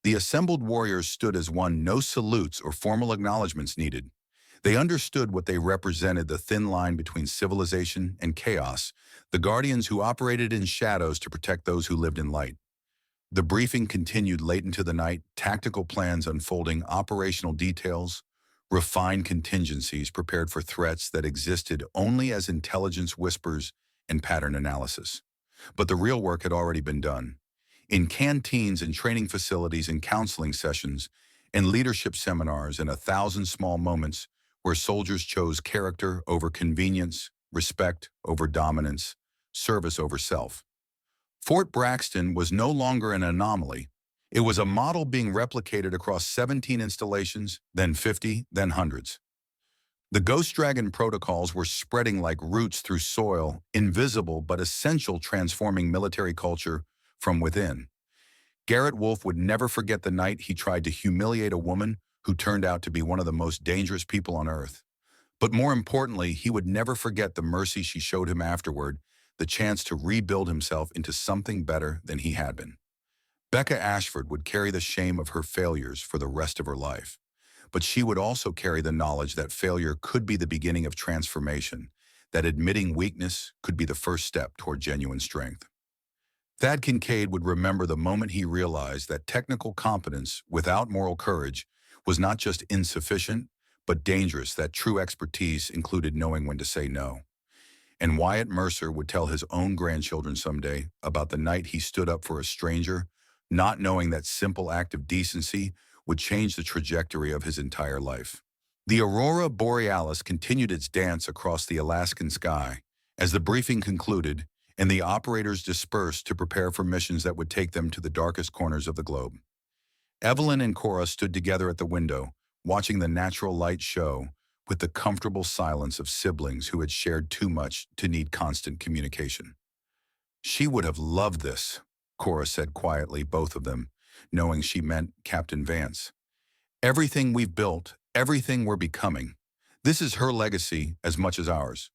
The assembled warriors stood as one, no salutes or formal acknowledgments needed. They understood what they represented, the thin line between civilization and chaos, the guardians who operated in shadows to protect those who lived in light. The briefing continued late into the night, tactical plans unfolding, operational details, refined contingencies prepared for threats that existed only as intelligence whispers and pattern analysis. But the real work had already been done. In canteens and training facilities and counseling sessions and leadership seminars, and 1,000 small moments where soldiers chose character over convenience, respect over dominance, service over self. Fort Braxton was no longer an anomaly. It was a model being replicated across 17 installations, then 50, then hundreds. The Ghost Dragon protocols were spreading like roots through soil, invisible but essential, transforming military culture from within. Garrett Wolfe would never forget the night he tried to humiliate a woman who turned out to be one of the most dangerous people on Earth. But more importantly, he would never forget the mercy she showed him afterward, the chance to rebuild himself into something better than he had been. Becca Ashford would carry the shame of her failures for the rest of her life. But she would also carry the knowledge that failure could be the beginning of transformation, that admitting weakness could be the first step toward genuine strength. Thad Kincaid would remember the moment he realized that technical competence without moral courage was not just insufficient, but dangerous, that true expertise included knowing when to say no. And Wyatt Mercer would tell his own grandchildren someday about the night he stood up for a stranger, not knowing that simple act of decency would change the trajectory of his entire life. The aurora borealis continued its dance across the Alaskan sky as the briefing concluded and the operators dispersed to prepare for missions that would take them to the darkest corners of the globe. Evelyn and Cora stood together at the window, watching the natural light show with the comfortable silence of siblings who had shared too much to need constant communication. "She would have loved this," Cora said quietly, both of them, knowing she meant Captain Vance. "Everything we've built, everything we're becoming, this is her legacy as much as ours."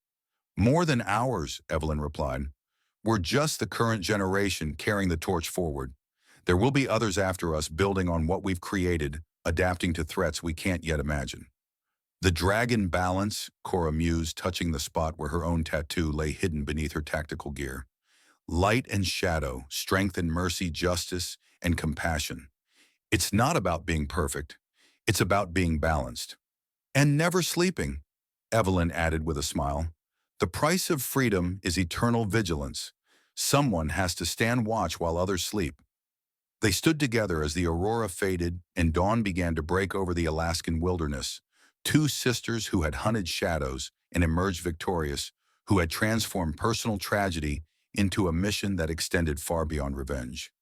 "More than ours," Evelyn replied. "We're just the current generation carrying the torch forward. There will be others after us building on what we've created, adapting to threats we can't yet imagine." "The dragon balance," Cora mused, touching the spot where her own tattoo lay hidden beneath her tactical gear. "Light and shadow, strength and mercy, justice and compassion. It's not about being perfect. It's about being balanced. And never sleeping," Evelyn added with a smile. "The price of freedom is eternal vigilance. Someone has to stand watch while others sleep." They stood together as the aurora faded and dawn began to break over the Alaskan wilderness. Two sisters who had hunted shadows and emerged victorious, who had transformed personal tragedy into a mission that extended far beyond revenge.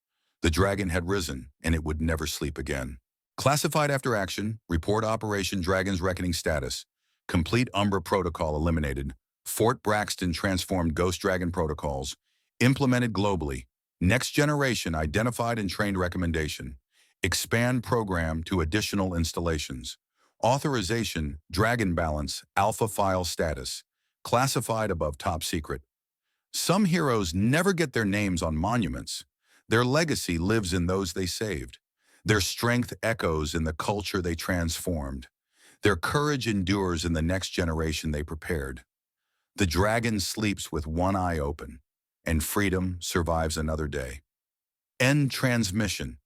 The dragon had risen, and it would never sleep again. Classified after action, report Operation Dragon's Reckoning status. Complete Umbra protocol eliminated. Fort Braxton transformed Ghost Dragon protocols. Implemented globally. Next generation identified and trained recommendation. Expand program to additional installations. Authorization, Dragon Balance, Alpha File status. Classified above top secret. Some heroes never get their names on monuments. Their legacy lives in those they saved. Their strength echoes in the culture they transformed. Their courage endures in the next generation they prepared. The dragon sleeps with one eye open, and freedom survives another day. End transmission.